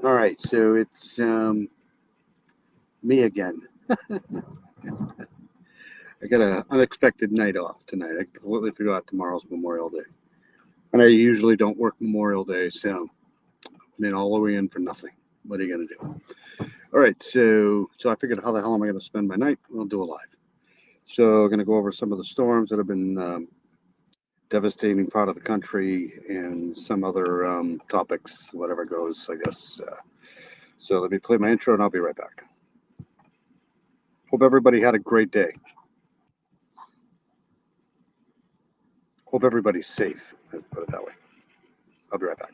All right, so it's me again. I got an unexpected night off tonight. I completely forgot tomorrow's Memorial Day. And I usually don't work Memorial Day, so I'm in all the way in for nothing. What are you going to do? All right, so I figured, how the hell am I going to spend my night? We'll do a live. So I'm going to go over some of the storms that have been devastating part of the country and some other topics, whatever goes, I guess. So let me play my intro and I'll be right back. Hope everybody had a great day. Hope everybody's safe. Let's put it that way. I'll be right back.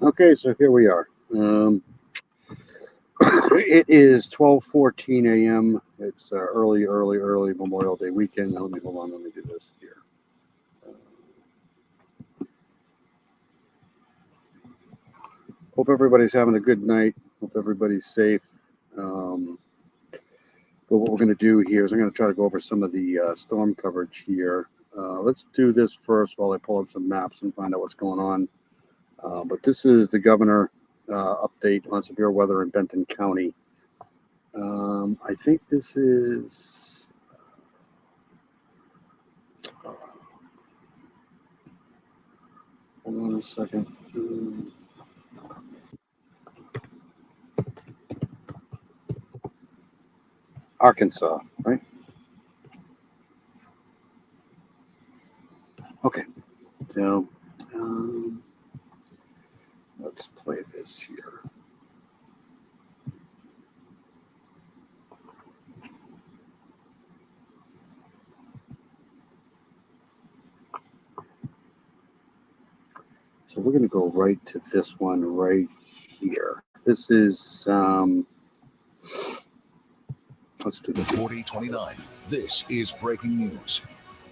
Okay, so here we are. It is 12:14 a.m. It's early Memorial Day weekend. Now, hold on. Let me do this here. Hope everybody's having a good night. Hope everybody's safe. But what we're going to do here is I'm going to try to go over some of the storm coverage here. Let's do this first while I pull up some maps and find out what's going on. But this is the governor update on severe weather in Benton County. I think this is. Hold on a second. Arkansas, right? Okay. So let's play this here. So we're going to go right to this one right here. This is, let's do this. 4029. This is breaking news.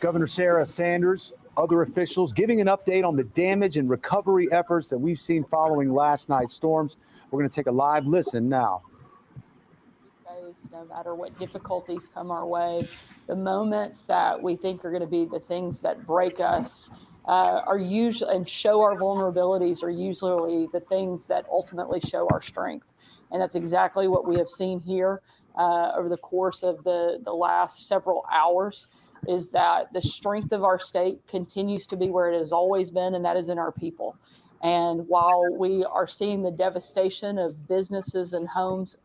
Governor Sarah Sanders Other officials giving an update on the damage and recovery efforts that we've seen following last night's storms. We're going to take a live listen now. No matter what difficulties come our way, the moments that we think are going to be the things that break us are usually, and show our vulnerabilities, are usually the things that ultimately show our strength. And that's exactly what we have seen here over the course of the last several hours, is that the strength of our state continues to be where it has always been, and that is in our people. And while we are seeing the devastation of businesses and homes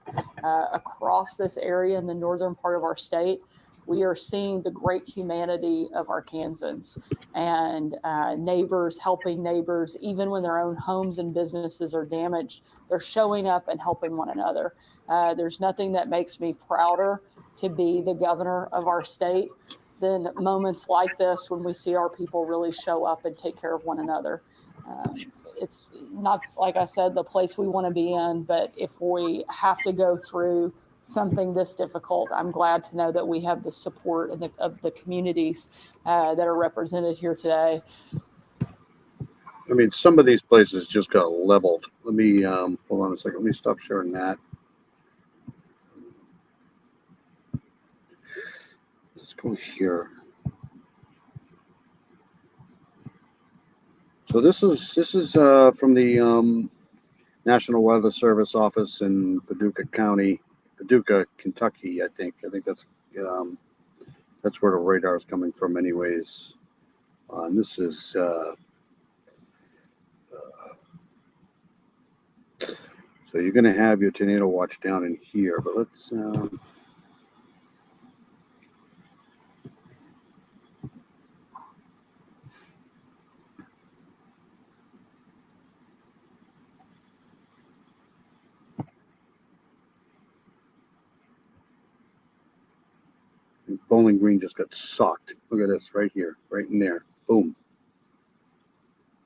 across this area in the northern part of our state, we are seeing the great humanity of Arkansans and neighbors helping neighbors. Even when their own homes and businesses are damaged, they're showing up and helping one another. There's nothing that makes me prouder to be the governor of our state than moments like this, when we see our people really show up and take care of one another. It's not, like I said, the place we want to be in, but if we have to go through something this difficult, I'm glad to know that we have the support of the communities that are represented here today. I mean, some of these places just got leveled. Let me hold on a second. Let me stop sharing that. Let's go here. So this is from the National Weather Service office in Paducah County, Paducah, Kentucky. I think that's where the radar is coming from, anyways. And this is so you're going to have your tornado watch down in here, but let's. Bowling Green just got socked. Look at this right here, right in there. Boom.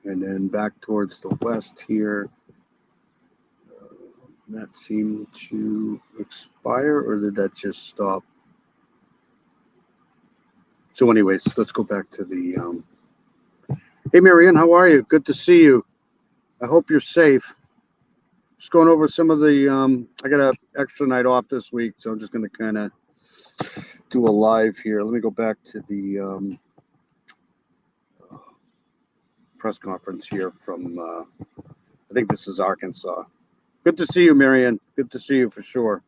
And then back towards the west here. That seemed to expire, or did that just stop? So anyways, let's go back to the... Hey, Marianne, how are you? Good to see you. I hope you're safe. Just going over some of the... I got an extra night off this week, so I'm just going to kind of do a live here. Let me go back to the press conference here from, I think this is Arkansas. Good to see you, Marianne. Good to see you for sure.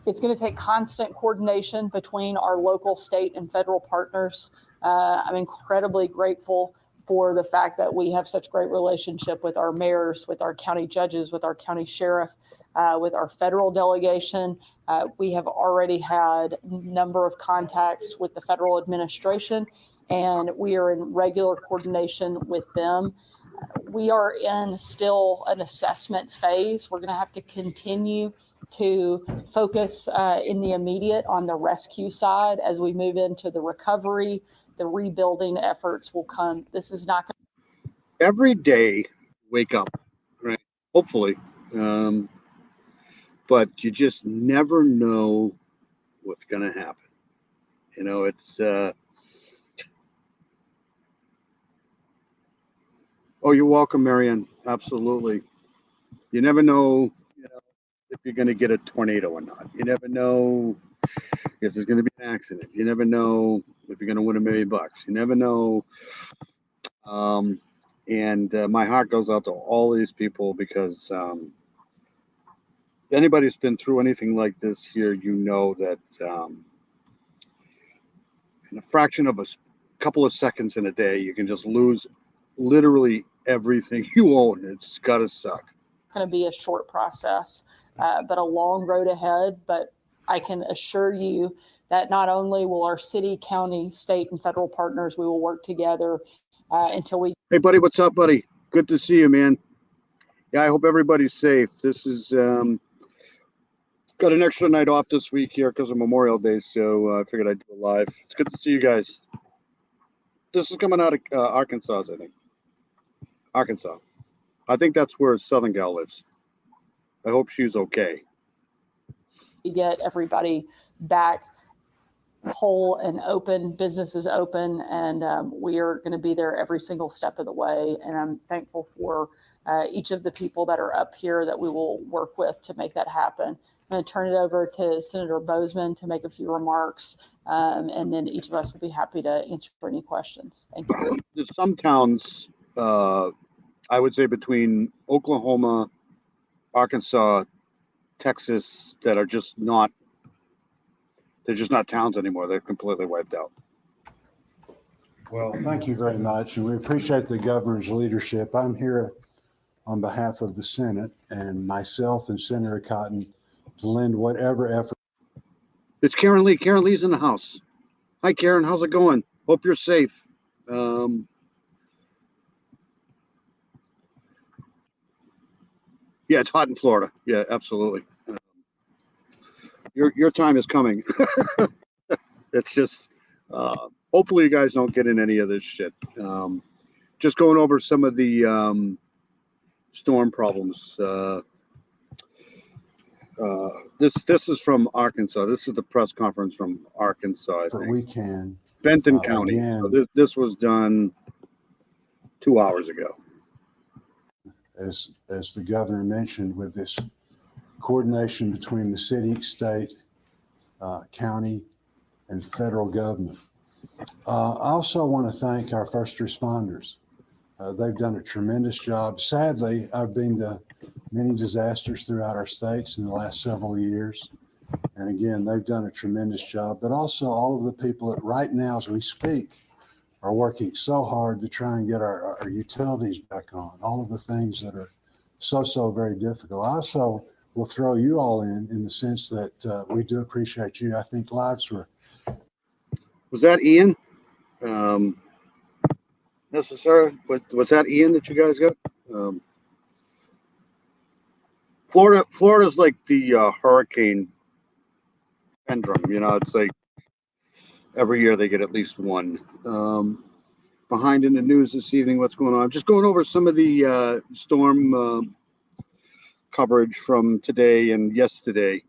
It's going to take constant coordination between our local, state, and federal partners. I'm incredibly grateful for the fact that we have such great relationship with our mayors, with our county judges, with our county sheriff, with our federal delegation. We have already had a number of contacts with the federal administration, and we are in regular coordination with them. We are in still an assessment phase. We're going to have to continue to focus in the immediate on the rescue side. As we move into the recovery, the rebuilding efforts will come. This is not going to... Every day, wake up, right? Hopefully. But you just never know what's going to happen. You know, it's... Oh, you're welcome, Marianne. Absolutely. You never know, if you're going to get a tornado or not. You never know if there's going to be an accident. You never know if you're going to win $1 million. You never know. And my heart goes out to all these people, because anybody who's been through anything like this here, you know that in a fraction of a couple of seconds in a day, you can just lose literally everything you own. It's got to suck. Going to be a short process, but a long road ahead. But I can assure you that not only will our city, county, state, and federal partners, we will work together until we... Hey, buddy, what's up, buddy? Good to see you, man. Yeah, I hope everybody's safe. This is got an extra night off this week here because of Memorial Day, so I figured I'd do a live. It's good to see you guys. This is coming out of Arkansas, I think. Arkansas. I think that's where Southern Gal lives. I hope she's okay. Get everybody back whole and open. Business is open, and we are going to be there every single step of the way. And I'm thankful for each of the people that are up here that we will work with to make that happen. I'm going to turn it over to Senator Bozeman to make a few remarks, and then each of us will be happy to answer any questions. Thank you. There's some towns, I would say between Oklahoma, Arkansas, Texas, that are just not, they're just not towns anymore. They're completely wiped out. Well, thank you very much, and we appreciate the governor's leadership. I'm here on behalf of the Senate and myself and Senator Cotton to lend whatever effort. It's Karen Lee. Karen Lee's in the house. Hi, Karen. How's it going? Hope you're safe. Yeah, it's hot in Florida. Yeah, absolutely. Your time is coming. It's just, hopefully you guys don't get in any of this shit. Just going over some of the storm problems. This is from Arkansas. This is the press conference from Arkansas. I think. We can. Benton County. Again, So this was done 2 hours ago. as the governor mentioned, with this coordination between the city, state, county, and federal government. I also want to thank our first responders. They've done a tremendous job. Sadly, I've been to many disasters throughout our states in the last several years. And again, they've done a tremendous job, but also all of the people that right now, as we speak, are working so hard to try and get our utilities back on, all of the things that are so very difficult. I also will throw you all in the sense that we do appreciate you. I think lives were. Was that Ian? Necessary? Was that Ian that you guys got? Florida's like the hurricane syndrome. You know, it's like every year they get at least one. Behind in the news this evening, what's going on? I'm just going over some of the storm coverage from today and yesterday.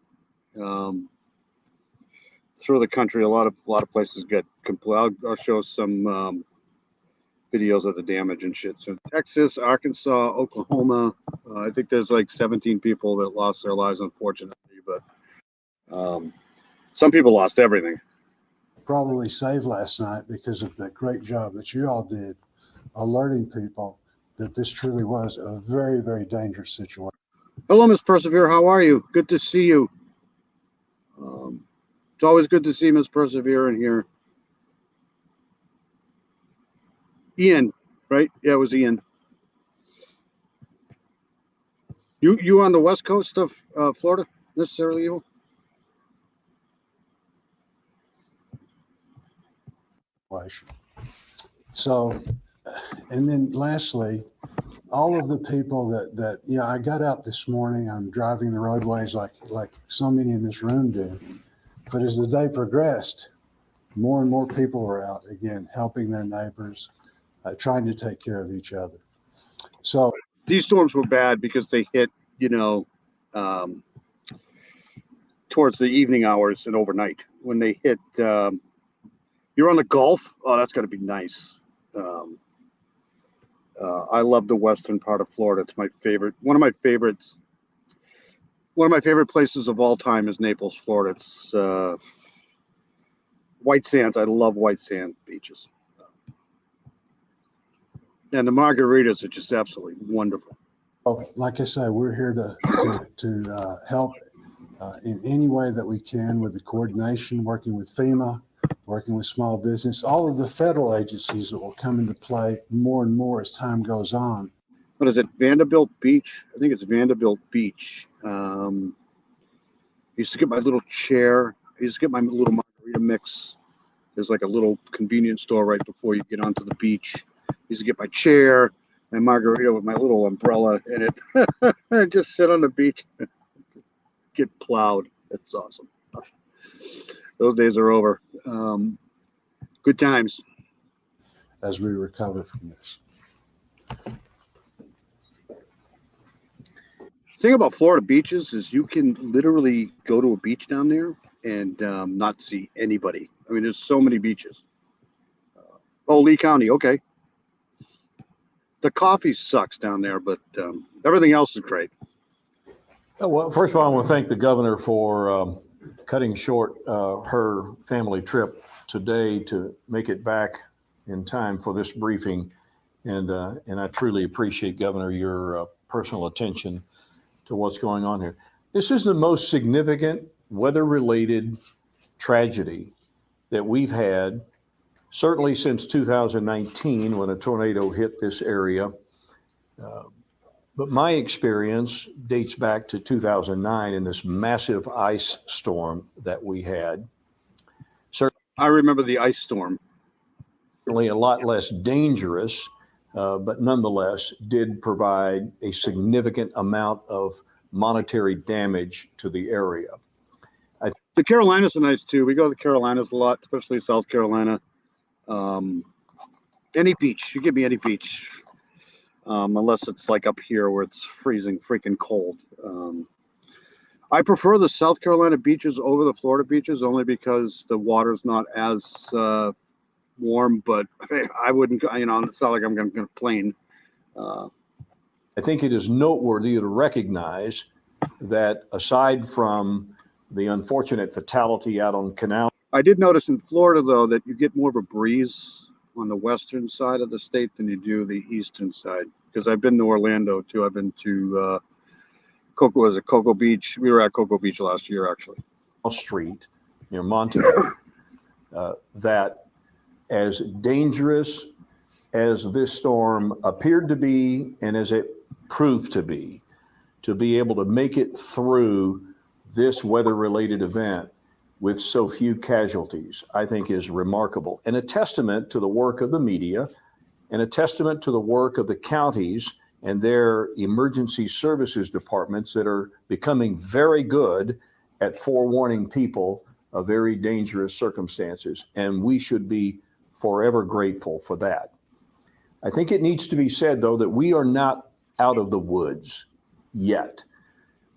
Through the country, a lot of places get complete. I'll show some videos of the damage and shit. So Texas, Arkansas, Oklahoma. I think there's like 17 people that lost their lives, unfortunately, but some people lost everything. Probably saved last night because of the great job that you all did alerting people that this truly was a very dangerous situation. Hello, Miss Persevere. How are you? Good to see you. It's always good to see Miss Persevere in here. Ian, right? Yeah, it was Ian. You on the west coast of Florida, necessarily, you? So, and then lastly, all of the people that you know, I got out this morning. I'm driving the roadways like so many in this room do. But as the day progressed, more and more people were out again, helping their neighbors, trying to take care of each other. So these storms were bad because they hit, you know, towards the evening hours and overnight. When they hit, you're on the Gulf. Oh, that's got to be nice. I love the western part of Florida. It's my favorite. One of my favorite places of all time is Naples, Florida. It's white sands. I love white sand beaches. And the margaritas are just absolutely wonderful. Like I say, we're here to help in any way that we can with the coordination, working with FEMA, working with small business, all of the federal agencies that will come into play more and more as time goes on. What is it? Vanderbilt Beach? I think it's Vanderbilt Beach. I used to get my little chair. I used to get my little margarita mix. There's like a little convenience store right before you get onto the beach. I used to get my chair and margarita with my little umbrella in it. And just sit on the beach, get plowed. It's awesome. Those days are over. Good times. As we recover from this. The thing about Florida beaches is you can literally go to a beach down there and not see anybody. I mean, there's so many beaches. Oh, Lee County, okay. The coffee sucks down there, but everything else is great. Well, first of all, I want to thank the governor for cutting short her family trip today to make it back in time for this briefing. And I truly appreciate, Governor, your personal attention to what's going on here. This is the most significant weather-related tragedy that we've had, certainly since 2019 when a tornado hit this area. But my experience dates back to 2009 in this massive ice storm that we had. I remember the ice storm. Certainly a lot less dangerous, but nonetheless did provide a significant amount of monetary damage to the area. The Carolinas are nice too. We go to the Carolinas a lot, especially South Carolina. Any beach, you give me any beach. Unless it's like up here where it's freezing freaking cold. I prefer the South Carolina beaches over the Florida beaches only because the water's not as warm, but I wouldn't, it's not like I'm going to complain. I think it is noteworthy to recognize that aside from the unfortunate fatality out on Canal. I did notice in Florida, though, that you get more of a breeze on the western side of the state than you do the eastern side. Because I've been to Orlando too. I've been to Cocoa Beach. We were at Cocoa Beach last year, actually. Street near Montague, that as dangerous as this storm appeared to be and as it proved to be able to make it through this weather-related event with so few casualties, I think is remarkable and a testament to the work of the media and a testament to the work of the counties and their emergency services departments that are becoming very good at forewarning people of very dangerous circumstances. And we should be forever grateful for that. I think it needs to be said, though, that we are not out of the woods yet.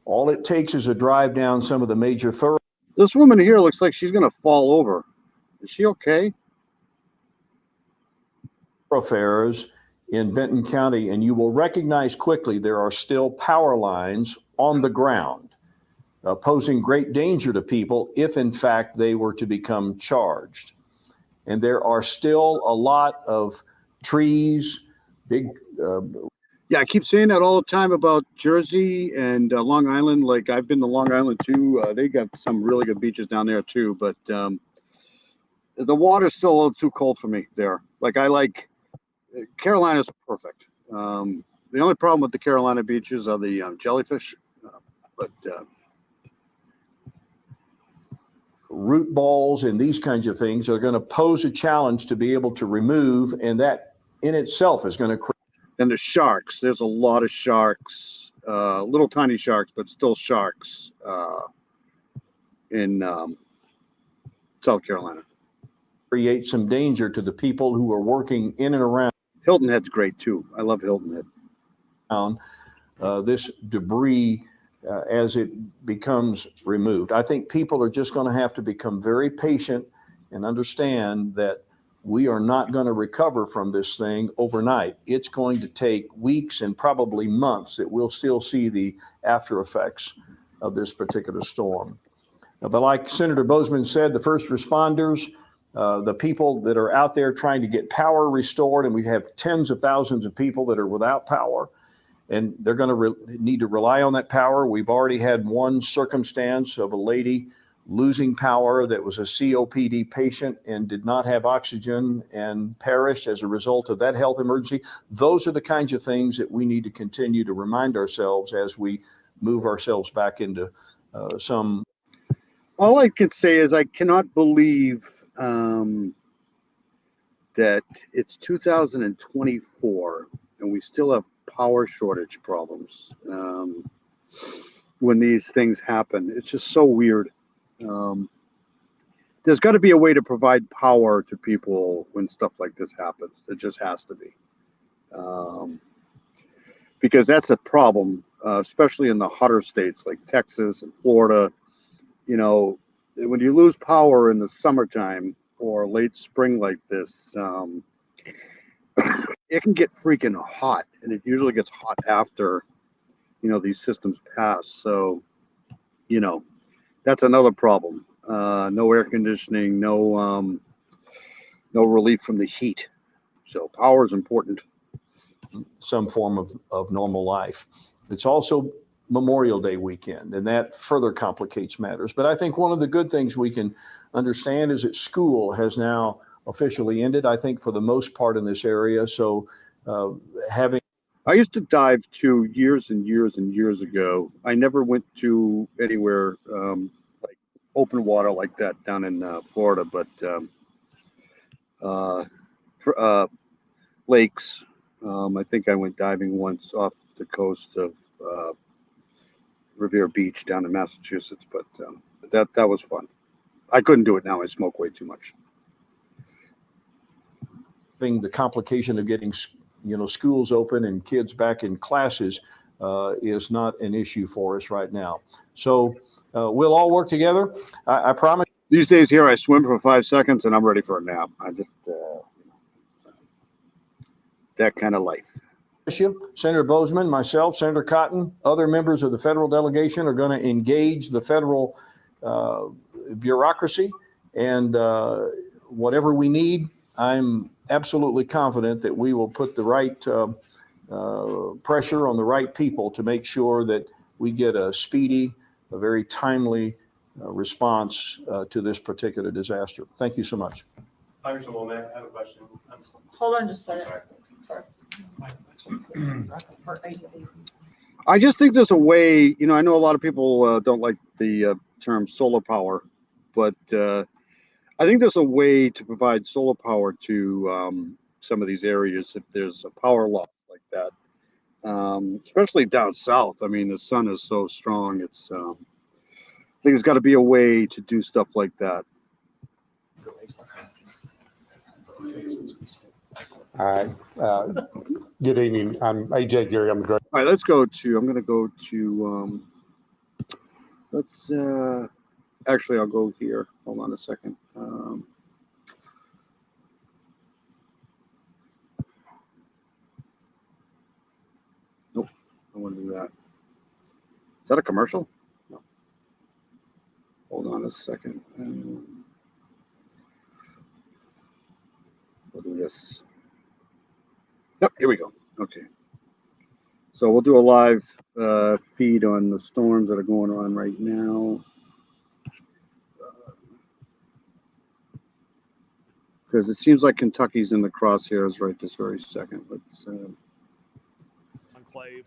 All it takes is a drive down some of the major thoroughfares. This woman here looks like she's going to fall over. Is she okay? Thoroughfares in Benton County, and you will recognize quickly there are still power lines on the ground, posing great danger to people if, in fact, they were to become charged. And there are still a lot of trees, big. Yeah, I keep saying that all the time about Jersey and Long Island. Like, I've been to Long Island too. They got some really good beaches down there too, but the water's still a little too cold for me there. Like, Carolina's perfect. The only problem with the Carolina beaches are the jellyfish, but root balls and these kinds of things are going to pose a challenge to be able to remove, and that in itself is going to create. And the sharks, there's a lot of sharks, little tiny sharks, but still sharks in South Carolina. Create some danger to the people who are working in and around. Hilton Head's great too. I love Hilton Head. This debris as it becomes removed. I think people are just going to have to become very patient and understand that we are not going to recover from this thing overnight. It's going to take weeks and probably months that we'll still see the after effects of this particular storm. But like Senator Bozeman said, the first responders, the people that are out there trying to get power restored, and we have tens of thousands of people that are without power, and they're going to need to rely on that power. We've already had one circumstance of a lady losing power that was a COPD patient and did not have oxygen and perished as a result of that health emergency. Those are the kinds of things that we need to continue to remind ourselves as we move ourselves back into some. All I can say is I cannot believe that it's 2024 and we still have power shortage problems when these things happen. It's just so weird. There's got to be a way to provide power to people when stuff like this happens. There just has to be. Because that's a problem, especially in the hotter states like Texas and Florida. when you lose power in the summertime or late spring like this, it can get freaking hot, and it usually gets hot after, these systems pass. So, that's another problem. No air conditioning, no relief from the heat. So power is important. Some form of normal life. It's also Memorial Day weekend, and that further complicates matters. But I think one of the good things we can understand is that school has now officially ended, I think, for the most part in this area. So I used to dive too years and years and years ago. I never went to anywhere like open water like that down in Florida, but for lakes. I think I went diving once off the coast of Revere Beach down in Massachusetts, but that was fun. I couldn't do it now. I smoke way too much. the complication of getting schools open and kids back in classes is not an issue for us right now. So we'll all work together. I promise. These days here, I swim for 5 seconds and I'm ready for a nap. I just that kind of life. Senator Bozeman, myself, Senator Cotton, other members of the federal delegation are going to engage the federal bureaucracy, and whatever we need, I'm absolutely confident that we will put the right pressure on the right people to make sure that we get a speedy, a very timely response to this particular disaster. Thank you so much. Congressman Womack, I have a question. Hold on just a second. Sorry. I just think there's a way, I know a lot of people don't like the term solar power, but I think there's a way to provide solar power to some of these areas if there's a power loss like that, especially down south. I mean, the sun is so strong. I think there's got to be a way to do stuff like that. All right. Good evening. I'm AJ Gary. I'm the director. All right, I'm going to go to, actually, I'll go here. Hold on a second. Nope, I want to do that. Is that a commercial? No. Hold on a second. We'll do this. Yep, here we go. Okay. So we'll do a live feed on the storms that are going on right now. Because it seems like Kentucky's in the crosshairs right this very second. Let's. Enclave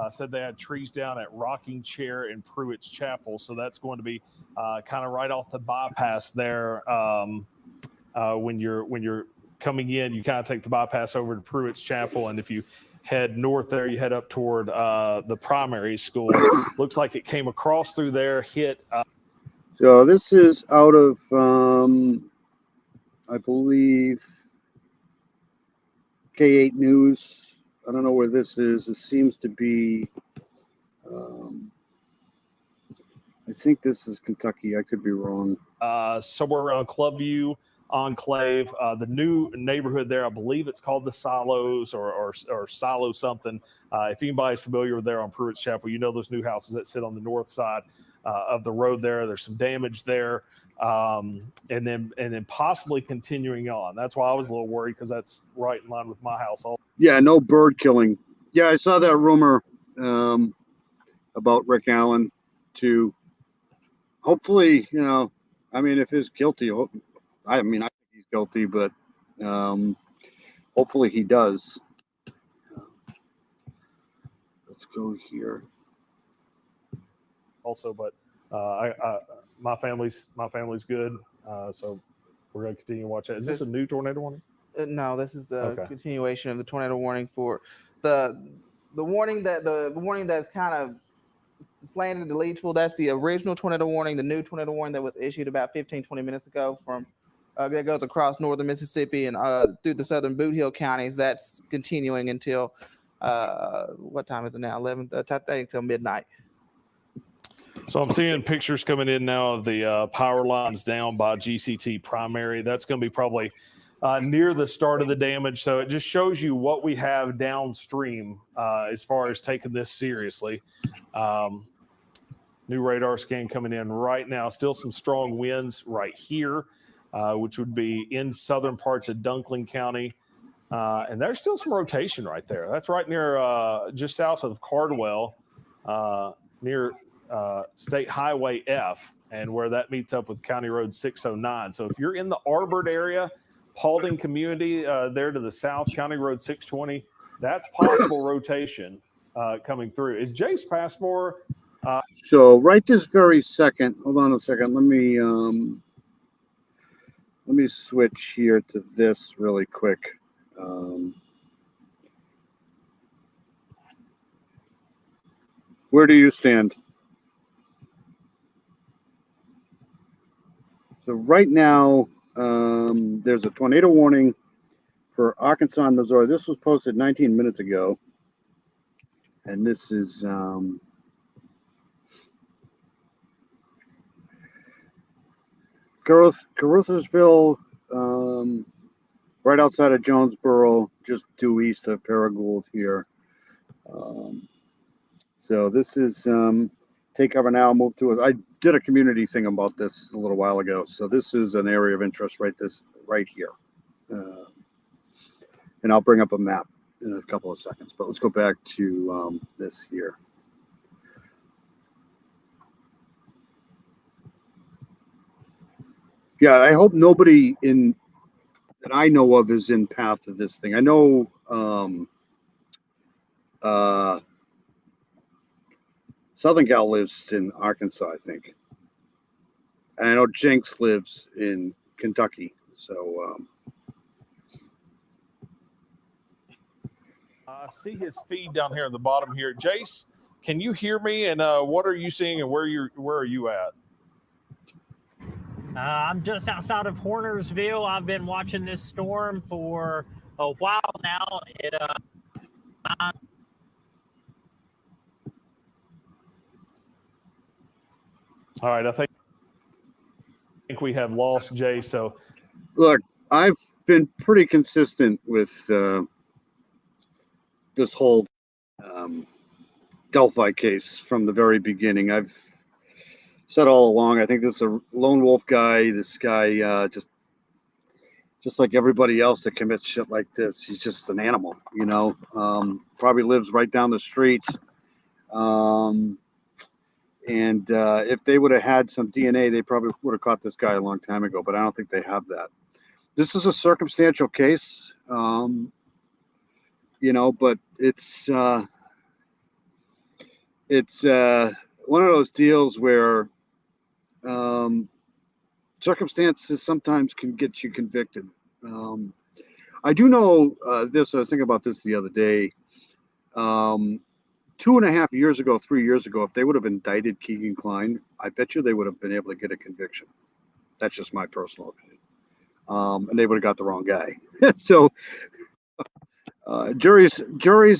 said they had trees down at Rocking Chair in Pruitt's Chapel, so that's going to be kind of right off the bypass there. When you're coming in, you kind of take the bypass over to Pruitt's Chapel, and if you head north there, you head up toward the primary school. Looks like it came across through there, hit. So this is out of, I believe, K8 News. I don't know where this is. It seems to be, I think this is Kentucky. I could be wrong. Somewhere around Clubview Enclave, the new neighborhood there, I believe it's called the Silos or Silo something. If anybody's familiar with there on Pruitt's Chapel, those new houses that sit on the north side of the road there. There's some damage there, and then possibly continuing on. That's why I was a little worried, because that's right in line with my house. Yeah, no bird killing. Yeah, I saw that rumor about Rick Allen too. Hopefully, if he's guilty, I think he's guilty, but hopefully he does. Let's go here. Also, but my family's good, so we're going to continue to watch it. Is this a new tornado warning? No, this is the continuation of the tornado warning for the warning that's kind of slanted and delightful. That's the original tornado warning. The new tornado warning that was issued about 15-20 minutes ago from that goes across northern Mississippi and through the southern Boot Hill counties. That's continuing until what time is it now? 11. I think until midnight. So I'm seeing pictures coming in now of the power lines down by GCT primary. That's going to be probably near the start of the damage. So it just shows you what we have downstream as far as taking this seriously. New radar scan coming in right now. Still some strong winds right here, which would be in southern parts of Dunkling County. And there's still some rotation right there. That's right near just south of Cardwell, near State Highway F, and where that meets up with County Road 609. So if you're in the Arbord area, Paulding community there to the south, County Road 620, that's possible rotation coming through. Is Jace Passmore? So right this very second, hold on a second. Let me switch here to this really quick. Where do you stand? So right now, there's a tornado warning for Arkansas and Missouri. This was posted 19 minutes ago. And this is Caruthersville, right outside of Jonesboro, just due east of Paragould here. So this is take cover now, move to it. I did a community thing about this a little while ago. So this is an area of interest right here. And I'll bring up a map in a couple of seconds, but let's go back to this here. Yeah, I hope nobody that I know of is in path of this thing. I know Southern Gal lives in Arkansas, I think. And I know Jenks lives in Kentucky. So I see his feed down here at the bottom here. Jace, can you hear me? And what are you seeing and where are you at? I'm just outside of Hornersville. I've been watching this storm for a while now. All right, I think we have lost Jay. So, look, I've been pretty consistent with this whole Delphi case from the very beginning. I've said all along, I think this is a lone wolf guy. This guy just like everybody else that commits shit like this, he's just an animal, you know. Probably lives right down the street. And if they would have had some DNA, they probably would have caught this guy a long time ago, but I don't think they have that. This is a circumstantial case, you know, but it's one of those deals where circumstances sometimes can get you convicted. I do know this. I was thinking about this the other day. 2.5 years ago, 3 years ago, if they would have indicted Keegan Klein, I bet you they would have been able to get a conviction. That's just my personal opinion. And they would have got the wrong guy. So juries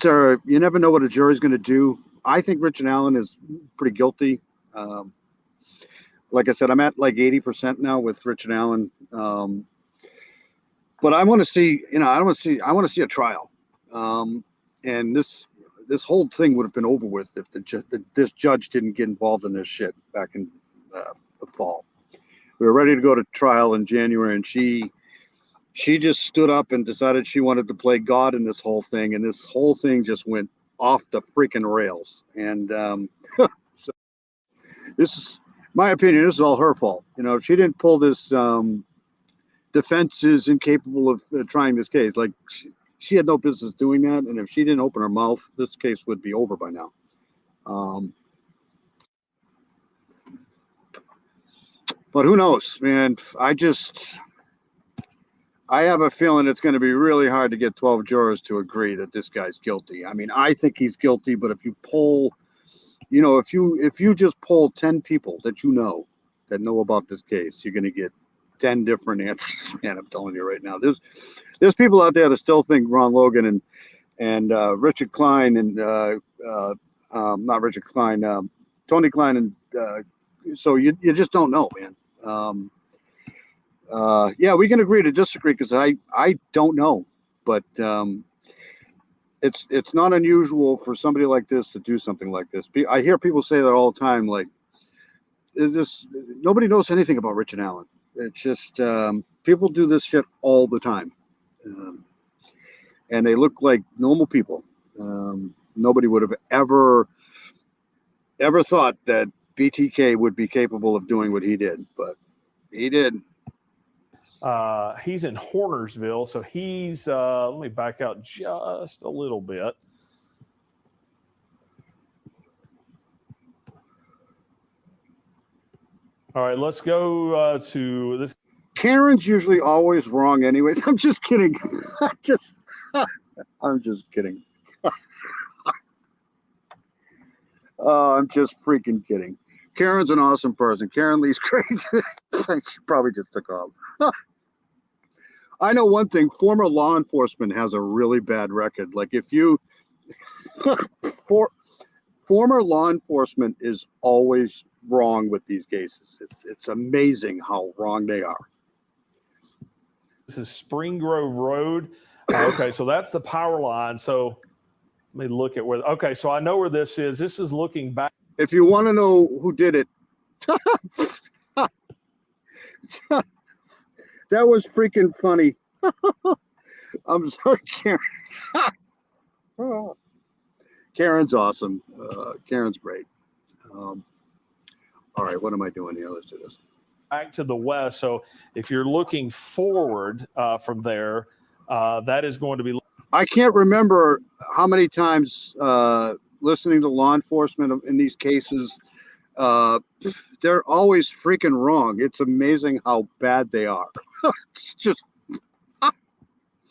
are, you never know what a jury's going to do. I think Richard Allen is pretty guilty. Like I said, I'm at like 80% now with Richard Allen. But I want to see, you know, I want to see a trial. And this whole thing would have been over with if this judge didn't get involved in this shit back in the fall. We were ready to go to trial in January, and she just stood up and decided she wanted to play God in this whole thing, and this whole thing just went off the freaking rails. And so this is my opinion. This is all her fault. You know, if she didn't pull this, defense is incapable of trying this case. Like, she had no business doing that, and if she didn't open her mouth, this case would be over by now. But who knows, man? I have a feeling it's going to be really hard to get 12 jurors to agree that this guy's guilty. I mean, I think he's guilty, but if you poll, you know, if you just poll 10 people that you know that know about this case, you're going to get 10 different answers. Man, I'm telling you right now, there's people out there that still think Ron Logan and Richard Klein and not Richard Klein, Tony Klein, and so you just don't know, man. Yeah, we can agree to disagree because I don't know, but it's not unusual for somebody like this to do something like this. I hear people say that all the time, like nobody knows anything about Rich and Allen. It's just people do this shit all the time, and they look like normal people. Nobody would have ever thought that BTK would be capable of doing what he did, but he did. He's in Hornersville, so he's let me back out just a little bit. All right, let's go to this. Karen's usually always wrong anyways. I'm just kidding. I'm just kidding. I'm just freaking kidding. Karen's an awesome person. Karen Lee's great. She probably just took off. I know one thing. Former law enforcement has a really bad record. Like if you former law enforcement is always wrong with these cases. It's amazing how wrong they are. This is Spring Grove Road. Okay, so that's the power line. So let me look at where. Okay, so I know where this is. This is looking back. If you want to know who did it, that was freaking funny. I'm sorry, Karen. Karen's awesome. Karen's great. All right, what am I doing here? Let's do this. Back to the west. So if you're looking forward from there, that is going to be. I can't remember how many times listening to law enforcement in these cases, they're always freaking wrong. It's amazing how bad they are. It's just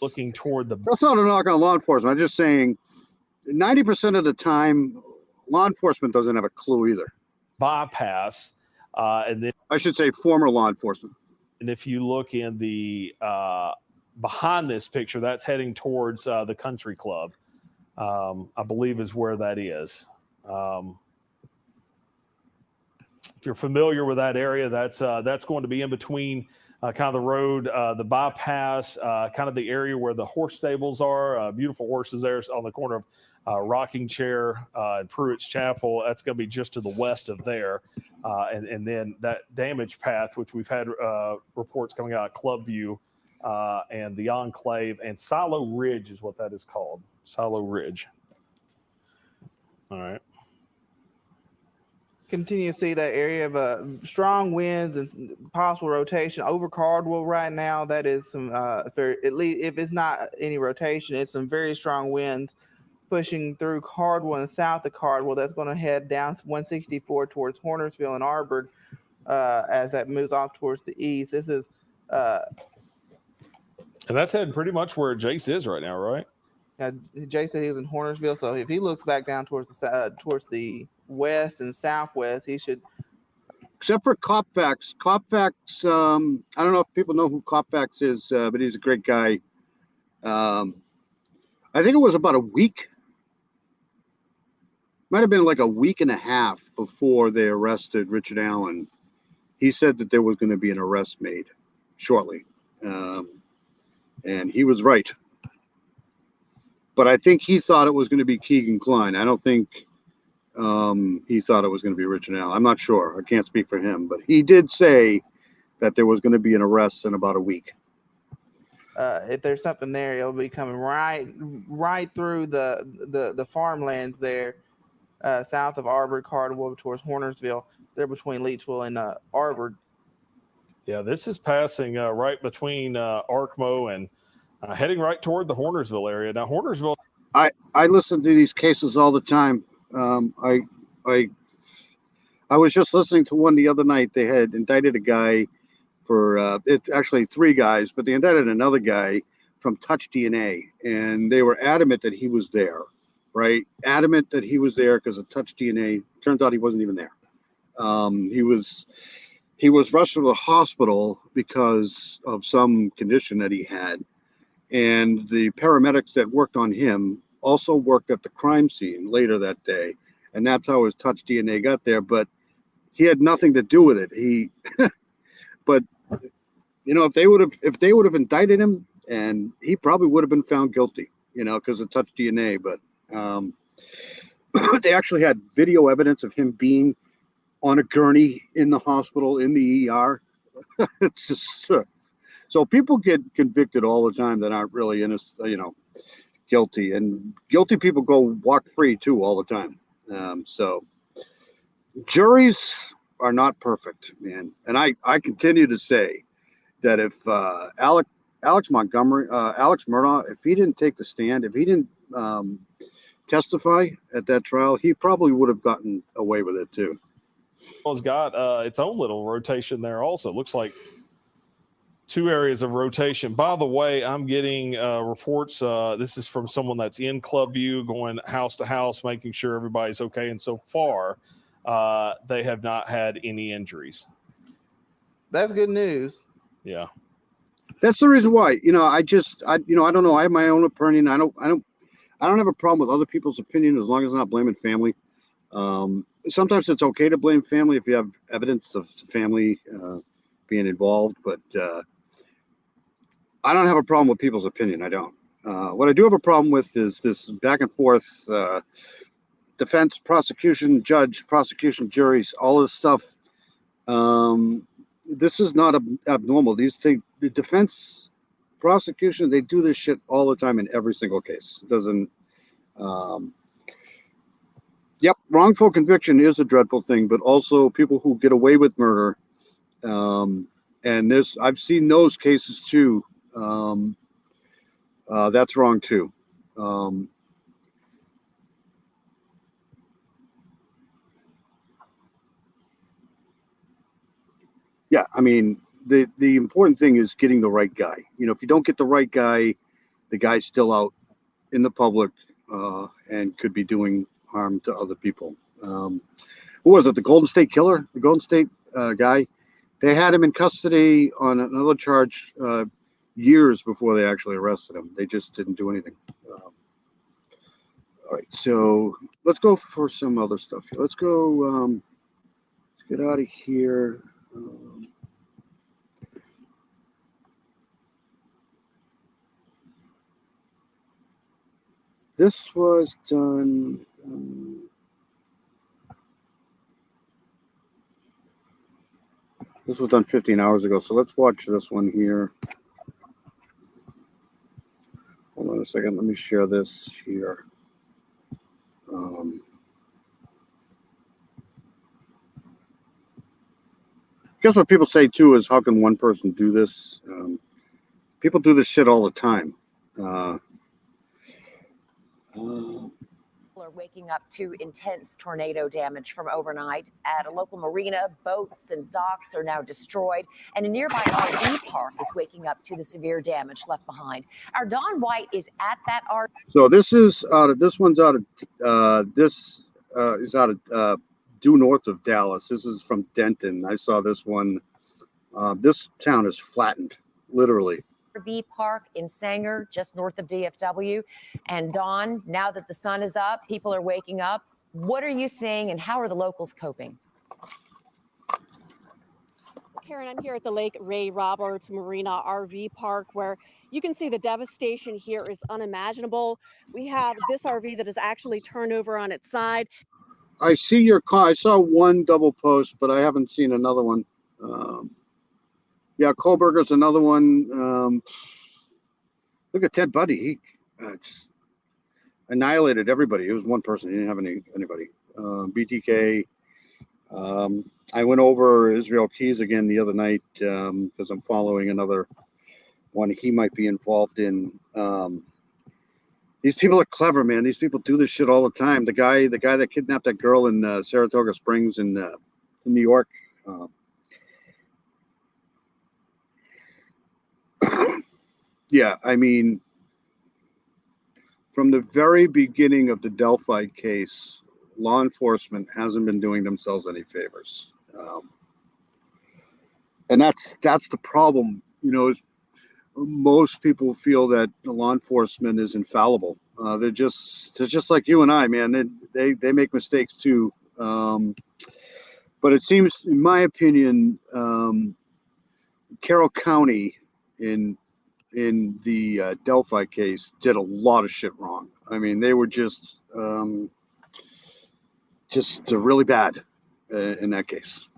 looking toward the. That's not a knock on law enforcement. I'm just saying 90% of the time, law enforcement doesn't have a clue either. Bypass. And then I should say former law enforcement. And if you look in the behind this picture, that's heading towards the country club, I believe is where that is. If you're familiar with that area, that's going to be in between kind of the road, the bypass, kind of the area where the horse stables are. Beautiful horses there on the corner of Rocking Chair and Pruitt's Chapel. That's going to be just to the west of there. And then that damage path, which we've had reports coming out of Clubview and the Enclave, and Silo Ridge is what that is called. Silo Ridge. All right. Continue to see that area of strong winds and possible rotation over Cardwell right now. That is some, at least if it's not any rotation, it's some very strong winds pushing through Cardwell and south of Cardwell. That's going to head down 164 towards Hornersville and Arbor as that moves off towards the east. This is and that's heading pretty much where Jace is right now, right? Jay said he was in Hornersville, so if he looks back down towards the west and southwest, he should. Except for Copfax. Copfax, I don't know if people know who Copfax is, but he's a great guy. I think it was about a week. Might have been like a week and a half before they arrested Richard Allen. He said that there was going to be an arrest made shortly. And he was right. But I think he thought it was going to be Keegan Klein. I don't think he thought it was going to be Richard Allen. I'm not sure. I can't speak for him. But he did say that there was going to be an arrest in about a week. If there's something there, it'll be coming right through the farmlands there, south of Arbor, Cardwell, towards Hornersville. They're between Leechville and Arbor. Yeah, this is passing right between Arkmo and heading right toward the Hornersville area. Now, Hornersville. I listen to these cases all the time. I was just listening to one the other night. They had indicted a guy for it's actually 3 guys, but they indicted another guy from Touch DNA, and they were adamant that he was there, right? Adamant that he was there because of Touch DNA. Turns out he wasn't even there. He was rushed to the hospital because of some condition that he had, and the paramedics that worked on him also worked at the crime scene later that day, and that's how his touch DNA got there. But he had nothing to do with it. But if they would have indicted him, and he probably would have been found guilty, because of touch DNA. But they actually had video evidence of him being on a gurney in the hospital in the ER. It's just so people get convicted all the time that aren't really guilty, and guilty people go walk free too all the time. So juries are not perfect, man. And I continue to say that if Alex Murdaugh, if he didn't take the stand, if he didn't testify at that trial, he probably would have gotten away with it too. It's got its own little rotation there also. Looks like 2 areas of rotation. By the way, I'm getting reports. This is from someone that's in Club View, going house to house, making sure everybody's okay. And so far, they have not had any injuries. That's good news. Yeah. That's the reason why, I don't know. I have my own opinion. I don't have a problem with other people's opinion as long as I'm not blaming family. Sometimes it's okay to blame family if you have evidence of family being involved, but I don't have a problem with people's opinion. I don't. What I do have a problem with is this back and forth, defense, prosecution, judge, prosecution, juries, all this stuff. This is not abnormal. These things, the defense, prosecution, they do this shit all the time in every single case. It doesn't. Yep, wrongful conviction is a dreadful thing, but also people who get away with murder. And I've seen those cases too. That's wrong too. Yeah, I mean, the important thing is getting the right guy. If you don't get the right guy, the guy's still out in the public and could be doing harm to other people. Who was it? The Golden State Killer? The Golden State guy? They had him in custody on another charge years before they actually arrested him. They just didn't do anything. All right, so let's go for some other stuff here. Let's go. Let's get out of here. This was done. This was done 15 hours ago. So let's watch this one here. Hold on a second. Let me share this here. Guess what people say too is, how can one person do this? People do this shit all the time. Are waking up to intense tornado damage from overnight at a local marina. Boats and docks are now destroyed, and a nearby RV park is waking up to the severe damage left behind. Our Don White is at that RV. So this is this one's out of this is out of due north of Dallas. This is from Denton. I saw this one. This town is flattened, literally. RV park in Sanger, just north of DFW. And Dawn, now that the sun is up, people are waking up. What are you seeing, and how are the locals coping? Karen, I'm here at the Lake Ray Roberts Marina RV Park, where you can see the devastation here is unimaginable. We have this RV that is actually turned over on its side. I see your car. I saw one double post, but I haven't seen another one. Yeah, Kohlberger's another one. Look at Ted Buddy. He just annihilated everybody. It was one person. He didn't have anybody. BTK. I went over Israel Keys again the other night because I'm following another one he might be involved in. These people are clever, man. These people do this shit all the time. The guy that kidnapped that girl in Saratoga Springs in New York. Yeah, I mean, from the very beginning of the Delphi case, law enforcement hasn't been doing themselves any favors, and that's the problem. most people feel that the law enforcement is infallible. They're just like you and I, man. They make mistakes too. But it seems, in my opinion, Carroll County in the Delphi case did a lot of shit wrong. I mean, they were just really bad in that case.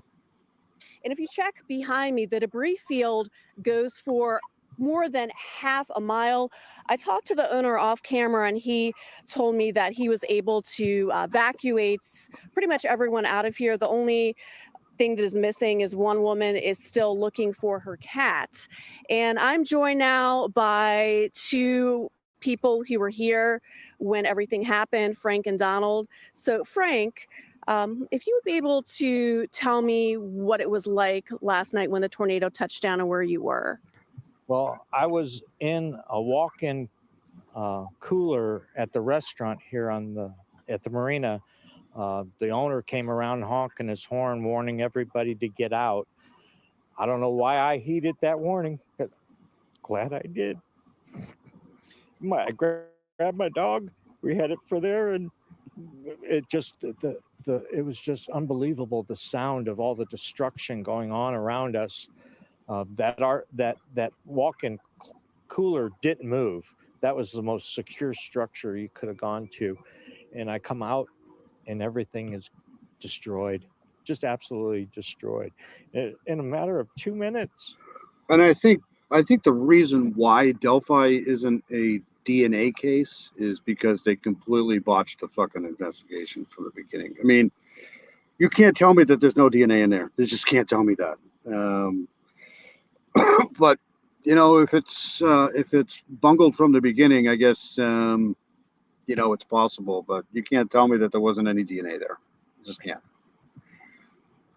And if you check behind me, the debris field goes for more than half a mile. I talked to the owner off camera, and he told me that he was able to evacuate pretty much everyone out of here. The only thing that is missing is one woman is still looking for her cat. And I'm joined now by two people who were here when everything happened, Frank and Donald. So Frank, if you would be able to tell me what it was like last night when the tornado touched down and where you were. Well, I was in a walk-in cooler at the restaurant here at the marina. The owner came around honking his horn, warning everybody to get out. I don't know why I heeded that warning, but glad I did. I grabbed my dog. We headed for there, and it just it was just unbelievable, the sound of all the destruction going on around us. That walk-in cooler didn't move. That was the most secure structure you could have gone to. And I come out and everything is destroyed, just absolutely destroyed in a matter of 2 minutes. And I think the reason why Delphi isn't a DNA case is because they completely botched the fucking investigation from the beginning. I mean, you can't tell me that there's no DNA in there. You just can't tell me that. But you know, if it's bungled from the beginning, I guess you know, it's possible. But you can't tell me that there wasn't any DNA there. You just can't.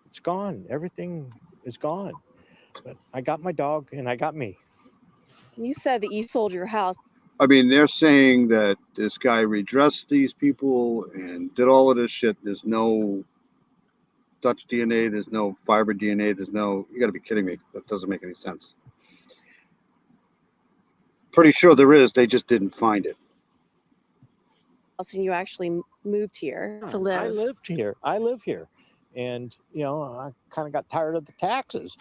It's gone. Everything is gone. But I got my dog and I got me. You said that you sold your house. I mean, they're saying that this guy redressed these people and did all of this shit. There's no Dutch DNA. There's no fiber DNA. There's no. You got to be kidding me. That doesn't make any sense. Pretty sure there is. They just didn't find it. And you actually moved here to live. I live here. And, you know, I kind of got tired of the taxes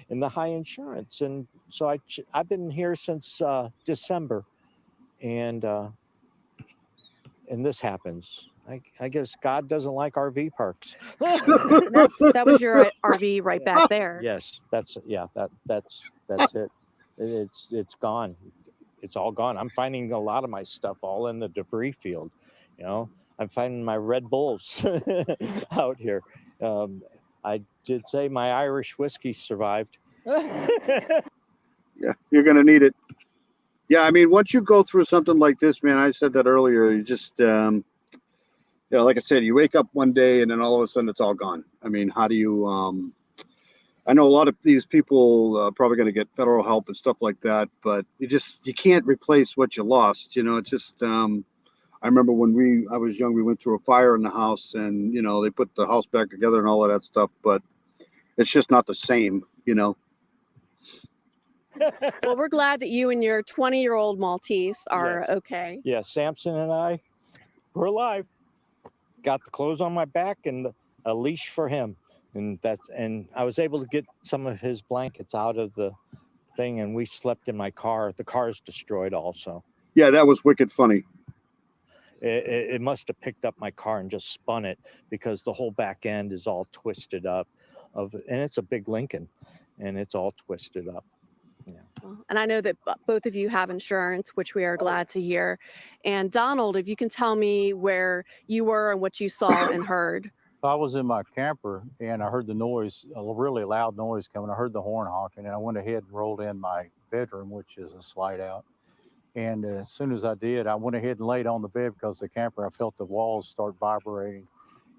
and the high insurance. And so I've been here since December. And this happens. I guess God doesn't like RV parks. That was your RV right back there. Yes, that's it. It's gone. It's all gone. I'm finding a lot of my stuff all in the debris field. You know, I'm finding my Red Bulls out here. I did say my Irish whiskey survived. Yeah, you're gonna need it. Yeah, I mean, once you go through something like this, man, I said that earlier. You just, you know, like I said, you wake up one day and then all of a sudden it's all gone. I mean, how do you? I know a lot of these people are probably going to get federal help and stuff like that, but you can't replace what you lost. You know, it's just. I remember when I was young, we went through a fire in the house, and you know they put the house back together and all of that stuff, but it's just not the same. You know. Well, we're glad that you and your 20-year-old Maltese are okay. Yeah, Samson and I, we're alive. Got the clothes on my back and a leash for him. And I was able to get some of his blankets out of the thing, and we slept in my car. The car's destroyed also. Yeah, that was wicked funny. It must have picked up my car and just spun it because the whole back end is all twisted up. And it's a big Lincoln, and it's all twisted up. Yeah. And I know that both of you have insurance, which we are glad to hear. And Donald, if you can tell me where you were and what you saw and heard. I was in my camper and I heard the noise, a really loud noise coming. I heard the horn honking, and I went ahead and rolled in my bedroom, which is a slide out. And as soon as I did, I went ahead and laid on the bed because the camper, I felt the walls start vibrating.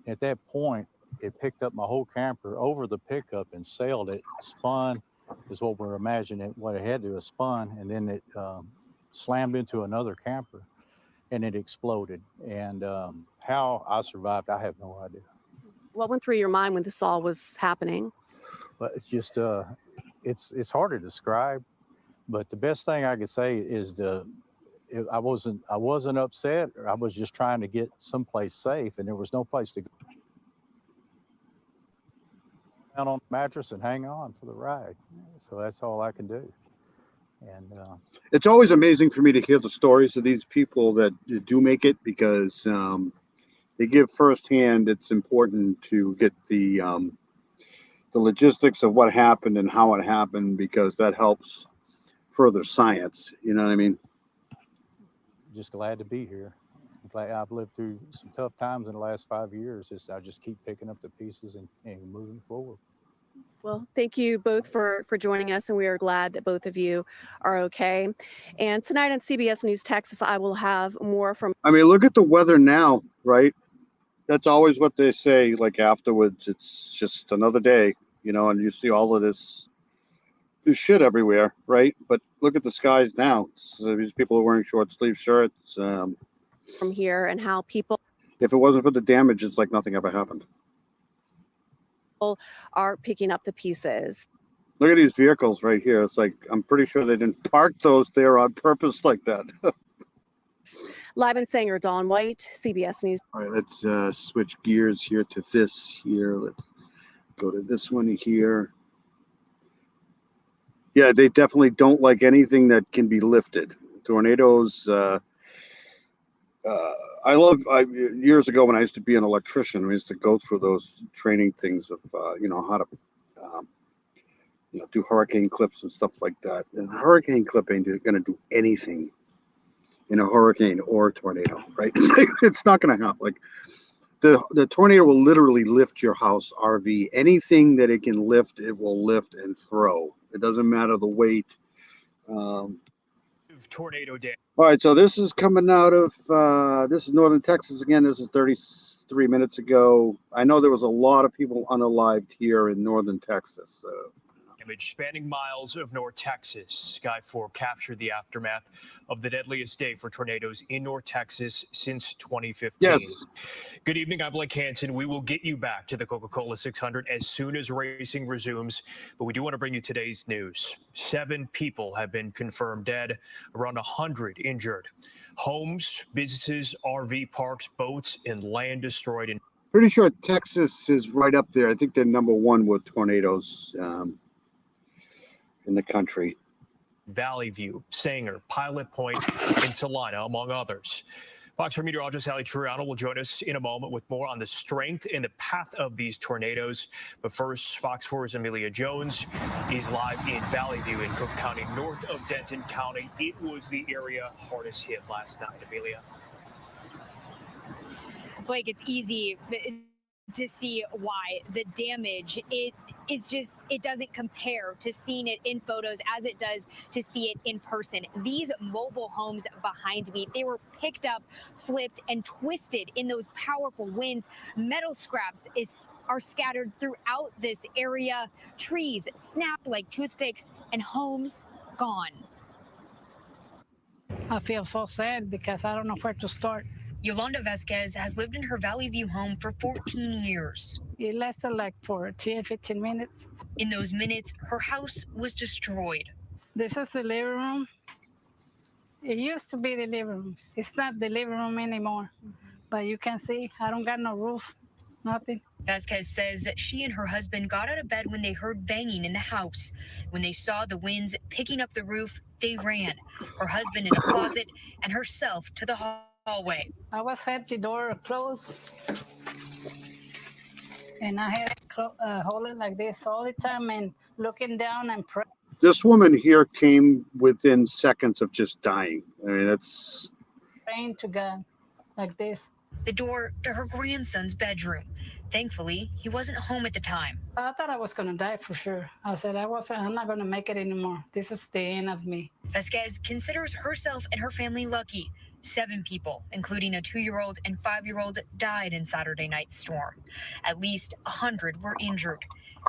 At that point, it picked up my whole camper over the pickup and sailed it, spun, is what we're imagining. What it had to do is spun, and then it slammed into another camper, and it exploded. And how I survived, I have no idea. What went through your mind when this all was happening? But it's just, it's hard to describe. But the best thing I could say is I wasn't upset. I was just trying to get someplace safe, and there was no place to go. Down on the mattress and hang on for the ride. So that's all I can do. And it's always amazing for me to hear the stories of these people that do make it, because they give firsthand. It's important to get the logistics of what happened and how it happened, because that helps further science. You know what I mean? Just glad to be here. I'm glad I've lived through some tough times in the last 5 years. I just keep picking up the pieces and moving forward. Well, thank you both for joining us, and we are glad that both of you are okay. And tonight on CBS News Texas, I will have more from. I mean, look at the weather now, right? That's always what they say. Like afterwards, it's just another day, and you see all of this shit everywhere, right? But look at the skies now. These people are wearing short sleeve shirts. From here, and how people. If it wasn't for the damage, it's like nothing ever happened. Are picking up the pieces. Look at these vehicles right here. It's like, I'm pretty sure they didn't park those there on purpose like that. Live in Sanger, Dawn White, CBS News. All right, let's switch gears here to this here. Let's go to this one here. Yeah, they definitely don't like anything that can be lifted. Tornadoes. Years ago when I used to be an electrician, we used to go through those training things of how to do hurricane clips and stuff like that. And a hurricane clip ain't going to do anything in a hurricane or a tornado, right? It's not going to happen. Like the tornado will literally lift your house, RV, anything that it can lift, it will lift and throw. It doesn't matter the weight. Tornado damage. All right, so this is coming out of this is northern Texas again. This is 33 minutes ago. I know there was a lot of people unalived here in northern Texas. Damage spanning miles of North Texas. Sky 4 captured the aftermath of the deadliest day for tornadoes in North Texas since 2015. Yes. Good evening, I'm Blake Hansen. We will get you back to the Coca-Cola 600 as soon as racing resumes, but we do want to bring you today's news. 7 people have been confirmed dead, around 100 injured. Homes, businesses, RV parks, boats, and land destroyed. Pretty sure Texas is right up there. I think they're number 1 with tornadoes in the country. Valley View, Sanger, Pilot Point, and Salina, among others. Fox 4 meteorologist Ali Triano will join us in a moment with more on the strength and the path of these tornadoes. But first, Fox 4's Amelia Jones is live in Valley View in Cook County, north of Denton County. It was the area hardest hit last night. Amelia. Blake, it's easy to see why the damage, it doesn't compare to seeing it in photos as it does to see it in person. These mobile homes behind me, they were picked up, flipped, and twisted in those powerful winds. Metal scraps are scattered throughout this area. Trees snapped like toothpicks, and homes gone. I feel so sad because I don't know where to start. Yolanda Vasquez has lived in her Valley View home for 14 years. It lasted like for 10, 15 minutes. In those minutes, her house was destroyed. This is the living room. It used to be the living room. It's not the living room anymore. But you can see, I don't got no roof, nothing. Vasquez says that she and her husband got out of bed when they heard banging in the house. When they saw the winds picking up the roof, they ran. Her husband in a closet and herself to the hallway. I had the door closed, and I had to hold it like this all the time and looking down and praying. This woman here came within seconds of just dying. I mean, it's Praying to God like this. The door to her grandson's bedroom. Thankfully, he wasn't home at the time. I thought I was going to die for sure. I said, I'm not going to make it anymore. This is the end of me. Vasquez considers herself and her family lucky. 7 people, including a 2-year-old and 5-year-old, died in Saturday night's storm. At least 100 were injured.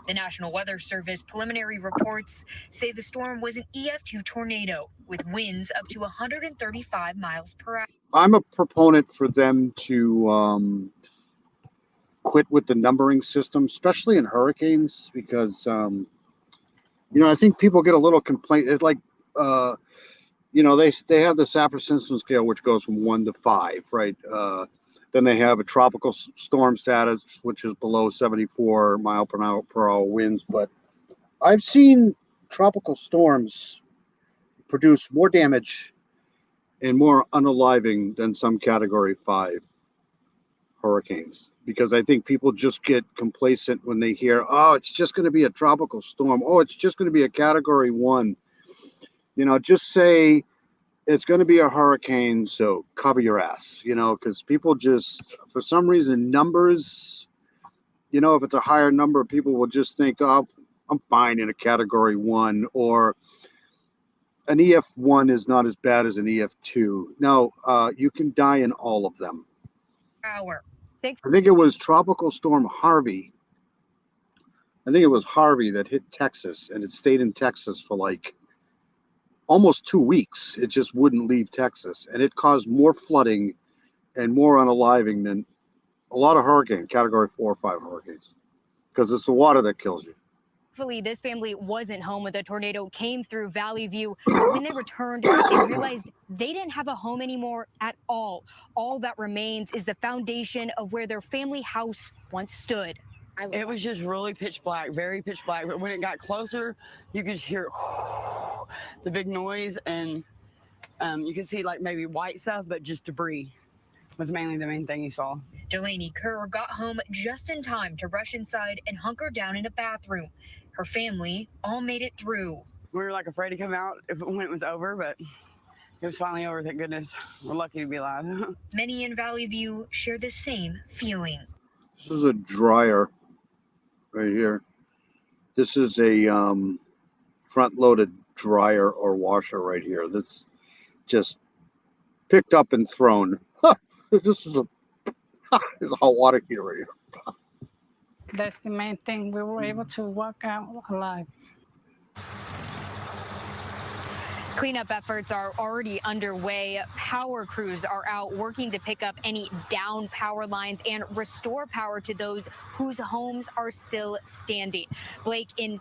The National Weather Service preliminary reports say the storm was an EF2 tornado with winds up to 135 miles per hour. I'm a proponent for them to quit with the numbering system, especially in hurricanes, because I think people get a little complaint. It's like you know, they have the Saffir-Simpson scale, which goes from 1 to 5, right? Then they have a tropical storm status, which is below 74 mile per hour winds. But I've seen tropical storms produce more damage and more unaliving than some Category 5 hurricanes, because I think people just get complacent when they hear, oh, it's just going to be a tropical storm. Oh, it's just going to be a Category 1. You know, just say it's going to be a hurricane, so cover your ass, you know, because people just, for some reason, numbers, you know, if it's a higher number, people will just think, oh, I'm fine in a Category 1, or an EF1 is not as bad as an EF2. No, you can die in all of them. I think it was Tropical Storm Harvey. I think it was Harvey that hit Texas, and it stayed in Texas for like almost 2 weeks. It just wouldn't leave Texas, and it caused more flooding and more unaliving than a lot of Category 4 or 5 hurricanes, because it's the water that kills you. Thankfully, this family wasn't home when the tornado came through Valley View, but when they returned, they realized they didn't have a home anymore at all. All that remains is the foundation of where their family house once stood. It was just really pitch black, very pitch black. But when it got closer, you could hear the big noise, and you could see like maybe white stuff, but just debris was mainly the main thing you saw. Delaney Kerr got home just in time to rush inside and hunker down in a bathroom. Her family all made it through. We were like afraid to come out when it was over, but it was finally over, thank goodness. We're lucky to be alive. Many in Valley View share the same feeling. This is a dryer right here. This is a front-loaded dryer or washer right here. That's just picked up and thrown. This is there's a hot water heater right here. That's the main thing. We were able to walk out alive. Cleanup efforts are already underway. Power crews are out working to pick up any down power lines and restore power to those whose homes are still standing. Blake, in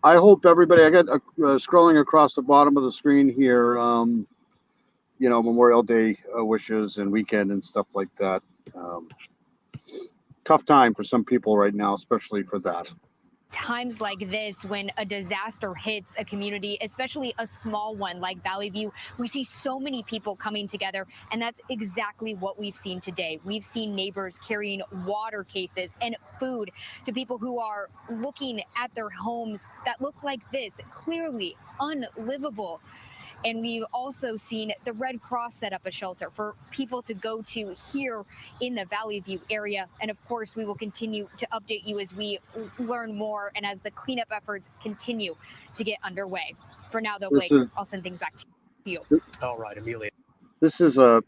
I hope everybody, I got scrolling across the bottom of the screen here, you know, Memorial Day wishes and weekend and stuff like that. Tough time for some people right now, especially for that. times like this, when a disaster hits a community, especially a small one like Valley View, we see so many people coming together, and that's exactly what we've seen today. We've seen neighbors carrying water cases and food to people who are looking at their homes that look like this, clearly unlivable. And we've also seen the Red Cross set up a shelter for people to go to here in the Valley View area. And of course, we will continue to update you as we learn more and as the cleanup efforts continue to get underway. For now, though, Blake, I'll send things back to you. All right, Amelia. This is a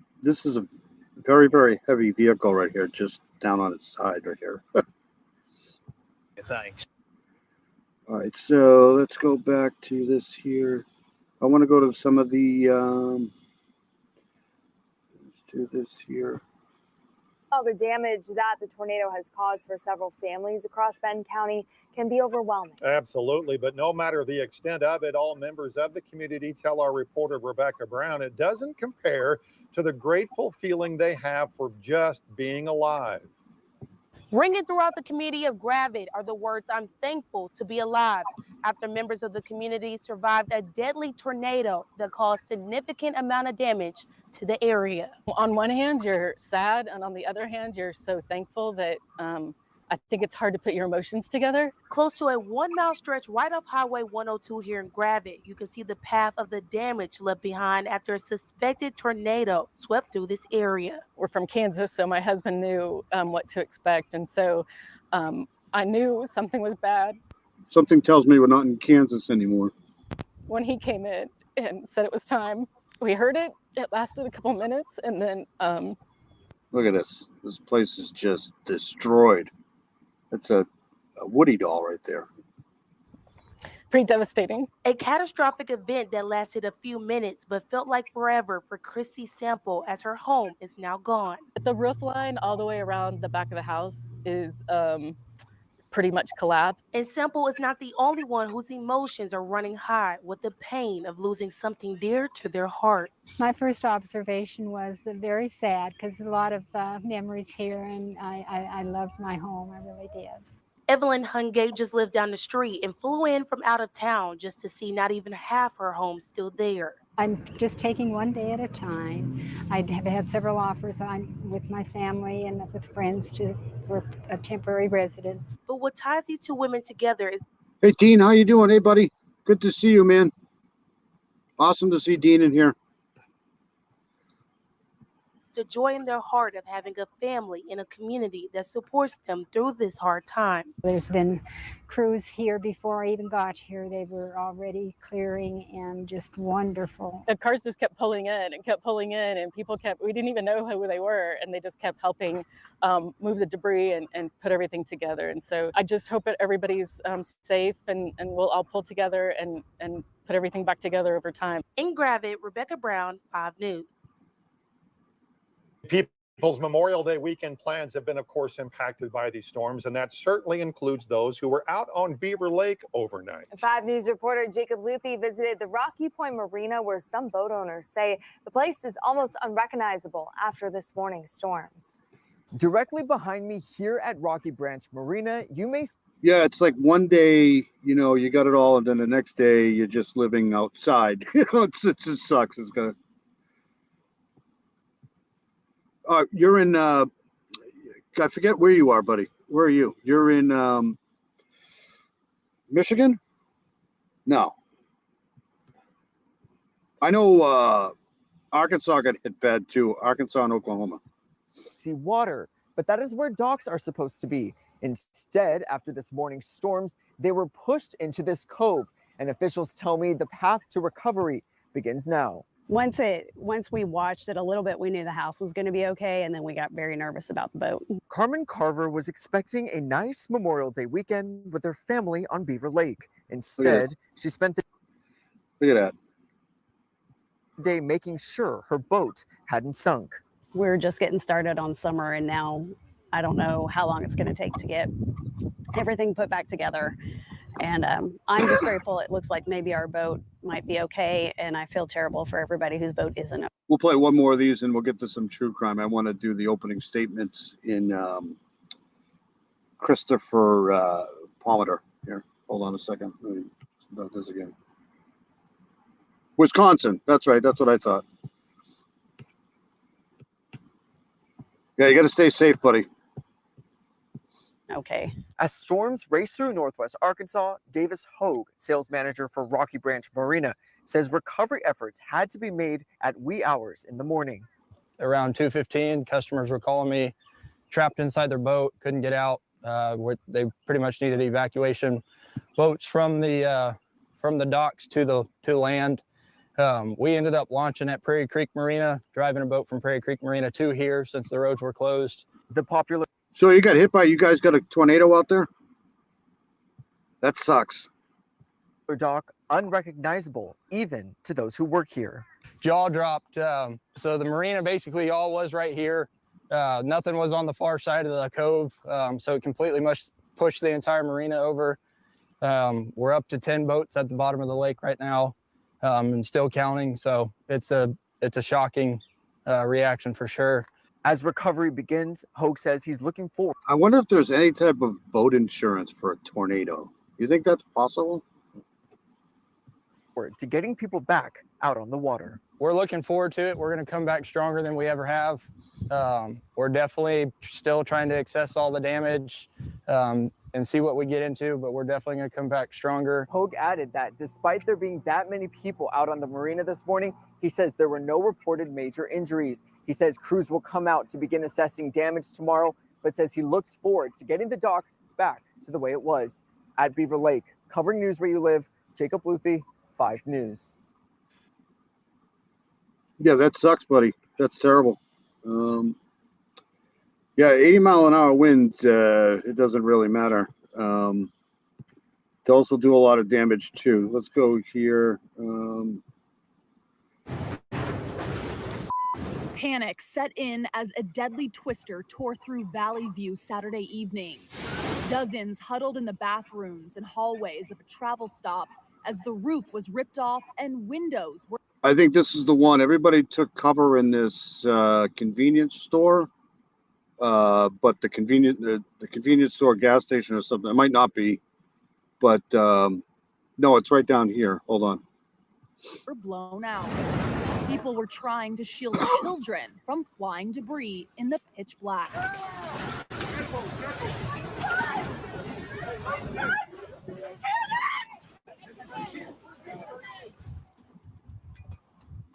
very, very heavy vehicle right here, just down on its side right here. Thanks. All right, so let's go back to this here. I want to go to some of the, let's do this here. Oh, the damage that the tornado has caused for several families across Bend County can be overwhelming. Absolutely, but no matter the extent of it, all members of the community tell our reporter Rebecca Brown it doesn't compare to the grateful feeling they have for just being alive. Ringing throughout the community of Gravette are the words, "I'm thankful to be alive," after members of the community survived a deadly tornado that caused significant amount of damage to the area. On one hand, you're sad, and on the other hand, you're so thankful that I think it's hard to put your emotions together. Close to a 1-mile stretch right off Highway 102 here in Gravette, you can see the path of the damage left behind after a suspected tornado swept through this area. We're from Kansas, so my husband knew what to expect, and so I knew something was bad. Something tells me we're not in Kansas anymore. When he came in and said it was time, we heard it. It lasted a couple minutes, and then look at this. This place is just destroyed. It's a Woody doll right there. Pretty devastating. A catastrophic event that lasted a few minutes but felt like forever for Chrissy Sample, as her home is now gone. The roof line all the way around the back of the house is pretty much collapsed. And Simple is not the only one whose emotions are running high with the pain of losing something dear to their hearts. My first observation was that very sad because a lot of memories here, and I loved my home. I really did. Evelyn Hungate just lived down the street and flew in from out of town just to see not even half her home still there. I'm just taking one day at a time. I have had several offers with my family and with friends for a temporary residence. But what ties these two women together is... Hey, Dean, how you doing? Hey, buddy. Good to see you, man. Awesome to see Dean in here. the joy in their heart of having a family in a community that supports them through this hard time. There's been crews here before I even got here. They were already clearing and just wonderful. The cars just kept pulling in and people we didn't even know who they were, and they just kept helping move the debris and put everything together. And so I just hope that everybody's safe and we'll all pull together and put everything back together over time. In Gravette, Rebecca Brown, 5 News. People's Memorial Day weekend plans have been, of course, impacted by these storms, and that certainly includes those who were out on Beaver Lake overnight. 5 News reporter Jacob Luthi visited the Rocky Point Marina, where some boat owners say the place is almost unrecognizable after this morning's storms. Directly behind me here at Rocky Branch Marina, you may... Yeah, it's like one day, you got it all, and then the next day you're just living outside. It just sucks. It's gonna... you're in, I forget where you are, buddy. Where are you? You're in Michigan? No. I know Arkansas got hit bad too. Arkansas and Oklahoma. See water, but that is where docks are supposed to be. Instead, after this morning's storms, they were pushed into this cove, and officials tell me the path to recovery begins now. Once we watched it a little bit, we knew the house was going to be okay, and then we got very nervous about the boat. Carmen Carver was expecting a nice Memorial Day weekend with her family on Beaver Lake. Instead, she spent the day making sure her boat hadn't sunk. We're just getting started on summer, and now I don't know how long it's going to take to get everything put back together. And I'm just grateful. It looks like maybe our boat might be okay, and I feel terrible for everybody whose boat isn't. We'll play one more of these, and we'll get to some true crime. I want to do the opening statements in Christopher Palmer. Here, hold on a second. Let me do this again. Wisconsin. That's right. That's what I thought. Yeah, you got to stay safe, buddy. Okay. As storms race through northwest Arkansas, Davis Hogue, sales manager for Rocky Branch Marina, says recovery efforts had to be made at wee hours in the morning. Around 2:15, customers were calling me trapped inside their boat, couldn't get out. They pretty much needed evacuation boats from the docks to the land. We ended up launching at Prairie Creek Marina, driving a boat from Prairie Creek Marina to here since the roads were closed. The popular... So you got hit by, you guys got a tornado out there? That sucks. Dock unrecognizable even to those who work here. Jaw dropped. So the marina basically all was right here. Nothing was on the far side of the cove. So it completely must push the entire marina over. We're up to 10 boats at the bottom of the lake right now, and still counting. So it's a shocking reaction for sure. As recovery begins, Hogue says he's looking forward. I wonder if there's any type of boat insurance for a tornado. You think that's possible? To getting people back out on the water. We're looking forward to it. We're going to come back stronger than we ever have. We're definitely still trying to assess all the damage and see what we get into, but we're definitely going to come back stronger. Hogue added that despite there being that many people out on the marina this morning, he says there were no reported major injuries. He says crews will come out to begin assessing damage tomorrow, but says he looks forward to getting the dock back to the way it was. At Beaver Lake, covering news where you live, Jacob Luthi, 5 News. Yeah, that sucks, buddy. That's terrible. Yeah, 80-mile-an-hour winds, it doesn't really matter. They also do a lot of damage, too. Let's go here. Panic set in as a deadly twister tore through Valley View Saturday evening. Dozens huddled in the bathrooms and hallways of a travel stop as the roof was ripped off and windows were. I think this is the one. Everybody took cover in this convenience store, but the convenience store, gas station, or something. It might not be, but no, it's right down here. Hold on. Were blown out. People were trying to shield children from flying debris in the pitch black.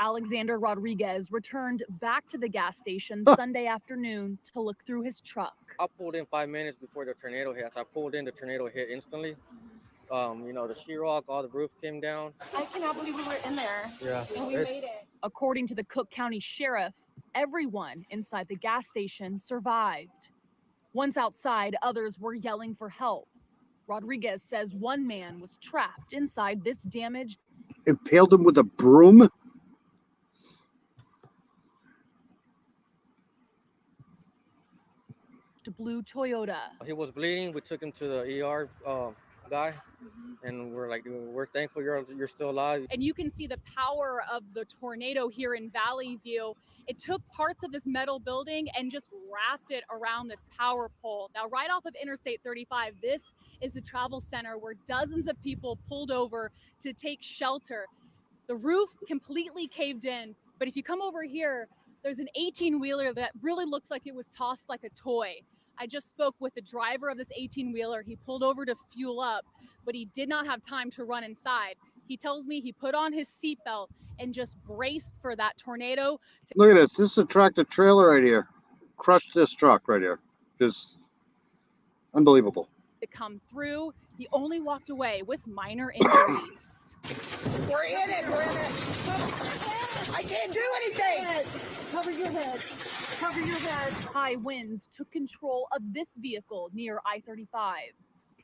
Alexander Rodriguez returned back to the gas station Sunday afternoon to look through his truck. I pulled in 5 minutes before the tornado hit. I pulled in, the tornado hit instantly. You know, the sheetrock, all the roof came down. I cannot believe we were in there. Yeah. And we made it. According to the Cook County Sheriff, everyone inside the gas station survived. Once outside, others were yelling for help. Rodriguez says one man was trapped inside this damaged. Impaled him with a broom? Blue Toyota. He was bleeding. We took him to the ER guy, and we're thankful you're still alive. And you can see the power of the tornado here in Valley View. It took parts of this metal building and just wrapped it around this power pole. Now, right off of Interstate 35, this is the travel center where dozens of people pulled over to take shelter. The roof completely caved in, but if you come over here, there's an 18-wheeler that really looks like it was tossed like a toy. I just spoke with the driver of this 18-wheeler. He pulled over to fuel up, but he did not have time to run inside. He tells me he put on his seatbelt and just braced for that tornado. Look at this. This is a tractor trailer right here. Crushed this truck right here. Just unbelievable. To come through. He only walked away with minor injuries. We're in it. I can't do anything. Cover your head. Cover your head. High winds took control of this vehicle near I-35.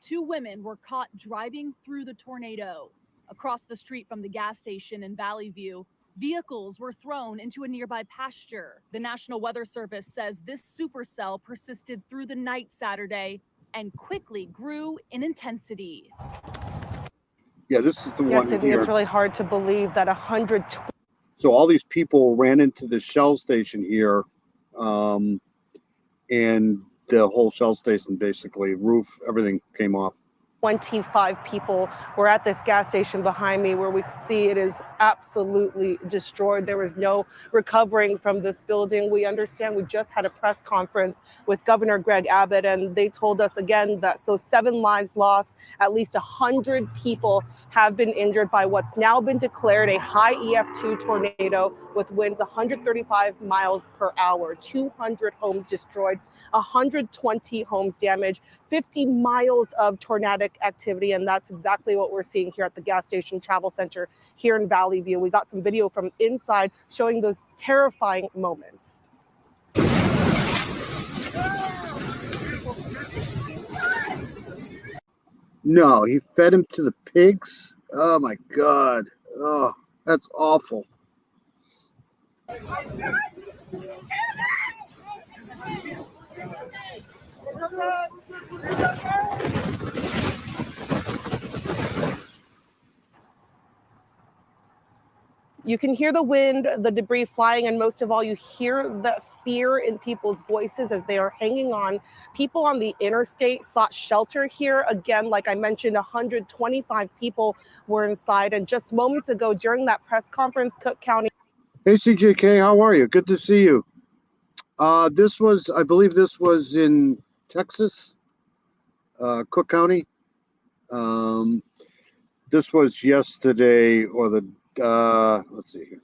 Two women were caught driving through the tornado. Across the street from the gas station in Valley View, vehicles were thrown into a nearby pasture. The National Weather Service says this supercell persisted through the night Saturday and quickly grew in intensity. Yeah, this is the one Yes, here. it's really hard to believe that 120. So all these people ran into the Shell station here, and the whole Shell station, basically, roof, everything came off. 25 people were at this gas station behind me where we could see it is absolutely destroyed. There was no recovering from this building. We understand we just had a press conference with Governor Greg Abbott, and they told us again that those 7 lives lost, at least 100 people have been injured by what's now been declared a high EF2 tornado with winds 135 miles per hour, 200 homes destroyed, 120 homes damaged, 50 miles of tornadic activity, and that's exactly what we're seeing here at the gas station travel center here in Valley View. We got some video from inside showing those terrifying moments. No, he fed him to the pigs? Oh my God. Oh, that's awful. You can hear the wind, the debris flying, and most of all, you hear the fear in people's voices as they are hanging on. People on the interstate sought shelter here. Again, like I mentioned, 125 people were inside. And just moments ago during that press conference, Cook County. Hey, CJK, how are you? Good to see you. I believe this was in Texas, Cook County. This was yesterday, or let's see here.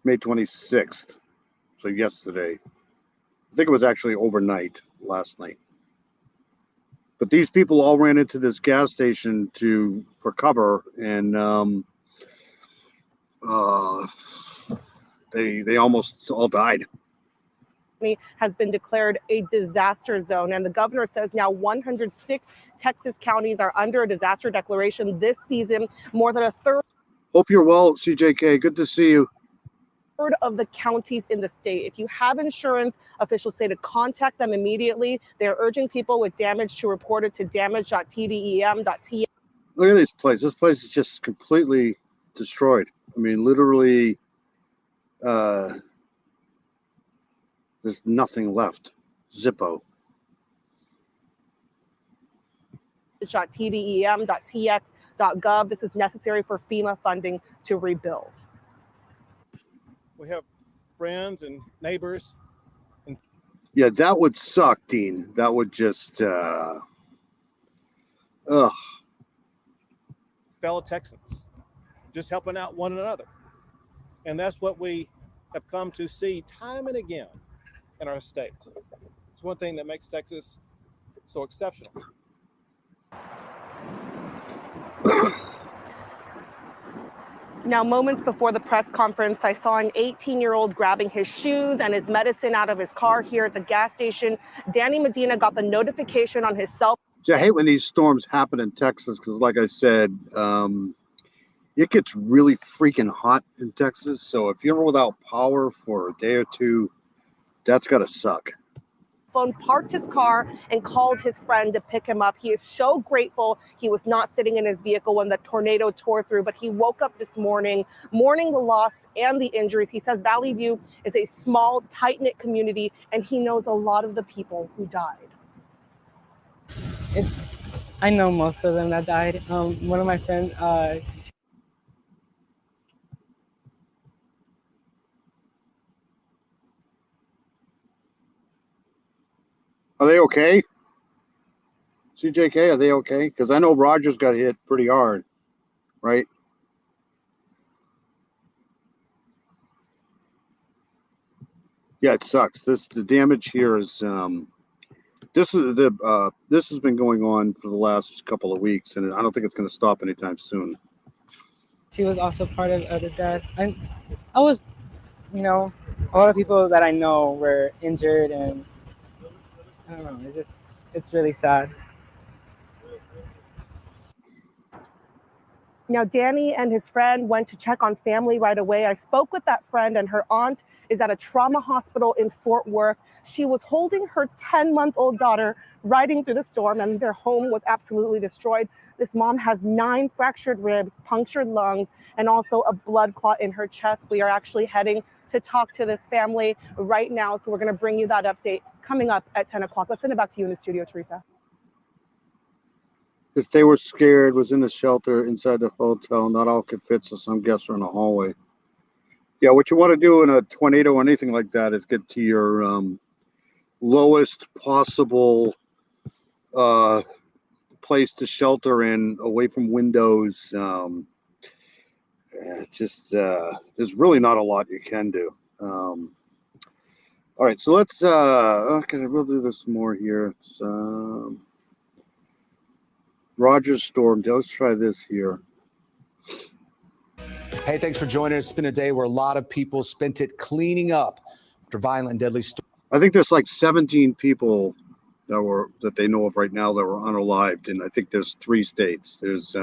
May 26th. So yesterday. I think it was actually overnight, last night. But these people all ran into this gas station for cover, and they almost all died. Has been declared a disaster zone, and the governor says now 106 Texas counties are under a disaster declaration this season. More than a third. Hope you're well, CJK. Good to see you. third of the counties in the state. If you have insurance, officials say to contact them immediately. They're urging people with damage to report it to damage.tdem.tx. Look at this place. This place is just completely destroyed. I mean, literally, there's nothing left. Zippo. .tdem.tx.gov. This is necessary for FEMA funding to rebuild. We have friends and neighbors. Yeah, that would suck, Dean. That would just, ugh. Fellow Texans, just helping out one another. And that's what we have come to see time and again in our state. It's one thing that makes Texas so exceptional. Now, moments before the press conference, I saw an 18-year-old grabbing his shoes and his medicine out of his car here at the gas station. Danny Medina got the notification on his cell. See, I hate when these storms happen in Texas because, like I said, it gets really freaking hot in Texas. So if you're without power for a day or two, that's got to suck. Phone, parked his car and called his friend to pick him up. He is so grateful he was not sitting in his vehicle when the tornado tore through, but he woke up this morning mourning the loss and the injuries. He says Valley View is a small, tight-knit community, and he knows a lot of the people who died. I know most of them that died. One of my friends, Are they okay? CJK, are they okay? Because I know Rogers got hit pretty hard, right? Yeah, it sucks. The damage here is this has been going on for the last couple of weeks, and I don't think it's going to stop anytime soon. she was also part of the death. I was, a lot of people that I know were injured, and I don't know. It's really sad. Now, Danny and his friend went to check on family right away. I spoke with that friend, and her aunt is at a trauma hospital in Fort Worth. She was holding her 10-month-old daughter riding through the storm, and their home was absolutely destroyed. This mom has 9 fractured ribs, punctured lungs, and also a blood clot in her chest. We are actually heading to talk to this family right now, so we're going to bring you that update coming up at 10 o'clock. Let's send it back to you in the studio, Teresa. Because they were scared, was in the shelter inside the hotel. Not all could fit, so some guests are in the hallway. Yeah, what you want to do in a tornado or anything like that is get to your lowest possible place to shelter in, away from windows. There's really not a lot you can do. All right, so let's okay, we'll do this more here. It's Rogers Storm. Let's try this here. Hey, thanks for joining us. It's been a day where a lot of people spent it cleaning up after violent and deadly storm. I think there's like 17 people that they know of right now that were unalived, and I think there's 3 states. There's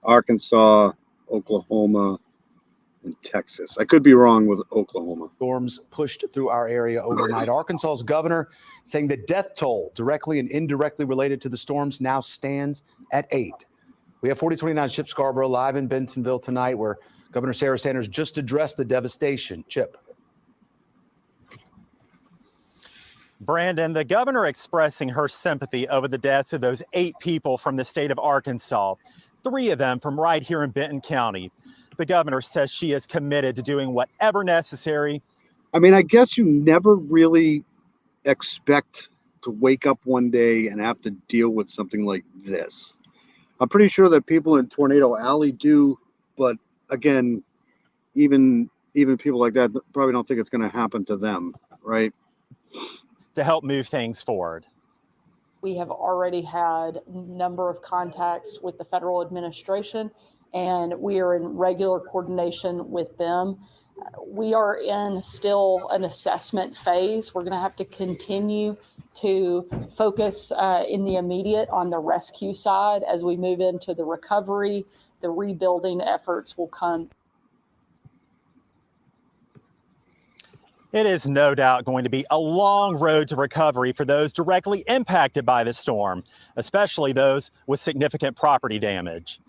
Arkansas, Oklahoma, and Texas. I could be wrong with Oklahoma. Storms pushed through our area overnight. Arkansas's governor saying the death toll directly and indirectly related to the storms now stands at 8. We have 4029 Chip Scarborough live in Bentonville tonight, where Governor Sarah Sanders just addressed the devastation. Chip. Brandon, the governor expressing her sympathy over the deaths of those 8 people from the state of Arkansas, 3 of them from right here in Benton County. The governor says she is committed to doing whatever necessary. I mean, I guess you never really expect to wake up one day and have to deal with something like this. I'm pretty sure that people in Tornado Alley do, but again, even people like that probably don't think it's going to happen to them, right? To help move things forward. We have already had a number of contacts with the federal administration, and we are in regular coordination with them. We are in still an assessment phase. We're going to have to continue to focus in the immediate on the rescue side. As we move into the recovery, the rebuilding efforts will come. It is no doubt going to be a long road to recovery for those directly impacted by the storm, especially those with significant property damage.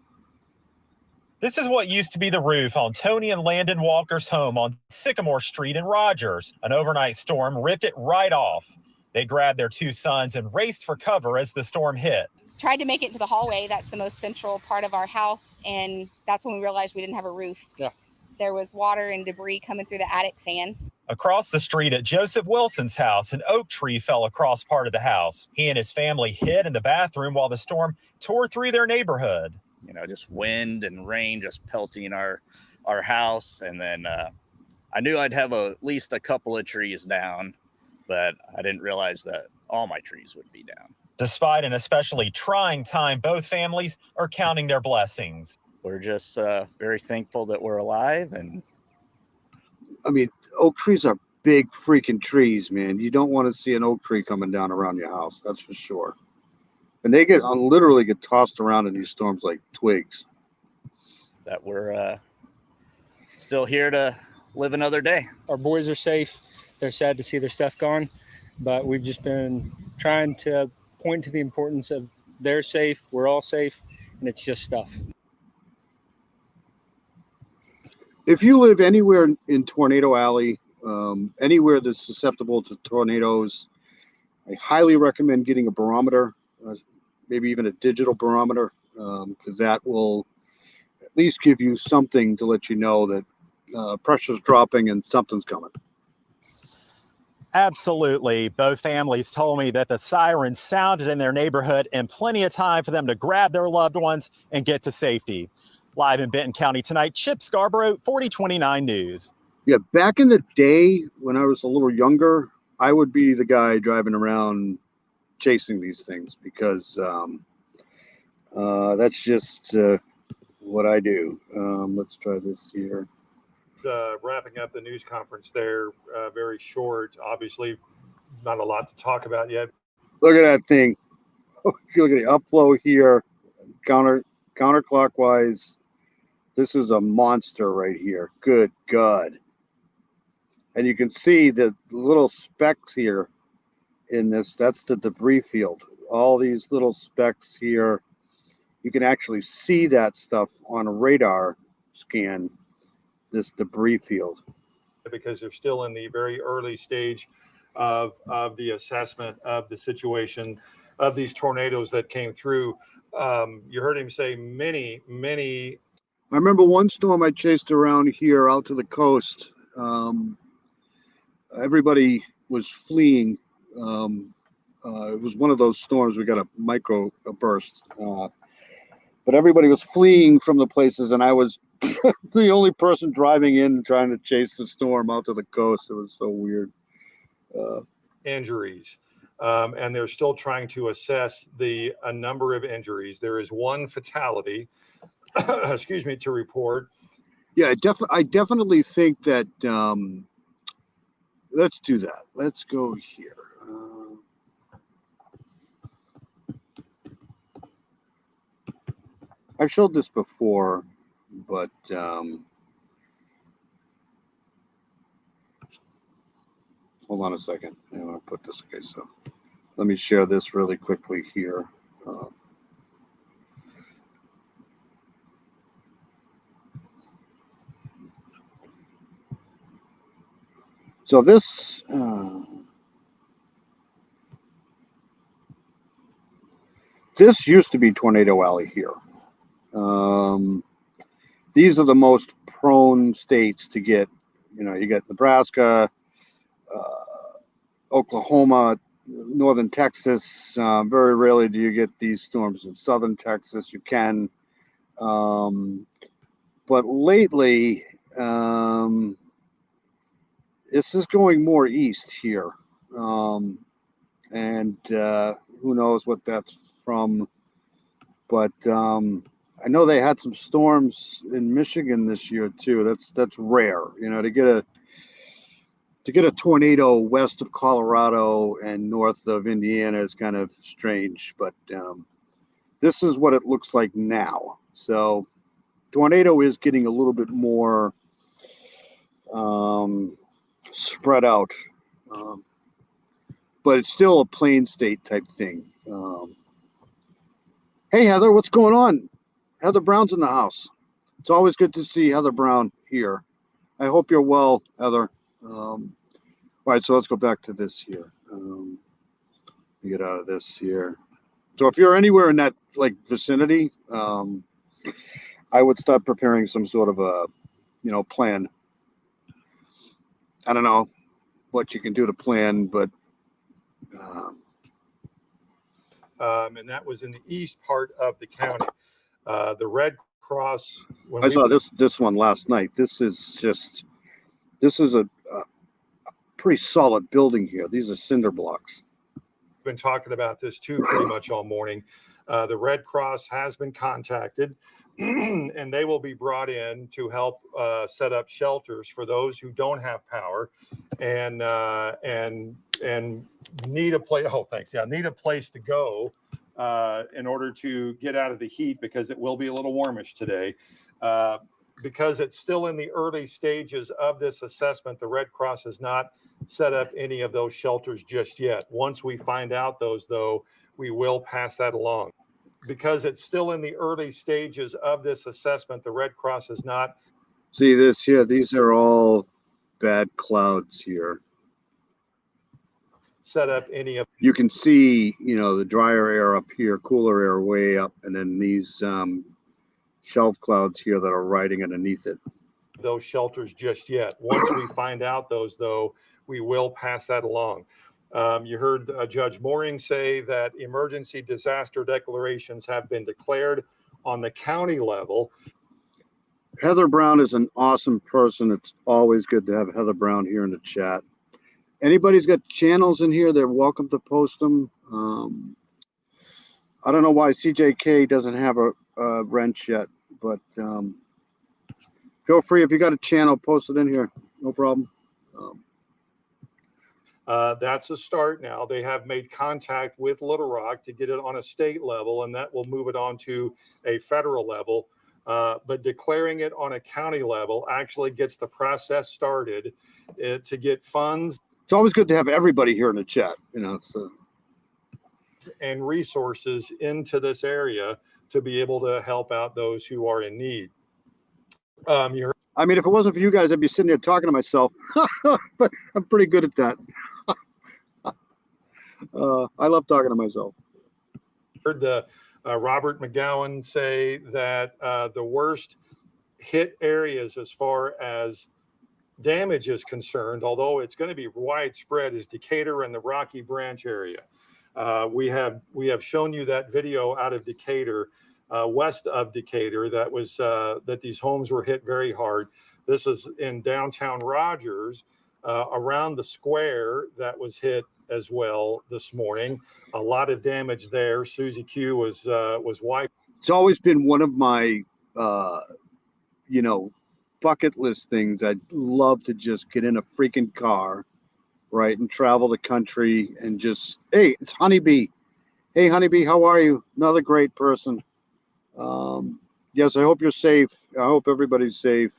This is what used to be the roof on Tony and Landon Walker's home on Sycamore Street in Rogers. An overnight storm ripped it right off. They grabbed their two sons and raced for cover as the storm hit. Tried to make it to the hallway. That's the most central part of our house. And that's when we realized we didn't have a roof. Yeah. There was water and debris coming through the attic fan. Across the street at Joseph Wilson's house, an oak tree fell across part of the house. He and his family hid in the bathroom while the storm tore through their neighborhood. You know, just wind and rain just pelting our house. And then I knew I'd have at least a couple of trees down, but I didn't realize that all my trees would be down. Despite an especially trying time, both families are counting their blessings. We're just very thankful that we're alive. And I mean, oak trees are big freaking trees, man. You don't want to see an oak tree coming down around your house, that's for sure. And they literally get tossed around in these storms like twigs. that we're still here to live another day. Our boys are safe. They're sad to see their stuff gone, but we've just been trying to point to the importance of they're safe, we're all safe, and it's just stuff. If you live anywhere in Tornado Alley, anywhere that's susceptible to tornadoes, I highly recommend getting a barometer, maybe even a digital barometer, because that will at least give you something to let you know that pressure's dropping and something's coming. Absolutely. Both families told me that the sirens sounded in their neighborhood in plenty of time for them to grab their loved ones and get to safety. Live in Benton County tonight, Chip Scarborough, 4029 News. Yeah, back in the day when I was a little younger, I would be the guy driving around chasing these things because that's just what I do. Let's try this here. Wrapping up the news conference there, very short. Obviously, not a lot to talk about yet. Look at that thing. Look at the upflow here, counterclockwise. This is a monster right here. Good God. And you can see the little specks here in this. That's the debris field. All these little specks here. You can actually see that stuff on a radar scan, this debris field. Because they're still in the very early stage of the assessment of the situation of these tornadoes that came through. You heard him say many. I remember one storm I chased around here out to the coast. Everybody was fleeing. It was one of those storms. We got a micro burst. But everybody was fleeing from the places, and I was the only person driving in trying to chase the storm out to the coast. It was so weird. Injuries. And they're still trying to assess a number of injuries. There is one fatality, excuse me, to report. Yeah, I definitely think that, let's do that. Let's go here. I've showed this before, but hold on a second. I'm going to put this. Okay, so let me share this really quickly here. So this this used to be Tornado Alley here. These are the most prone states to get, you get Nebraska, Oklahoma, northern Texas. Very rarely do you get these storms in southern Texas. You can, but lately, this is going more east here, and who knows what that's from. But I know they had some storms in Michigan this year too. That's rare, to get a tornado west of Colorado and north of Indiana is kind of strange. But this is what it looks like now. So tornado is getting a little bit more spread out. But it's still a plain state type thing. Hey, Heather, what's going on? Heather Brown's in the house. It's always good to see Heather Brown here. I hope you're well, Heather. All right, so let's go back to this here. Get out of this here. So if you're anywhere in that like vicinity, I would start preparing some sort of a, plan. I don't know what you can do to plan, but and that was in the east part of the county. The Red Cross. I saw this one last night. This is a pretty solid building here. These are cinder blocks. Been talking about this too pretty much all morning. The Red Cross has been contacted and they will be brought in to help set up shelters for those who don't have power and need a place. Oh, thanks. Yeah, need a place to go in order to get out of the heat, because it will be a little warmish today. Because it's still in the early stages of this assessment, the Red Cross has not set up any of those shelters just yet. Once we find out those, though, we will pass that along. Because it's still in the early stages of this assessment, the Red Cross has not. See this here? These are all bad clouds here. Set up any of. You can see, the drier air up here, cooler air way up, and then these shelf clouds here that are riding underneath it. Those shelters just yet. Once we find out those, though, we will pass that along. You heard Judge Mooring say that emergency disaster declarations have been declared on the county level. Heather Brown is an awesome person. It's always good to have Heather Brown here in the chat. Anybody's got channels in here, they're welcome to post them. I don't know why CJK doesn't have a wrench yet, but feel free, if you got a channel, post it in here. No problem. That's a start now. They have made contact with Little Rock to get it on a state level, and that will move it on to a federal level. But declaring it on a county level actually gets the process started to get funds. It's always good to have everybody here in the chat, and resources into this area to be able to help out those who are in need. I mean, if it wasn't for you guys, I'd be sitting here talking to myself, but I'm pretty good at that. I love talking to myself. Heard the Robert McGowan say that the worst hit areas as far as damage is concerned, although it's going to be widespread, is Decatur and the Rocky Branch area. We have shown you that video out of Decatur, west of Decatur, that these homes were hit very hard. This is in downtown Rogers, around the square that was hit as well this morning. A lot of damage there. Susie Q was wiped. It's always been one of my, bucket list things. I'd love to just get in a freaking car, right, and travel the country and just, hey, it's Honeybee. Hey, Honeybee, how are you? Another great person. Yes, I hope you're safe. I hope everybody's safe.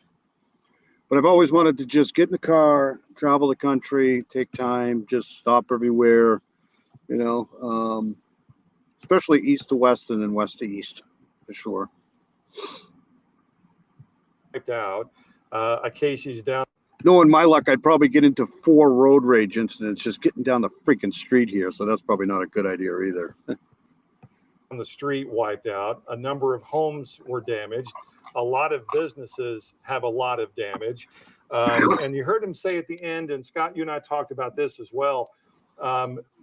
But I've always wanted to just get in the car, travel the country, take time, just stop everywhere, especially east to west and then west to east, for sure. Wiped out. A Casey's down. Knowing my luck, I'd probably get into 4 road rage incidents just getting down the freaking street here. So that's probably not a good idea either. On the street wiped out. A number of homes were damaged. A lot of businesses have a lot of damage. And you heard him say at the end, and Scott, you and I talked about this as well.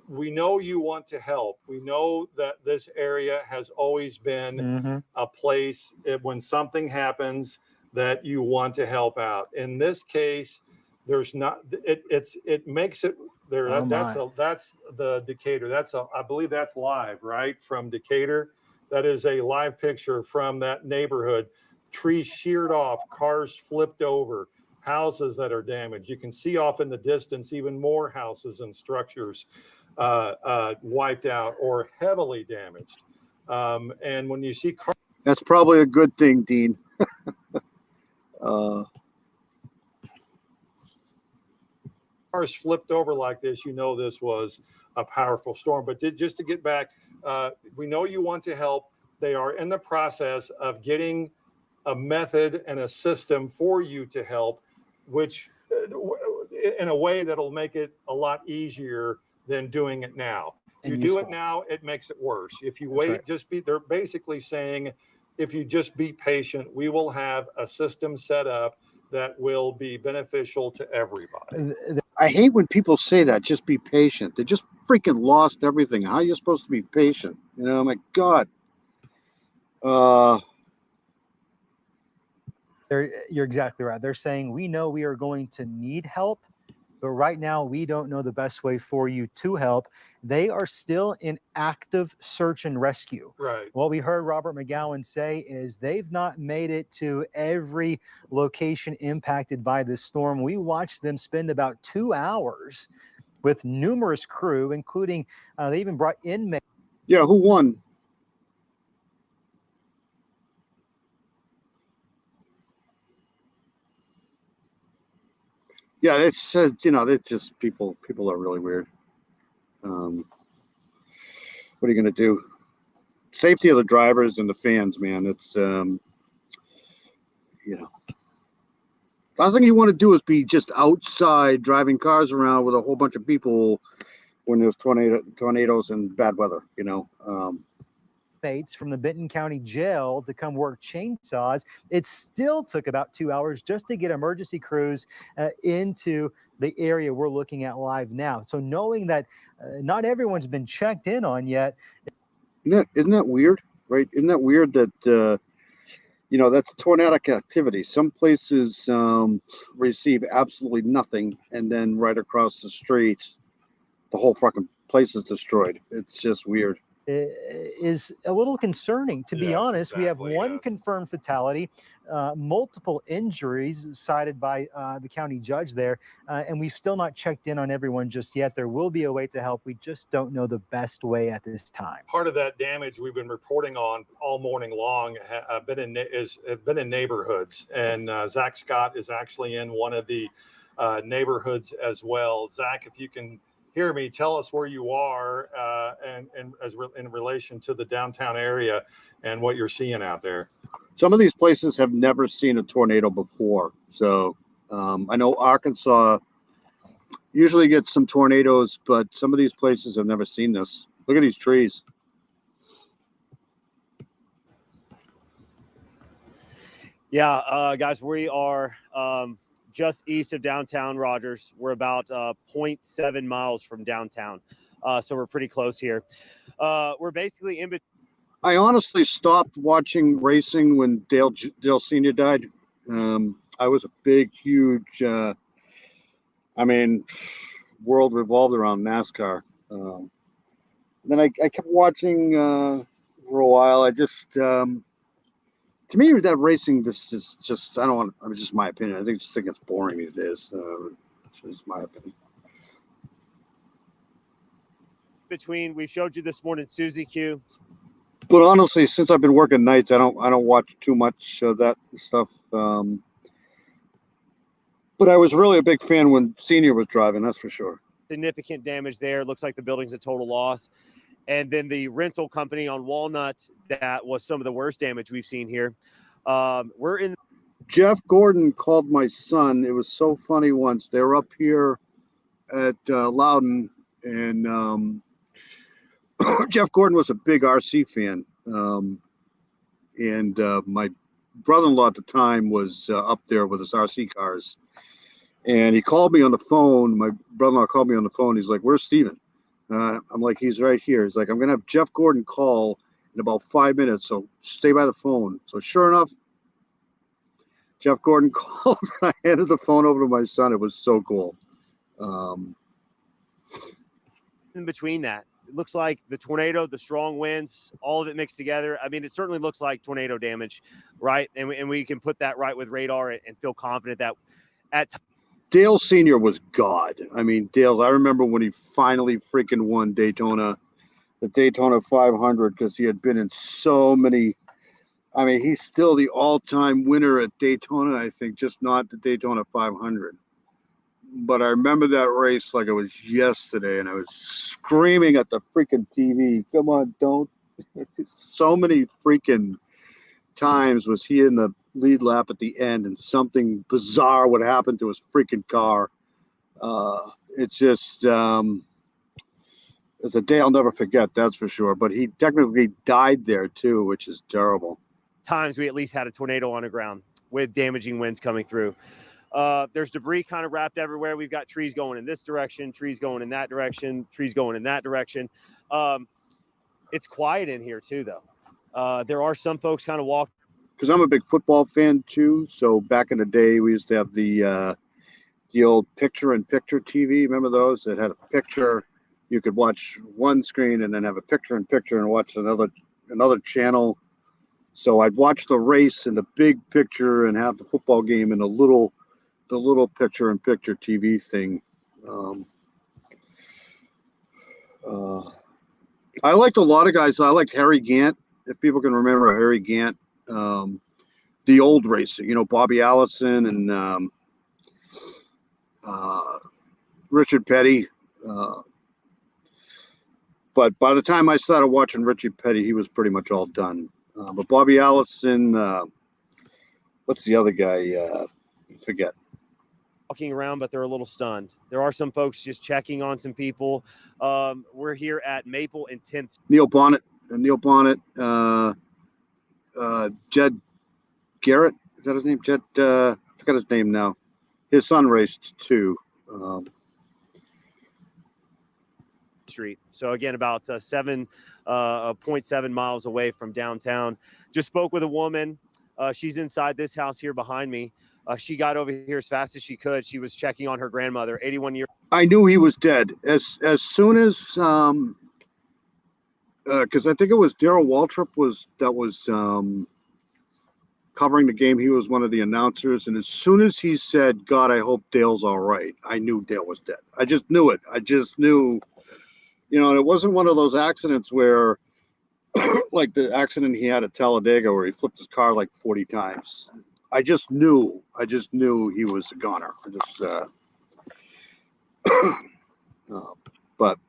We know you want to help. We know that this area has always been a place when something happens that you want to help out. In this case, there's not. It makes it there. That's the Decatur. I believe that's live, right, from Decatur. That is a live picture from that neighborhood. Trees sheared off, cars flipped over, houses that are damaged. You can see off in the distance even more houses and structures wiped out or heavily damaged. And when you see cars, that's probably a good thing, Dean. cars flipped over like this, you know this was a powerful storm. But just to get back, we know you want to help. They are in the process of getting a method and a system for you to help, which in a way that'll make it a lot easier than doing it now. And You do it useful. now, it makes it worse. If you That's wait, right. they're basically saying, if you just be patient, we will have a system set up that will be beneficial to everybody. I hate when people say that. Just be patient. They just freaking lost everything. How are you supposed to be patient? You know, my God. You're exactly right. They're saying we know we are going to need help, but right now we don't know the best way for you to help. They are still in active search and rescue. Right. What we heard Robert McGowan say is they've not made it to every location impacted by this storm. We watched them spend about 2 hours with numerous crew, including they even brought inmates. Yeah, who won? Yeah, it's you know, it's just people are really weird. What are you going to do? Safety of the drivers and the fans, man. It's you know, last thing you want to do is be just outside driving cars around with a whole bunch of people when there's tornadoes and bad weather. You know. From the Benton County Jail to come work chainsaws. It still took about 2 hours just to get emergency crews into the area we're looking at live now. So knowing that not everyone's been checked in on yet. Isn't that weird, right? Isn't that weird that you know, that's tornadic activity. Some places receive absolutely nothing, and then right across the street, the whole fucking place is destroyed. It's just weird. Is a little concerning, to be honest. We have one confirmed fatality, multiple injuries cited by the county judge there, and we've still not checked in on everyone just yet. There will be a way to help. We just don't know the best way at this time. Part of that damage we've been reporting on all morning long have been in neighborhoods, and Zach Scott is actually in one of the neighborhoods as well. Zach, if you can hear me, tell us where you are and in relation to the downtown area and what you're seeing out there. Some of these places have never seen a tornado before. So I know Arkansas usually gets some tornadoes, but some of these places have never seen this. Look at these trees. Yeah, guys, we are just east of downtown Rogers. We're about 0.7 miles from downtown. So we're pretty close here. We're basically in between. I honestly stopped watching racing when Dale Sr. died. I was a big, huge, I mean, world revolved around NASCAR. Then I kept watching for a while. I just, to me, that racing, this is just, I don't want, I mean, just my opinion. I just think it's boring these days. It's just my opinion. We showed you this morning, Susie Q. But honestly, since I've been working nights, I don't watch too much of that stuff. But I was really a big fan when Senior was driving, that's for sure. Significant damage there. Looks like the building's a total loss. And then the rental company on Walnut, that was some of the worst damage we've seen here. We're in. Jeff Gordon called my son. It was so funny once. They were up here at Loudon, and Jeff Gordon was a big RC fan. And my brother-in-law at the time was up there with his RC cars. And he called me on the phone. My brother-in-law called me on the phone. He's like, "Where's Steven?" I'm like, "He's right here." He's like, "I'm going to have Jeff Gordon call in about 5 minutes, so stay by the phone." So sure enough, Jeff Gordon called. I handed the phone over to my son. It was so cool. In between that, it looks like the tornado, the strong winds, all of it mixed together. I mean, it certainly looks like tornado damage, right? And we can put that right with radar and feel confident that at Dale Sr. was God. I mean, I remember when he finally freaking won Daytona, the Daytona 500, because he had been in so many. I mean, he's still the all-time winner at Daytona, I think, just not the Daytona 500. but I remember that race like it was yesterday, and I was screaming at the freaking TV, "Come on, don't!" So many freaking times was he in the lead lap at the end, and something bizarre would happen to his freaking car. It's just it's a day I'll never forget, that's for sure. But he technically died there too, which is terrible. Times we at least had a tornado on the ground with damaging winds coming through. There's debris kind of wrapped everywhere. We've got trees going in this direction, trees going in that direction, trees going in that direction. It's quiet in here too, though. There are some folks kind of walk. Because I'm a big football fan too. So back in the day, we used to have the old picture-in-picture TV. Remember those? That had a picture. You could watch one screen and then have a picture-in-picture and watch another channel. So I'd watch the race in the big picture and have the football game in the little picture-in-picture TV thing. I liked a lot of guys. I liked Harry Gant, if people can remember Harry Gant, the old racer. You know, Bobby Allison and Richard Petty. But by the time I started watching Richard Petty, he was pretty much all done. But Bobby Allison, what's the other guy? I forget. Walking around, but they're a little stunned. There are some folks just checking on some people. We're here at Maple and 10th. Neil Bonnet, Jed Garrett, is that his name? Jed, I forgot his name now. His son raced too. Street. So again, about 7.7 miles away from downtown. Just spoke with a woman. She's inside this house here behind me. She got over here as fast as she could. She was checking on her grandmother, 81 years. I knew he was dead as soon as because I think it was Darrell Waltrip was covering the game. He was one of the announcers, and as soon as he said, "God, I hope Dale's all right," I knew Dale was dead. I just knew it. I just knew, you know, and it wasn't one of those accidents where like the accident he had at Talladega where he flipped his car like 40 times. I just knew he was a goner. I just but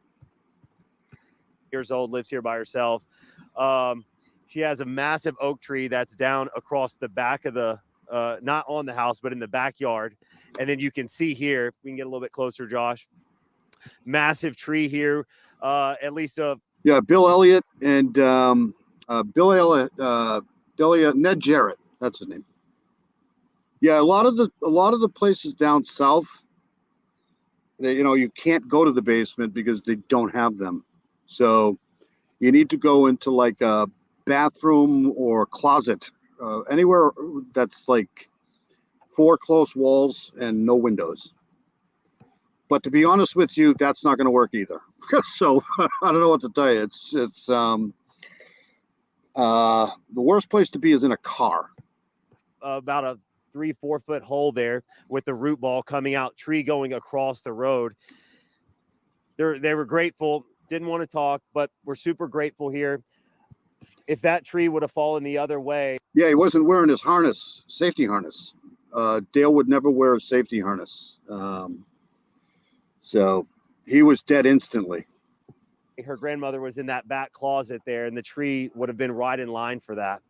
years old, lives here by herself. She has a massive oak tree that's down across the back of the not on the house, but in the backyard. And then you can see here, we can get a little bit closer, Josh. Massive tree here. At least yeah, Bill Elliott and Ned Jarrett, that's his name. Yeah, a lot of the places down south, you know, you can't go to the basement because they don't have them. So you need to go into like a bathroom or closet, anywhere that's like 4 close walls and no windows. But to be honest with you, that's not going to work either. So I don't know what to tell you. It's the worst place to be is in a car. About a 3-4 foot hole there with the root ball coming out, tree going across the road. They were grateful, didn't want to talk, but we're super grateful here. If that tree would have fallen the other way. Yeah, he wasn't wearing his harness, safety harness. Dale would never wear a safety harness. So he was dead instantly. Her grandmother was in that back closet there, and the tree would have been right in line for that.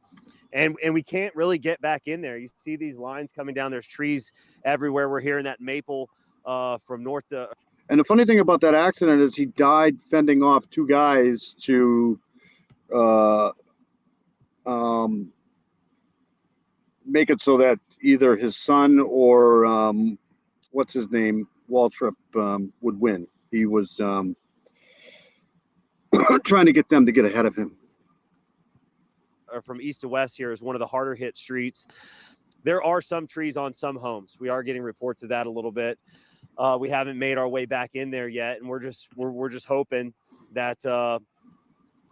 And we can't really get back in there. You see these lines coming down. There's trees everywhere. We're hearing that maple from north to. And the funny thing about that accident is he died fending off 2 guys to make it so that either his son or what's his name, Waltrip, would win. He was trying to get them to get ahead of him. From east to west here is one of the harder hit streets. There are some trees on some homes. We are getting reports of that a little bit. We haven't made our way back in there yet, and we're just hoping that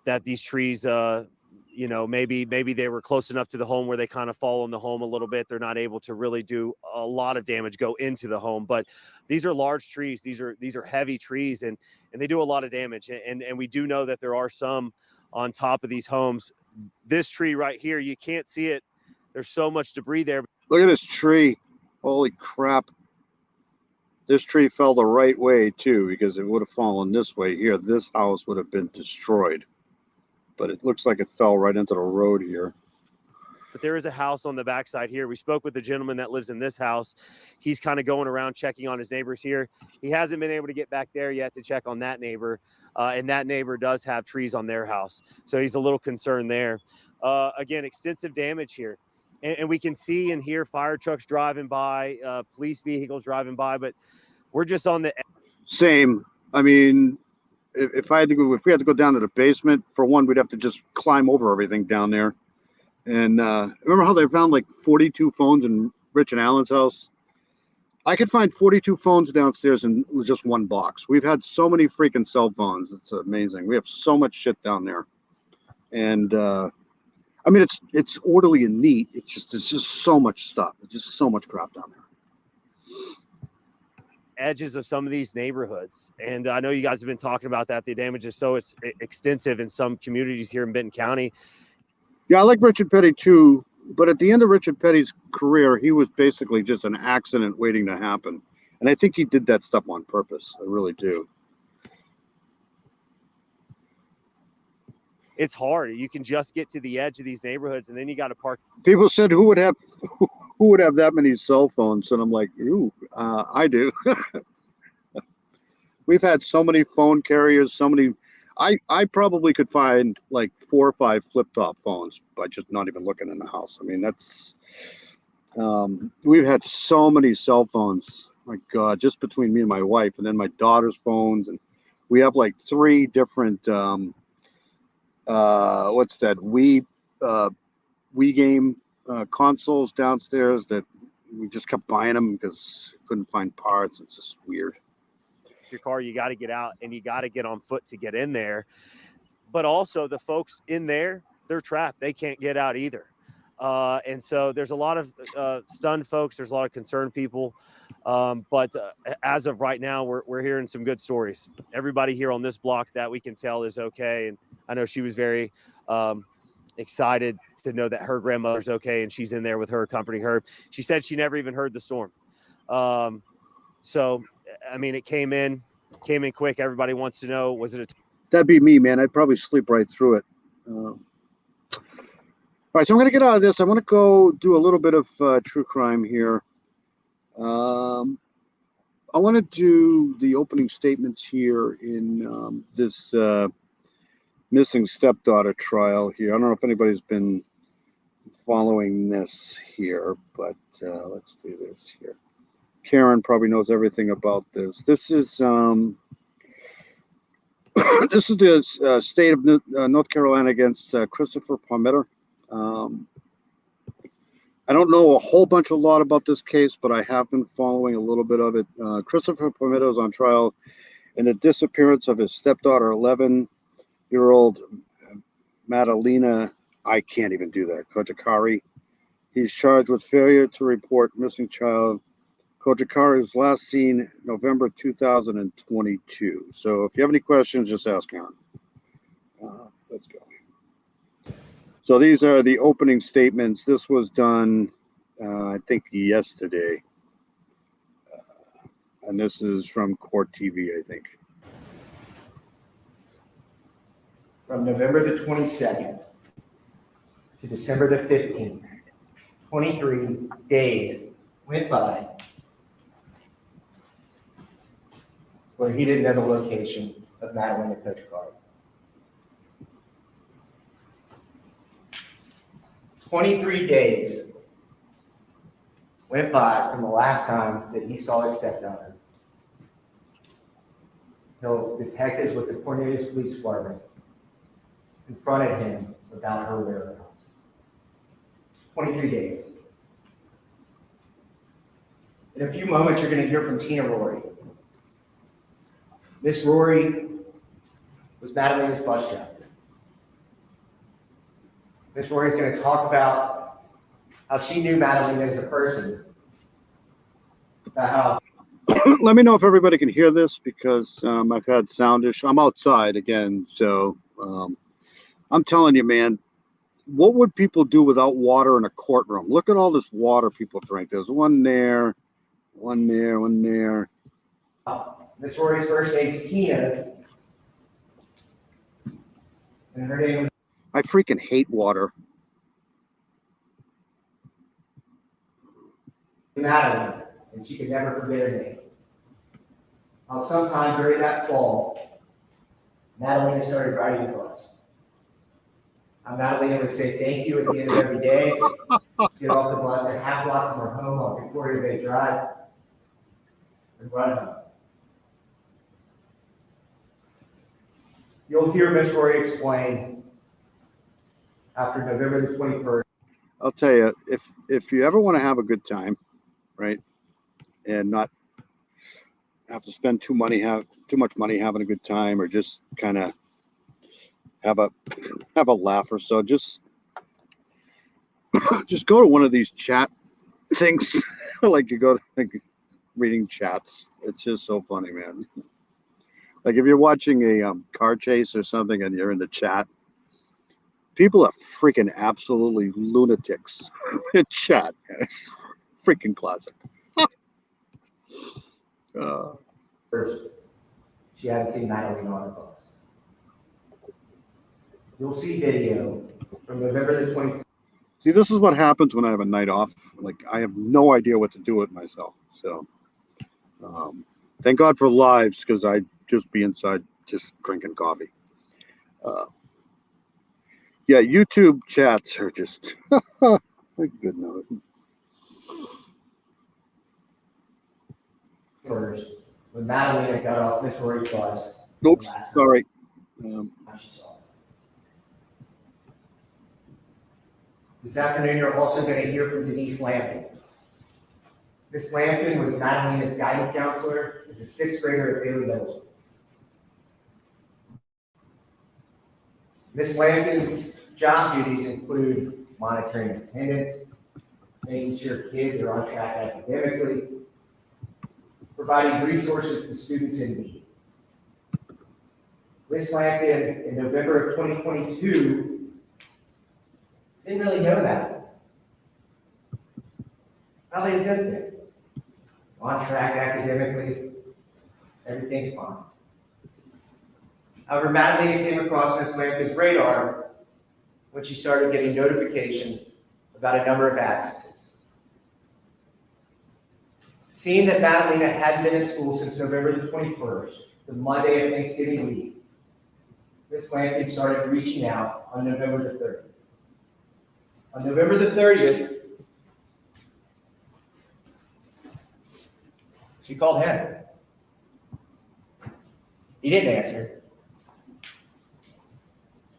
that these trees, you know, maybe they were close enough to the home where they kind of fall on the home a little bit. They're not able to really do a lot of damage go into the home, but these are large trees. These are heavy trees, and they do a lot of damage. And we do know that there are some on top of these homes. This tree right here, you can't see it. There's so much debris there. Look at this tree. Holy crap. This tree fell the right way too, because it would have fallen this way here. This house would have been destroyed. But it looks like it fell right into the road here. But there is a house on the backside here. We spoke with the gentleman that lives in this house. He's kind of going around checking on his neighbors here. He hasn't been able to get back there yet to check on that neighbor. And that neighbor does have trees on their house. So he's a little concerned there. Again, extensive damage here. And we can see and hear fire trucks driving by, police vehicles driving by, but we're just on the Same. I mean, if we had to go down to the basement, for one, we'd have to just climb over everything down there. And remember how they found like 42 phones in Rich and Allen's house? I could find 42 phones downstairs in just one box. We've had so many freaking cell phones. It's amazing. We have so much shit down there. And I mean, it's orderly and neat. It's just so much stuff. It's just so much crap down there. edges of some of these neighborhoods. And I know you guys have been talking about that. The damage is so extensive in some communities here in Benton County. Yeah, I like Richard Petty too, but at the end of Richard Petty's career, he was basically just an accident waiting to happen. And I think he did that stuff on purpose. I really do. It's hard. You can just get to the edge of these neighborhoods and then you got to park. People said who would have that many cell phones? And I'm like, ooh, I do. We've had so many phone carriers, so many. I probably could find like 4 or 5 flip-top phones by just not even looking in the house. I mean, that's we've had so many cell phones. My God, just between me and my wife, and then my daughter's phones, and we have like 3 different what's that Wii game consoles downstairs that we just kept buying them because couldn't find parts. It's just weird. Your car, you got to get out and you got to get on foot to get in there. But also the folks in there, they're trapped. They can't get out either. And so there's a lot of stunned folks. There's a lot of concerned people. But as of right now, we're hearing some good stories. Everybody here on this block that we can tell is okay. And I know she was very excited to know that her grandmother's okay and she's in there with her, comforting her. She said she never even heard the storm. So, I mean, it came in quick. Everybody wants to know, was it That'd be me, man. I'd probably sleep right through it. All right, so I'm going to get out of this. I want to go do a little bit of true crime here. I want to do the opening statements here in this missing stepdaughter trial here. I don't know if anybody's been following this here, but let's do this here. Karen probably knows everything about this. This is this is the state of North Carolina against Christopher Palmetto. I don't know a lot about this case, but I have been following a little bit of it. Christopher Palmetto is on trial in the disappearance of his stepdaughter, 11-year-old Madalena. I can't even do that. Kojikari. He's charged with failure to report missing child. Kojikari was last seen November 2022. So if you have any questions, just ask Aaron. Let's go. So these are the opening statements. This was done, I think, yesterday. And this is from Court TV, I think. From November the 22nd to December the 15th, 23 days went by where he didn't know the location of Madalena Kojikari. 23 days went by from the last time that he saw his stepdaughter until detectives with the Cornelius Police Department confronted him about her whereabouts. 23 days. In a few moments, you're going to hear from Tina Rory. Miss Rory was Madalena's bus driver. Miss Rory is going to talk about how she knew Madalena as a person. About how Let me know if everybody can hear this because I've had sound issue. I'm outside again, so I'm telling you, man, what would people do without water in a courtroom? Look at all this water people drink. There's one there, one there, one there. Miss Rory's first name's Tina, and her name was I freaking hate water. Madeline, and she could never forget her name. Sometime during that fall, Madalena started riding the bus. Madalena would say thank you at the end of every day, get off the bus a half block from her home on Victoria Bay Drive, and run home. You'll hear Miss Rory explain after November the 21st. I'll tell you, if you ever want to have a good time, right, and not have to spend too much money having a good time, or just kind of have a laugh or so, just go to one of these chat things, like you go to like reading chats. It's just so funny, man. Like if you're watching a car chase or something and you're in the chat, people are freaking absolutely lunatics in chat. It's freaking classic. First, she hadn't seen Madeline on the bus. You'll see video from November the 21st. See, this is what happens when I have a night off. Like, I have no idea what to do with myself. So, thank God for lives, because I'd just be inside just drinking coffee. Yeah, YouTube chats are just good note. First, when Madeline got off Miss Rory's bus. Oops, sorry. She saw it. This afternoon, you're also going to hear from Denise Lampkin. Miss Lampkin was Madeline's guidance counselor as a sixth grader at Bailey Middle School. Miss Lampkin's job duties include monitoring attendance, making sure kids are on track academically, providing resources to students in need. Miss Lampkin, in November of 2022, didn't really know that. Probably a good thing. On track academically, everything's fine. However, Madeline came across Miss Lampkin's radar when she started getting notifications about a number of absences. Seeing that Madeline hadn't been in school since November the 21st, the Monday of Thanksgiving week, Miss Lampkin started reaching out on November the 30th. On November the 30th, she called Henry. He didn't answer.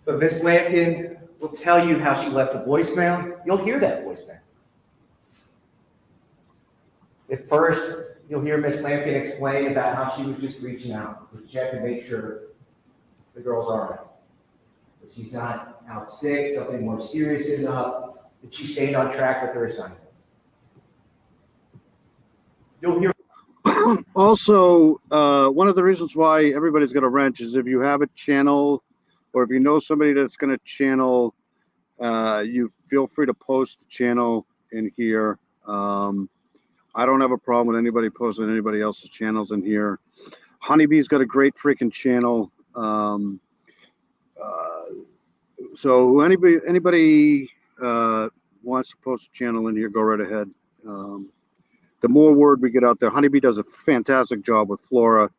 But Miss Lampkin will tell you how she left a voicemail. You'll hear that voicemail. At first, you'll hear Miss Lampkin explain about how she was just reaching out to check and make sure the girl's all right. That she's not out sick, something more serious enough, that she stayed on track with her assignment. You'll hear. Also, one of the reasons why everybody's got a wrench is if you have a channel, or if you know somebody that's going to channel, you feel free to post the channel in here. I don't have a problem with anybody posting anybody else's channels in here. Honeybee's got a great freaking channel. So anybody wants to post a channel in here, go right ahead. The more word we get out there, Honeybee does a fantastic job with Flora,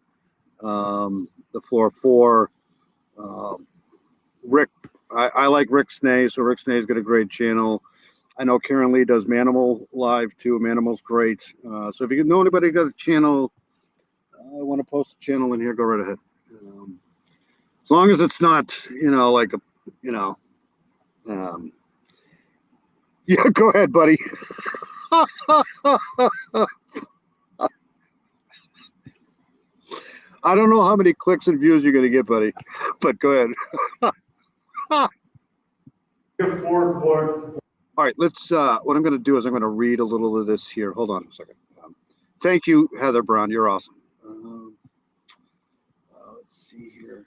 the Flora 4. Rick, I like Rick Snay, so Rick Snay's got a great channel. I know Karen Lee does Manimal Live too. Manimal's great. So if you know anybody got a channel, I want to post a channel in here, go right ahead. As long as it's not, like a, yeah, go ahead, buddy. I don't know how many clicks and views you're going to get, buddy, but go ahead. All right, let's, what I'm going to do is I'm going to read a little of this here. Hold on a second. Thank you, Heather Brown. You're awesome. Let's see here.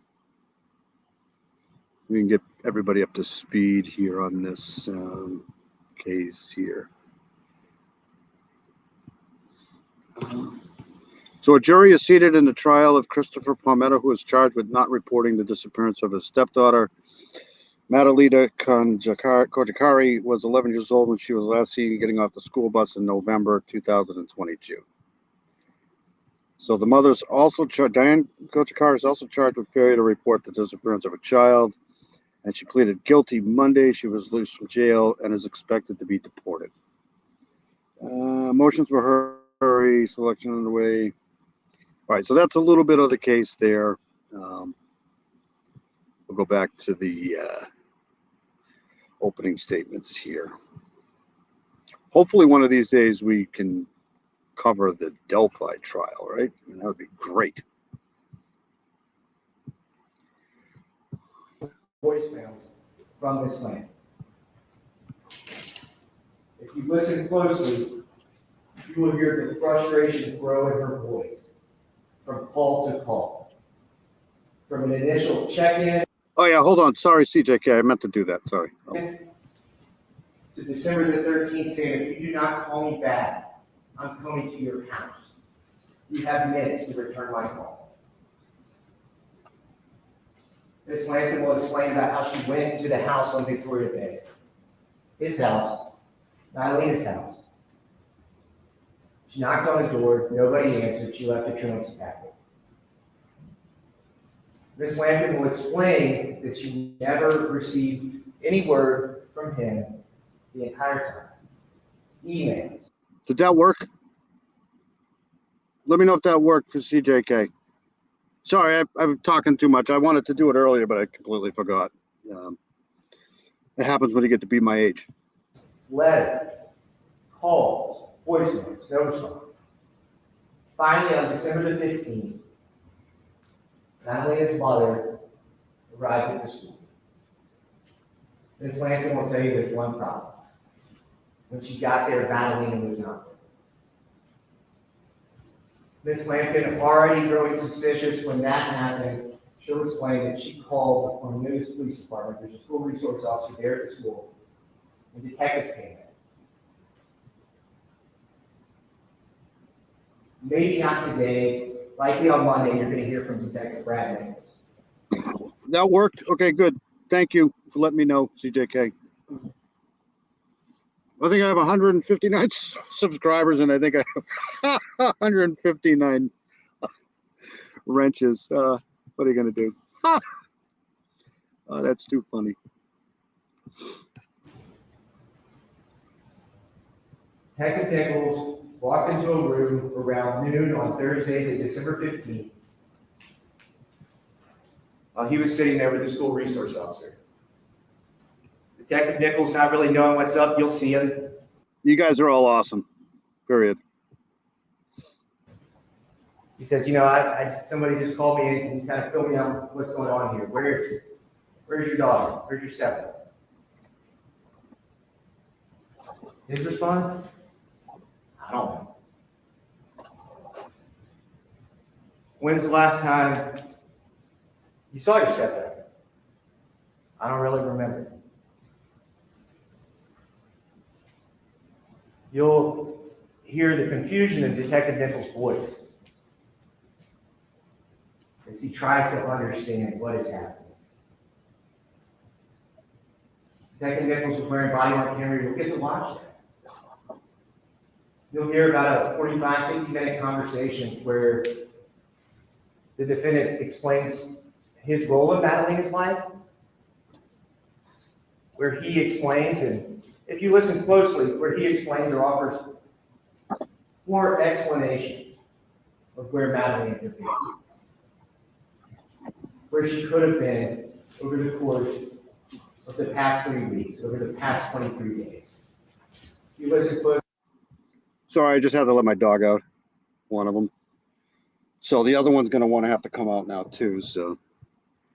We can get everybody up to speed here on this case here. So a jury is seated in the trial of Christopher Palmetto, who is charged with not reporting the disappearance of his stepdaughter. Madalita Kojikari was 11 years old when she was last seen getting off the school bus in November 2022. So the mother's also charged. Diane Kojikari is also charged with failure to report the disappearance of a child, and she pleaded guilty Monday. She was released from jail and is expected to be deported. Motions for hurry selection underway. All right, so that's a little bit of the case there. We'll go back to the opening statements here. Hopefully one of these days we can cover the Delphi trial, right? I mean, that would be great. Voicemails from this land. If you listen closely, you will hear the frustration grow in her voice from call to call. From an initial check-in. Oh yeah, hold on. Sorry, CJK. I meant to do that. Sorry. To December the 13th saying, if you do not call me back, I'm coming to your house. You have minutes to return my call. Ms. Lampkin will explain about how she went to the house on Victoria Bay. His house, Madalena's house. She knocked on the door, nobody answered, she left a truancy packet. Ms. Lampkin will explain that she never received any word from him the entire time. Emails. Did that work? Let me know if that worked for CJK. Sorry, I'm talking too much. I wanted to do it earlier, but I completely forgot. It happens when you get to be my age. Letters, calls, voicemails, no response. Finally, on December the 15th, Madalena's mother arrived at the school. Ms. Lampkin will tell you there's one problem. When she got there, Madalena was not there. Ms. Lampkin, already growing suspicious when that happened, she'll explain that she called the Cornelius Police Department. There's a school resource officer there at the school, and detectives came in. Maybe not today. Likely on Monday, you're going to hear from Detective Brad Nichols. That worked? Okay, good. Thank you for letting me know, CJK. I think I have 159 subscribers, and I think I have 159 wrenches. What are you going to do? Oh, that's too funny. Detective Nichols walked into a room around noon on Thursday, December 15th. While he was sitting there with the school resource officer. Detective Nichols not really knowing what's up. You'll see him. You guys are all awesome. Period. He says, somebody just called me and kind of filled me out what's going on here. Where's your daughter? Where's your stepdaughter? His response? I don't know. When's the last time you saw your stepdaughter? I don't really remember. You'll hear the confusion in Detective Nichols' voice as he tries to understand what is happening. Detective Nichols was wearing body-worn camera. You'll get to watch that. You'll hear about a 45, 50-minute conversation where the defendant explains his role in Madalena's life, where he explains, and if you listen closely, where he explains or offers 4 explanations of where Madalena could be, where she could have been over the course of the past 3 weeks, over the past 23 days. If you listen closely. Sorry, I just had to let my dog out. One of them. So the other one's going to want to have to come out now too. So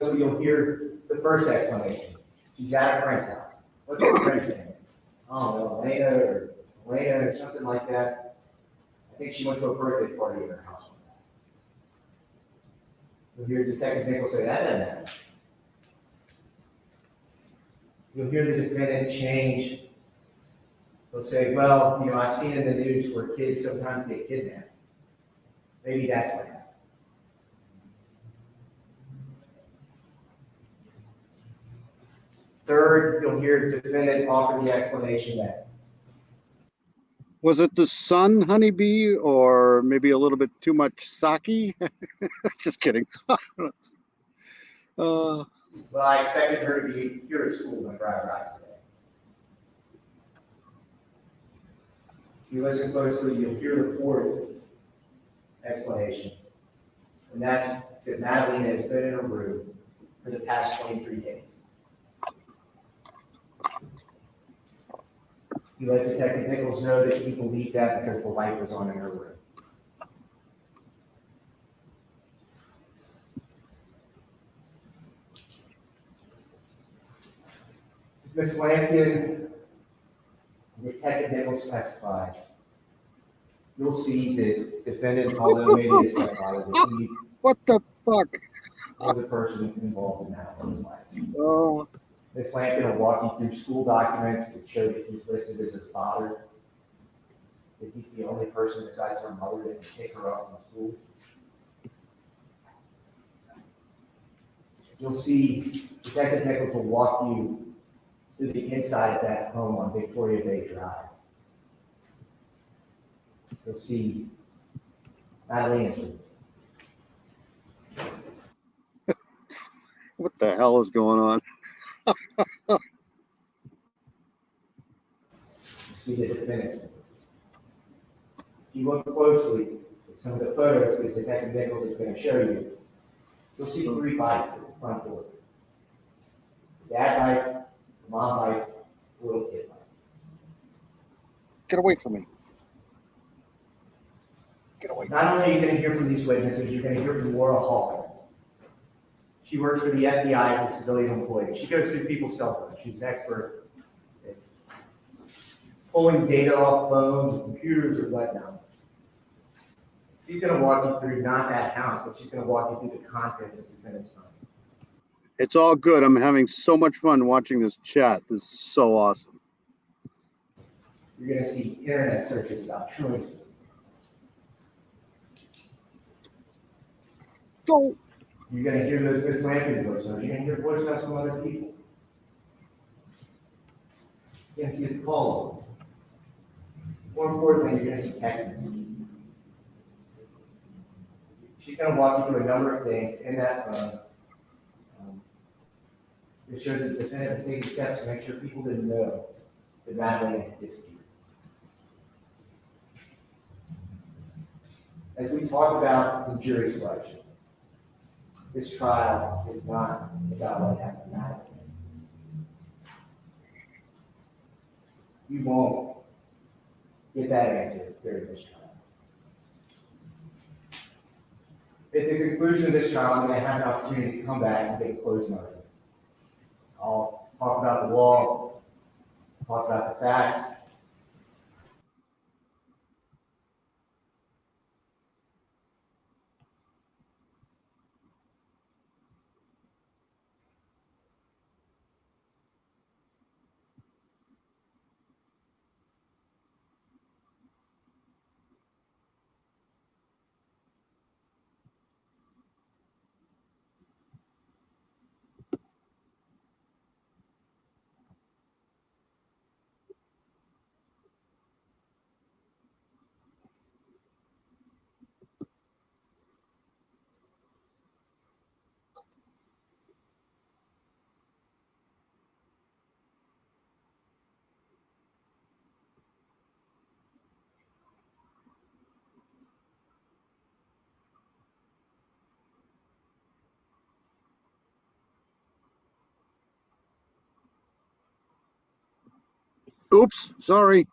you'll hear the first explanation. She's at a friend's house. What's her friend's name? Oh, Elena or something like that. I think she went to a birthday party at her house. You'll hear Detective Nichols say, that doesn't matter. You'll hear the defendant change. They'll say, well, I've seen in the news where kids sometimes get kidnapped. Maybe that's what happened. Third, you'll hear the defendant offer the explanation that Was it the sun, honeybee, or maybe a little bit too much sake? Just kidding. well, I expected her to be here at school whenever I arrived today. If you listen closely, you'll hear the fourth explanation, and that's that Madeline has been in her room for the past 23 days. You let Detective Nichols know that he believed that because the light was on in her room. Ms. Lampion, Detective Nichols testified. You'll see that defendant, although maybe a stepfather, that he what the fuck was the person involved in that one's life. Oh, Ms. Lampion will walk you through school documents that show that he's listed as a father, that he's the only person besides her mother that can pick her up from school. You'll see Detective Nichols will walk you to the inside of that home on Victoria Bay Drive. You'll see Madeline's room. what the hell is going on? See the defendant. If you look closely at some of the photos that Detective Nichols is going to show you, you'll see 3 bikes at the front door. The dad bike, the mom bike, the little kid bike. Get away from me. Get away. Not only are you going to hear from these witnesses, you're going to hear from Laura Hall. She works for the FBI as a civilian employee. She goes through people's cell phones. She's an expert at pulling data off phones, computers, or whatnot. She's going to walk you through not that house, but she's going to walk you through the contents of the defendant's home. It's all good. I'm having so much fun watching this chat. This is so awesome. You're going to see internet searches about truancy. Go. You're going to hear those Miss Lampion voicemails. You're going to hear voicemails from other people. You're going to see the call. More importantly, you're going to see text messages. She's going to walk you through a number of things in that phone. It shows that the defendant has taken steps to make sure people didn't know that Madeline had disappeared. As we talk about the jury selection, this trial is not about what happened to Madeline. You won't get that answer during this trial. At the conclusion of this trial, I'm going to have an opportunity to come back and take a closing argument. I'll talk about the law, talk about the facts. Oops, sorry.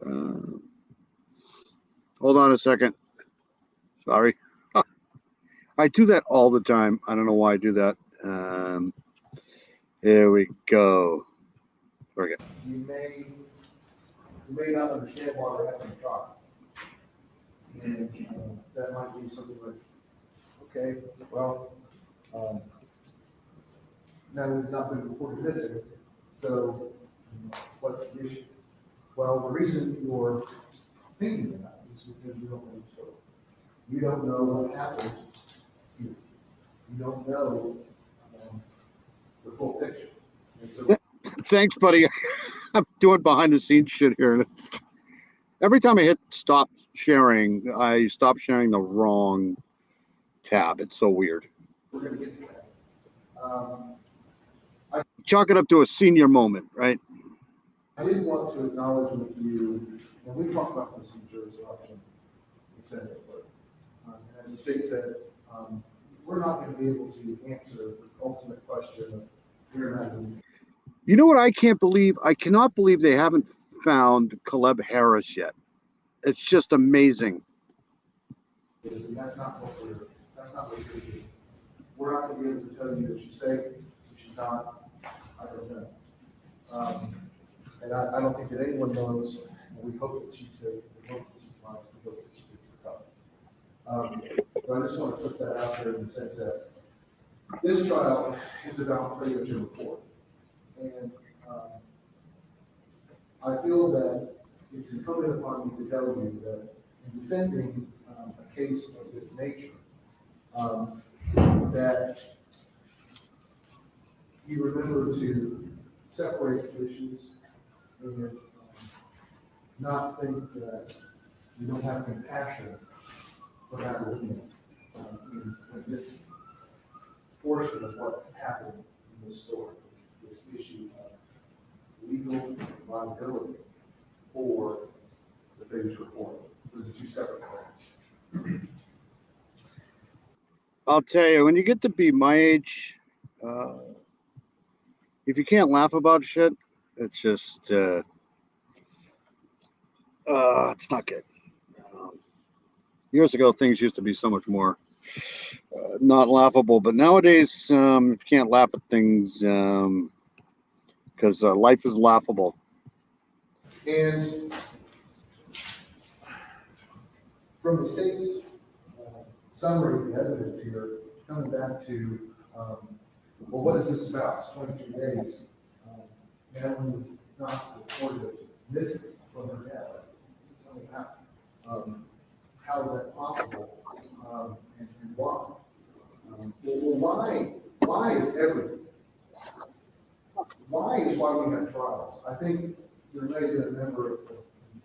Hold on a second. Sorry. I do that all the time. I don't know why I do that. Here we go. Forget. You may not understand why we're having a talk. And that might be something like, okay, well, Madeline's not been reported missing, so what's the issue? Well, the reason you're thinking about it is because you don't know the story. You don't know what happened. You don't know the full picture. And so Thanks, buddy. I'm doing behind the scenes shit here. And every time I hit stop sharing, I stop sharing the wrong tab. It's so weird. we're going to get to that. Chalk it up to a senior moment, right? I did want to acknowledge with you, and we talked about this in jury selection extensively. And as the state said, we're not going to be able to answer the ultimate question of where Madeline. You know what I can't believe? I cannot believe they haven't found Caleb Harris yet. It's just amazing. is, and that's not what we're doing. We're not going to be able to tell you if she's safe, if she's not. I don't know. And I don't think that anyone knows. And we hope that she's safe. We hope that she's not. We hope that she's recovered. But I just want to put that out there in the sense that this trial is about failure to report. And I feel that it's incumbent upon me to tell you that in defending a case of this nature, that you remember to separate the issues and not think that you don't have compassion for Madeline in this portion of what happened in this story, this issue of legal liability for the failure to report. Those are two separate things. I'll tell you, when you get to be my age, if you can't laugh about shit, it's just, it's not good. Years ago, things used to be so much more not laughable, but nowadays, if you can't laugh at things, because life is laughable. And from the state's summary of the evidence here, coming back to, well, what is this about? It's 22 days. Madeline was not reported missing from her death. How is that possible? And why? Why is everything? Why is why we have trials? I think there may have been a member of the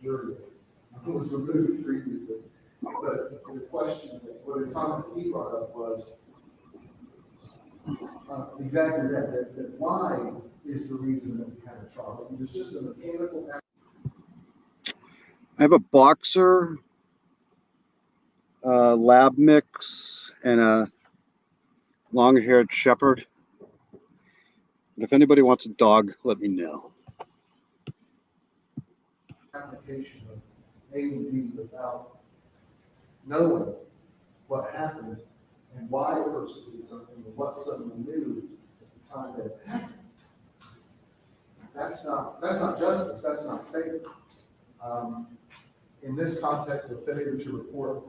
jury who was removed previously, but the question, or the comment he brought up was exactly that why is the reason that we had a trial? It was just a mechanical act. I have a boxer, lab mix, and a long-haired shepherd. And if anybody wants a dog, let me know. Application of A and B without knowing what happened and why a person did something or what someone knew at the time that it happened. That's not justice. That's not fair. In this context of failure to report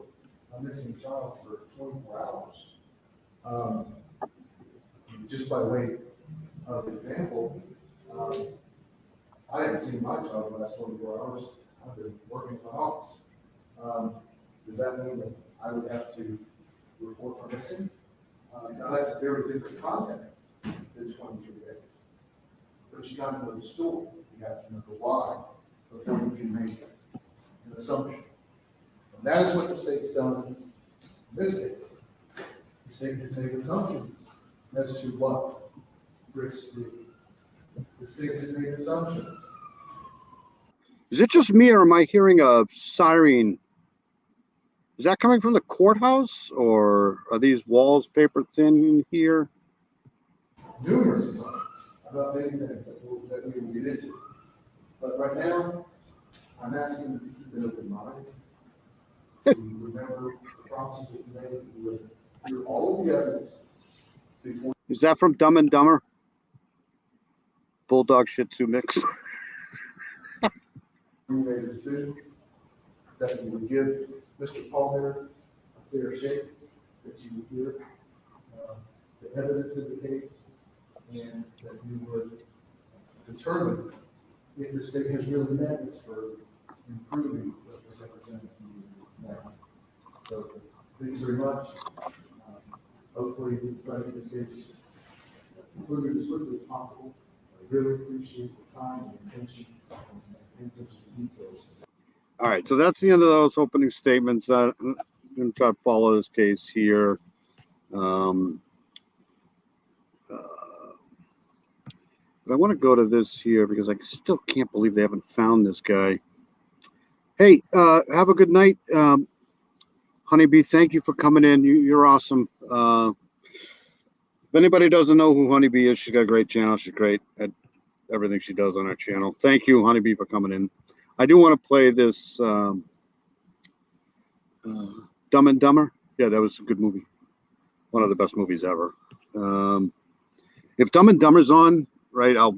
a missing child for 24 hours, just by way of example, I haven't seen my child in the last 24 hours. I've been working in my office. Does that mean that I would have to report her missing? Now that's a very different context than 22 days. But you got to know the story. You have to know the why before you can make an assumption. And that is what the state's done in this case. The state has made assumptions as to what risks do. The state has made assumptions. Is it just me, or am I hearing a siren? Is that coming from the courthouse, or are these walls paper thin in here? Numerous assumptions about many things that we will get into. But right now, I'm asking you to keep an open mind, to remember the promises that you made, you would hear all of the evidence before. Is that from Dumb and Dumber? Bulldog Shih Tzu mix. You made a decision that you would give Mr. Palmer a fair shake, that you would hear the evidence in the case, and that you would determine if the state has really met its for improving what was represented to you now. So Thank you very much. Hopefully, we can try to get this case concluded as quickly as possible. I really appreciate the time and attention to details. All right, so that's the end of those opening statements. I'm going to try to follow this case here. But I want to go to this here because I still can't believe they haven't found this guy. Hey, have a good night. Honeybee, thank you for coming in. You're awesome. If anybody doesn't know who Honeybee is, she's got a great channel. She's great at everything she does on our channel. Thank you, Honeybee, for coming in. I do want to play this Dumb and Dumber. Yeah, that was a good movie. One of the best movies ever. If Dumb and Dumber's on, right, I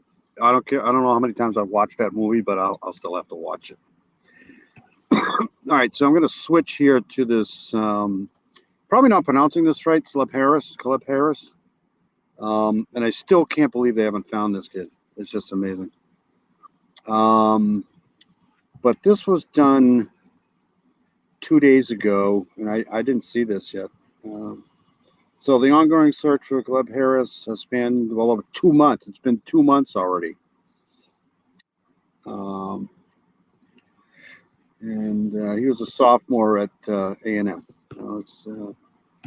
don't care. I don't know how many times I've watched that movie, but I'll still have to watch it. All right, so I'm going to switch here to this. Probably not pronouncing this right, Caleb Harris. And I still can't believe they haven't found this kid. It's just amazing. But this was done 2 days ago, and I didn't see this yet. So the ongoing search for Caleb Harris has spanned well over 2 months. It's been 2 months already. And he was a sophomore at A&M.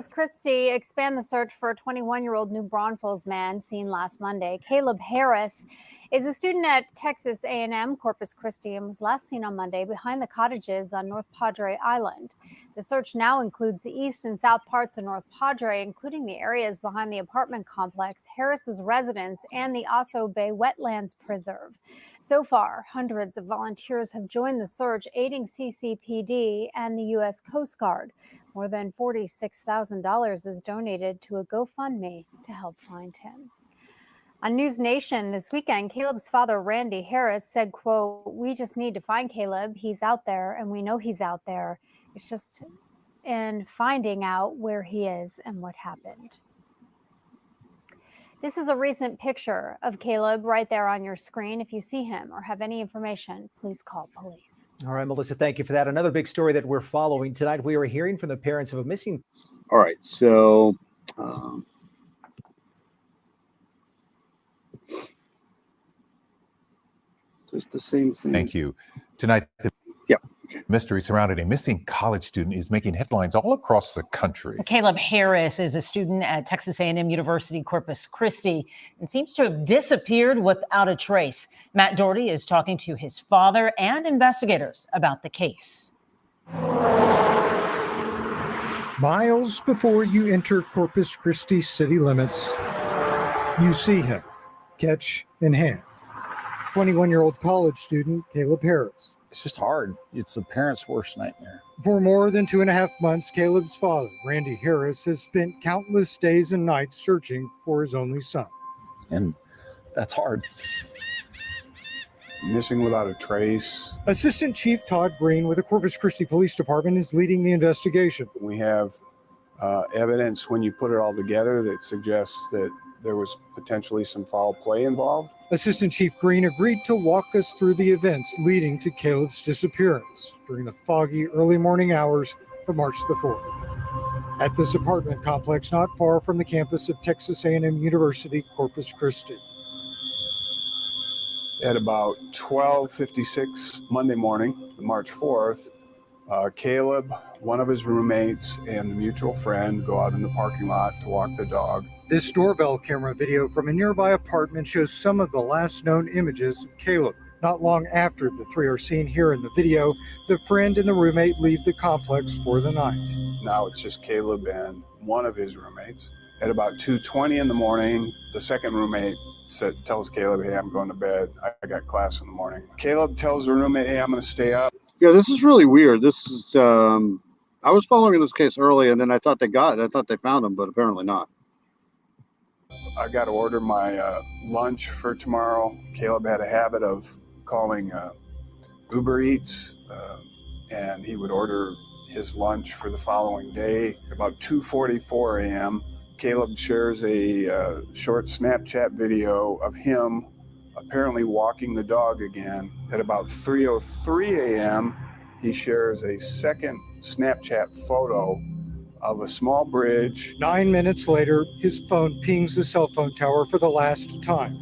Christie expand the search for a 21-year-old New Braunfels man seen last Monday. Caleb Harris is a student at Texas A&M Corpus Christi and was last seen on Monday behind the cottages on North Padre Island. The search now includes the east and south parts of North Padre, including the areas behind the apartment complex, Harris's residence, and the Oso Bay Wetlands Preserve. So far, hundreds of volunteers have joined the search, aiding CCPD and the U.S. Coast Guard. More than $46,000 is donated to a GoFundMe to help find him. On News Nation this weekend, Caleb's father, Randy Harris, said, quote, "We just need to find Caleb. He's out there, and we know he's out there. It's just in finding out where he is and what happened." This is a recent picture of Caleb right there on your screen. If you see him or have any information, please call police. All right, Melissa, thank you for that. Another big story that we're following tonight. We are hearing from the parents of a missing. All right, so just the same thing. Thank you. Tonight, the mystery surrounding a missing college student is making headlines all across the country. Caleb Harris is a student at Texas A&M University Corpus Christi and seems to have disappeared without a trace. Matt Doherty is talking to his father and investigators about the case. Miles before you enter Corpus Christi city limits, you see him, catch in hand. 21-year-old college student Caleb Harris. It's just hard. It's the parents' worst nightmare. For more than 2.5 months, Caleb's father, Randy Harris, has spent countless days and nights searching for his only son. And that's hard. Missing without a trace. Assistant Chief Todd Green with the Corpus Christi Police Department is leading the investigation. We have evidence when you put it all together that suggests that there was potentially some foul play involved. Assistant Chief Green agreed to walk us through the events leading to Caleb's disappearance during the foggy early morning hours of March the 4th. At this apartment complex not far from the campus of Texas A&M University, Corpus Christi. At about 12:56 Monday morning, March 4th, Caleb, one of his roommates, and the mutual friend go out in the parking lot to walk the dog. This doorbell camera video from a nearby apartment shows some of the last known images of Caleb. Not long after the three are seen here in the video, the friend and the roommate leave the complex for the night. Now it's just Caleb and one of his roommates. At about 2:20 in the morning, the second roommate tells Caleb, "Hey, I'm going to bed. I got class in the morning." Caleb tells the roommate, "Hey, I'm going to stay up." Yeah, this is really weird. This is I was following this case early, and then I thought they found him, but apparently not. I got to order my lunch for tomorrow. Caleb had a habit of calling Uber Eats, and he would order his lunch for the following day. About 2:44 a.m., Caleb shares a short Snapchat video of him apparently walking the dog again. At about 3:03 a.m., he shares a second Snapchat photo of a small bridge. 9 minutes later, his phone pings the cell phone tower for the last time.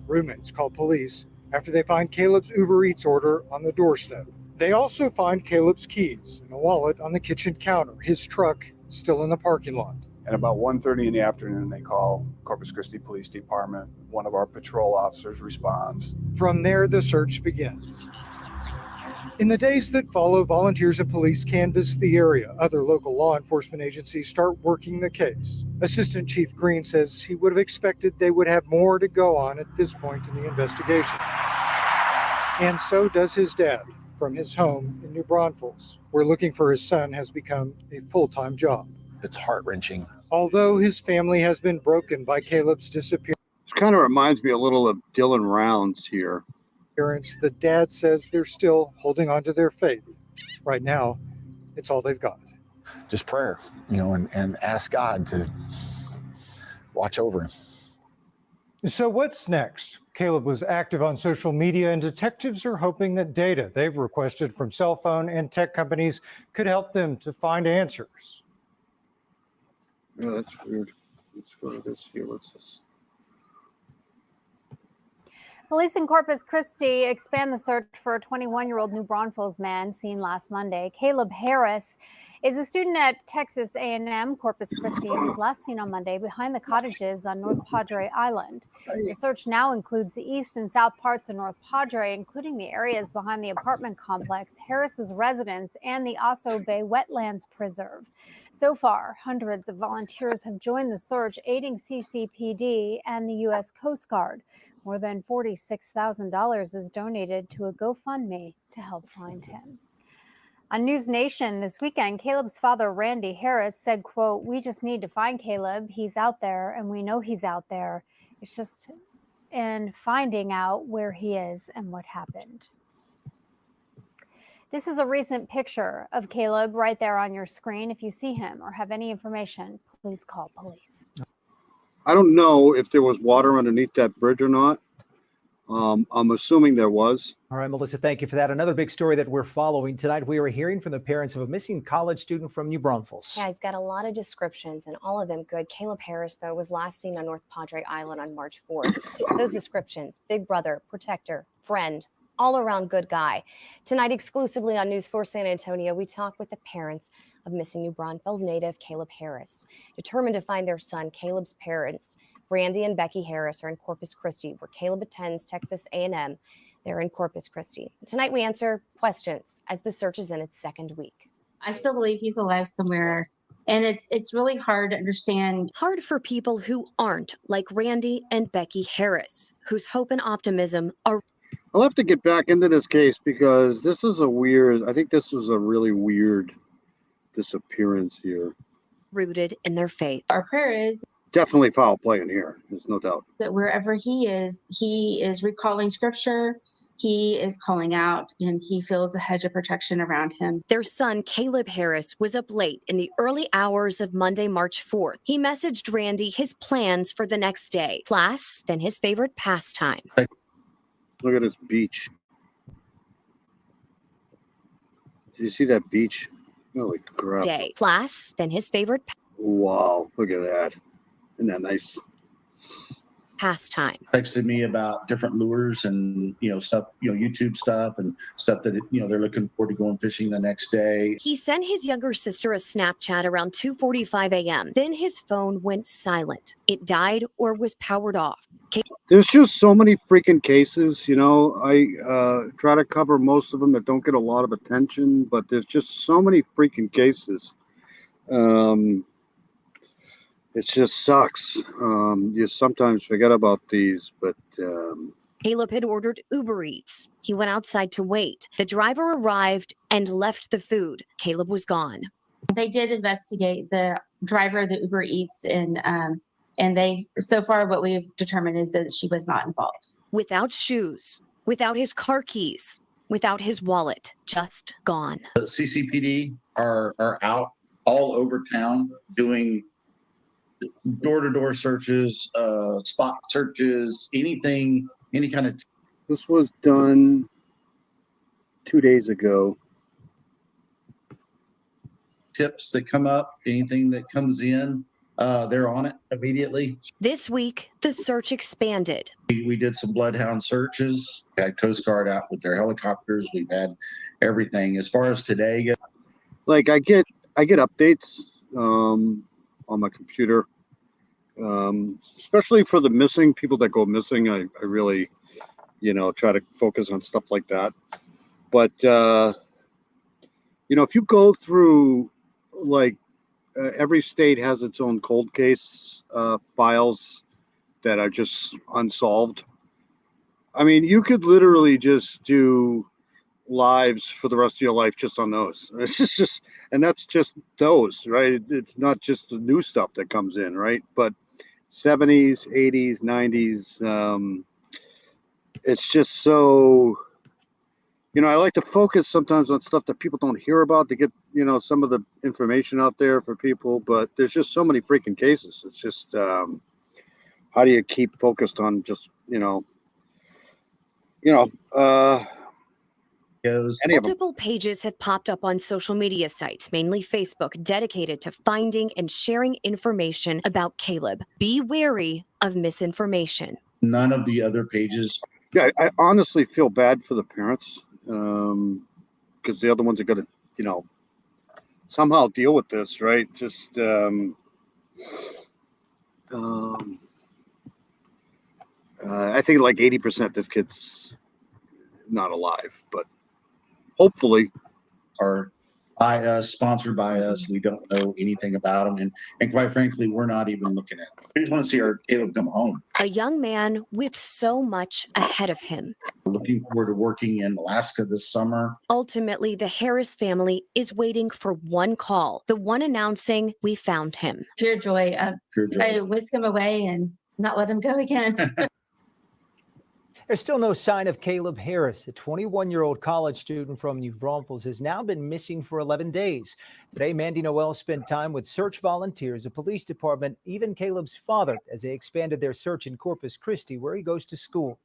Roommates call police after they find Caleb's Uber Eats order on the doorstep. They also find Caleb's keys and a wallet on the kitchen counter, his truck still in the parking lot. And about 1:30 in the afternoon, they call Corpus Christi Police Department. One of our patrol officers responds. From there, the search begins. In the days that follow, volunteers and police canvass the area. Other local law enforcement agencies start working the case. Assistant Chief Green says he would have expected they would have more to go on at this point in the investigation. And so does his dad from his home in New Braunfels, where looking for his son has become a full-time job. It's heart-wrenching. Although his family has been broken by Caleb's disappearance, This kind of reminds me a little of Dylan Rounds here. the dad says they're still holding on to their faith. Right now, it's all they've got. Just prayer, and ask God to watch over him. So what's next? Caleb was active on social media, and detectives are hoping that data they've requested from cell phone and tech companies could help them to find answers. Yeah, that's weird. Let's go to this here. What's this? Police in Corpus Christi expand the search for a 21-year-old New Braunfels man seen last Monday. Caleb Harris is a student at Texas A&M Corpus Christi and was last seen on Monday behind the cottages on North Padre Island. The search now includes the east and south parts of North Padre, including the areas behind the apartment complex, Harris's residence, and the Oso Bay Wetlands Preserve. So far, hundreds of volunteers have joined the search, aiding CCPD and the U.S. Coast Guard. More than $46,000 is donated to a GoFundMe to help find him. On News Nation this weekend, Caleb's father, Randy Harris, said, quote, "We just need to find Caleb. He's out there, and we know he's out there. It's just in finding out where he is and what happened." This is a recent picture of Caleb right there on your screen. If you see him or have any information, please call police. I don't know if there was water underneath that bridge or not. I'm assuming there was. All right, Melissa, thank you for that. Another big story that we're following tonight. We are hearing from the parents of a missing college student from New Braunfels. Yeah, he's got a lot of descriptions and all of them good. Caleb Harris, though, was last seen on North Padre Island on March 4th. Those descriptions: big brother, protector, friend, all around good guy. Tonight, exclusively on News 4 San Antonio, we talk with the parents of missing New Braunfels native Caleb Harris. Determined to find their son, Caleb's parents, Randy and Becky Harris, are in Corpus Christi, where Caleb attends Texas A&M. They're in Corpus Christi. Tonight, we answer questions as the search is in its second week. I still believe he's alive somewhere. And it's really hard to understand. Hard for people who aren't like Randy and Becky Harris, whose hope and optimism are. I'll have to get back into this case because this is I think this was a really weird disappearance here. Rooted in their faith. Our prayer is Definitely foul play in here. There's no doubt. that wherever he is recalling scripture, he is calling out, and he feels a hedge of protection around him. Their son, Caleb Harris, was up late in the early hours of Monday, March 4th. He messaged Randy his plans for the next day, class, then his favorite pastime. Look at this beach. Did you see that beach? Holy crap. Day, class, then his favorite Wow, look at that. Isn't that nice? pastime. Texted me about different lures and stuff, YouTube stuff and stuff that they're looking forward to going fishing the next day. He sent his younger sister a Snapchat around 2:45 a.m. Then his phone went silent. It died or was powered off. There's just so many freaking cases, I try to cover most of them that don't get a lot of attention, but there's just so many freaking cases. It just sucks. You sometimes forget about these, but Caleb had ordered Uber Eats. He went outside to wait. The driver arrived and left the food. Caleb was gone. They did investigate the driver of the Uber Eats, and they, so far what we've determined is that she was not involved. Without shoes, without his car keys, without his wallet, just gone. The CCPD are out all over town doing door-to-door searches, spot searches, anything, any kind of. This was done 2 days ago. tips that come up, anything that comes in, they're on it immediately. This week, the search expanded. We did some bloodhound searches, had Coast Guard out with their helicopters. We've had everything. As far as today goes, Like I get updates on my computer, especially for the missing people that go missing. I really, try to focus on stuff like that. But if you go through, like, every state has its own cold case files that are just unsolved. I mean, you could literally just do lives for the rest of your life just on those. It's just and that's just those, right? It's not just the new stuff that comes in, right? But 70s, 80s, 90s, it's just so, I like to focus sometimes on stuff that people don't hear about to get, some of the information out there for people, but there's just so many freaking cases. It's just, how do you keep focused on just, Multiple pages have popped up on social media sites, mainly Facebook, dedicated to finding and sharing information about Caleb. Be wary of misinformation. none of the other pages. Yeah, I honestly feel bad for the parents, because the other ones are going to, somehow deal with this, right? Just, I think like 80% this kid's not alive, but hopefully. Are by us, sponsored by us. We don't know anything about them, and quite frankly, we're not even looking at them. We just want to see our Caleb come home. A young man with so much ahead of him. Looking forward to working in Alaska this summer. Ultimately, the Harris family is waiting for one call, the one announcing we found him. Pure joy. Pure joy. I whisk him away and not let him go again. There's still no sign of Caleb Harris. A 21-year-old college student from New Braunfels has now been missing for 11 days. Today, Mandy Noel spent time with search volunteers, the police department, even Caleb's father, as they expanded their search in Corpus Christi, where he goes to school.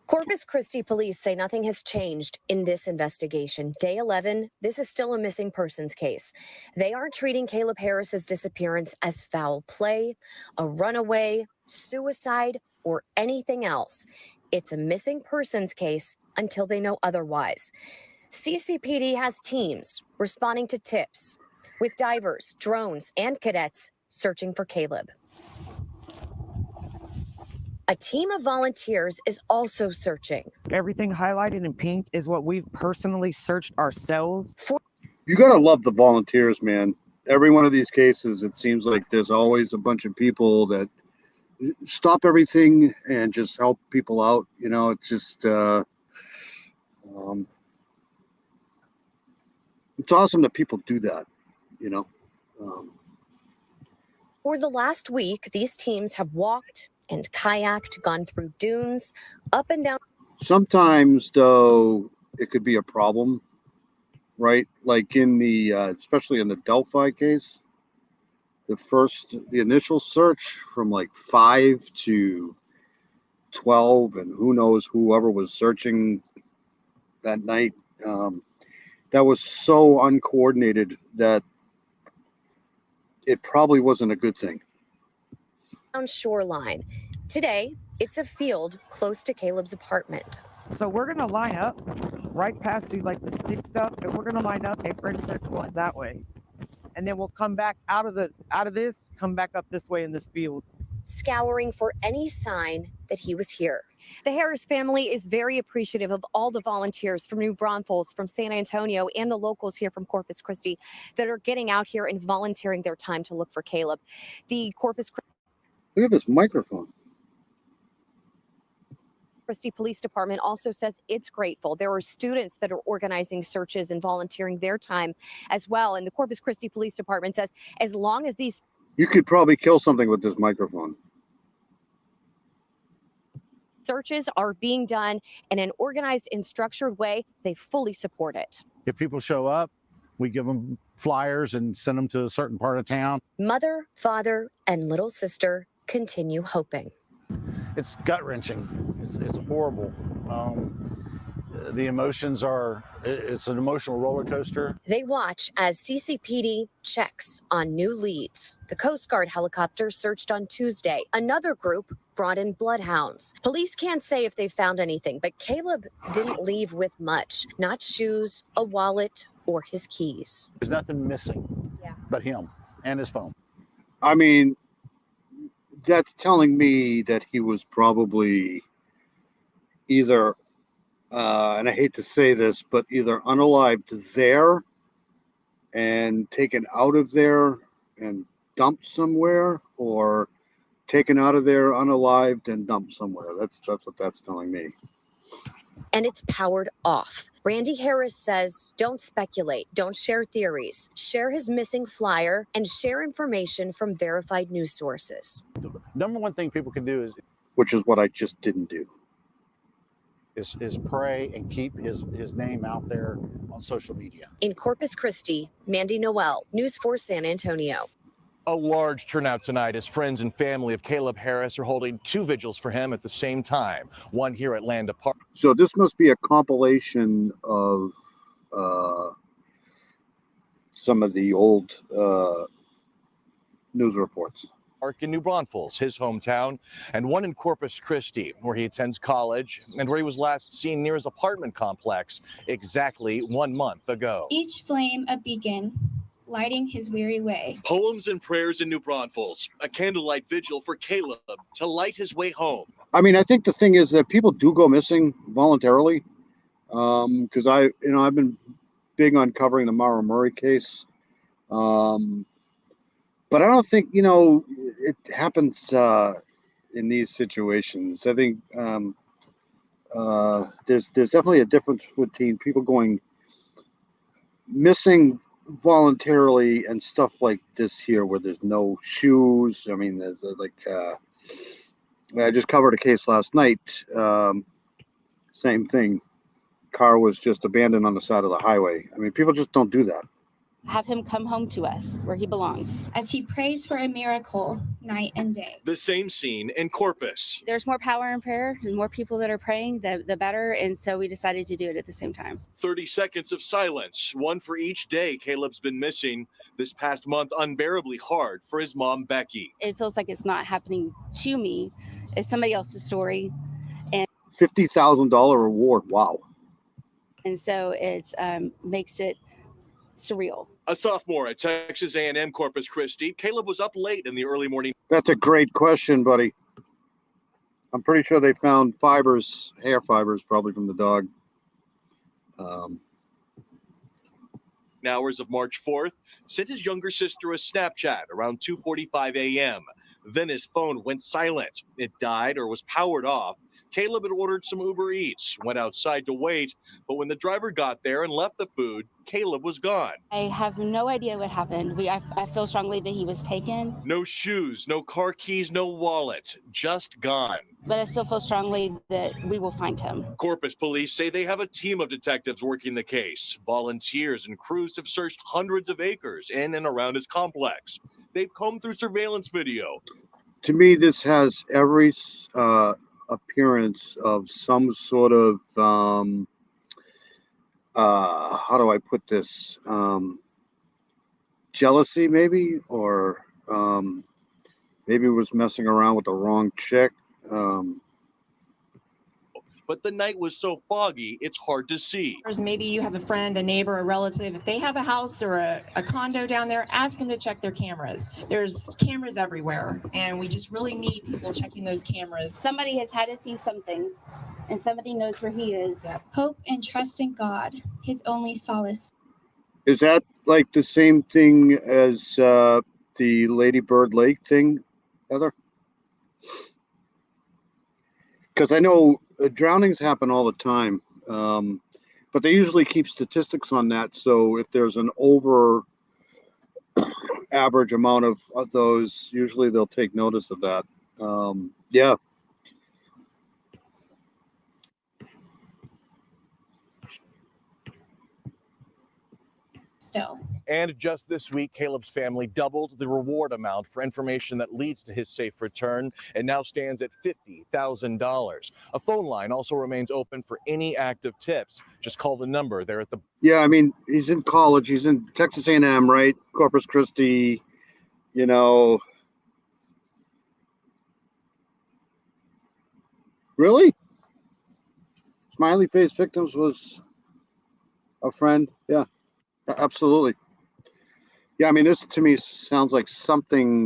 Corpus Christi police say nothing has changed in this investigation. Day 11, this is still a missing persons case. They aren't treating Caleb Harris's disappearance as foul play, a runaway, suicide, or anything else. It's a missing persons case until they know otherwise. CCPD has teams responding to tips with divers, drones, and cadets searching for Caleb. A team of volunteers is also searching. Everything highlighted in pink is what we've personally searched ourselves. You got to love the volunteers, man. Every one of these cases, it seems like there's always a bunch of people that stop everything and just help people out. It's just, it's awesome that people do that, For the last week, these teams have walked and kayaked, gone through dunes, up and down. Sometimes, though, it could be a problem, right? Like in the, especially in the Delphi case, the initial search from like 5 to 12, and who knows whoever was searching that night, that was so uncoordinated that it probably wasn't a good thing. On shoreline. Today, it's a field close to Caleb's apartment. So we're gonna line up right past the stick stuff, and we're gonna line up. Hey, for instance, going that way, and then we'll come back out of this, come back up this way in this field, scouring for any sign that he was here. The Harris family is very appreciative of all the volunteers from New Braunfels, from San Antonio, and the locals here from Corpus Christi that are getting out here and volunteering their time to look for Caleb. The Corpus Look at this microphone. Christi Police Department also says it's grateful. There are students that are organizing searches and volunteering their time as well. And the Corpus Christi Police Department says as long as these... You could probably kill something with this microphone. Searches are being done in an organized and structured way, they fully support it. If people show up, we give them flyers and send them to a certain part of town. Mother, father, and little sister continue hoping. It's gut-wrenching. It's horrible. the emotions it's an emotional roller coaster. They watch as CCPD checks on new leads. The Coast Guard helicopter searched on Tuesday. Another group brought in bloodhounds. Police can't say if they found anything, but Caleb didn't leave with much. Not shoes, a wallet, or his keys. There's nothing missing but him and his phone. I mean, that's telling me that he was probably either, and I hate to say this, but either unalived there and taken out of there and dumped somewhere, or taken out of there unalived and dumped somewhere. That's what that's telling me. And it's powered off. Randy Harris says, don't speculate, don't share theories, share his missing flyer, and share information from verified news sources. The number one thing people can do which is what I just didn't do. Is pray and keep his name out there on social media. In Corpus Christi, Mandy Noel, News 4 San Antonio. A large turnout tonight as friends and family of Caleb Harris are holding 2 vigils for him at the same time. One here at Land Park. So this must be a compilation of some of the old news reports. Park in New Braunfels, his hometown, and one in Corpus Christi, where he attends college and where he was last seen near his apartment complex exactly 1 month ago. Each flame a beacon, lighting his weary way. Poems and prayers in New Braunfels, a candlelight vigil for Caleb to light his way home. I mean, I think the thing is that people do go missing voluntarily, because I've been big on covering the Mara Murray case, but I don't think it happens in these situations. I think there's definitely a difference between people going missing voluntarily and stuff like this here, where there's no shoes. I mean, there's I just covered a case last night. Same thing. Car was just abandoned on the side of the highway. I mean, people just don't do that. Have him come home to us where he belongs. As he prays for a miracle night and day. The same scene in Corpus. There's more power in prayer. There's more people that are praying, the better. And so we decided to do it at the same time. 30 seconds of silence, one for each day Caleb's been missing. This past month, unbearably hard for his mom, Becky. It feels like it's not happening to me. It's somebody else's story. And $50,000 reward. Wow. And so it makes it surreal. A sophomore at Texas A&M Corpus Christi, Caleb was up late in the early morning. That's a great question, buddy. I'm pretty sure they found fibers, hair fibers, probably from the dog. Hours of March 4th, sent his younger sister a Snapchat around 2:45 a.m. Then his phone went silent. It died or was powered off. Caleb had ordered some Uber Eats, went outside to wait, but when the driver got there and left the food, Caleb was gone. I have no idea what happened. I feel strongly that he was taken. No shoes, no car keys, no wallet, just gone. But I still feel strongly that we will find him. Corpus police say they have a team of detectives working the case. Volunteers and crews have searched hundreds of acres in and around his complex. They've combed through surveillance video. To me, this has every appearance of some sort of how do I put this, jealousy maybe, or maybe was messing around with the wrong chick. But the night was so foggy, it's hard to see. Maybe you have a friend, a neighbor, a relative. If they have a house or a condo down there, ask them to check their cameras. There's cameras everywhere, and we just really need people checking those cameras. Somebody has had to see something, and somebody knows where he is. Hope and trust in God, his only solace. Is that like the same thing as the Lady Bird Lake thing, Heather? Because I know drownings happen all the time, but they usually keep statistics on that. So if there's an over average amount of those, usually they'll take notice of that. Yeah. still. And just this week, Caleb's family doubled the reward amount for information that leads to his safe return and now stands at $50,000. A phone line also remains open for any active tips. Just call the number there at the... Yeah, I mean, he's in college. He's in Texas A&M, right? Corpus Christi, you know. Really? Smiley face victims was a friend. Yeah, absolutely. Yeah, I mean, this to me sounds like something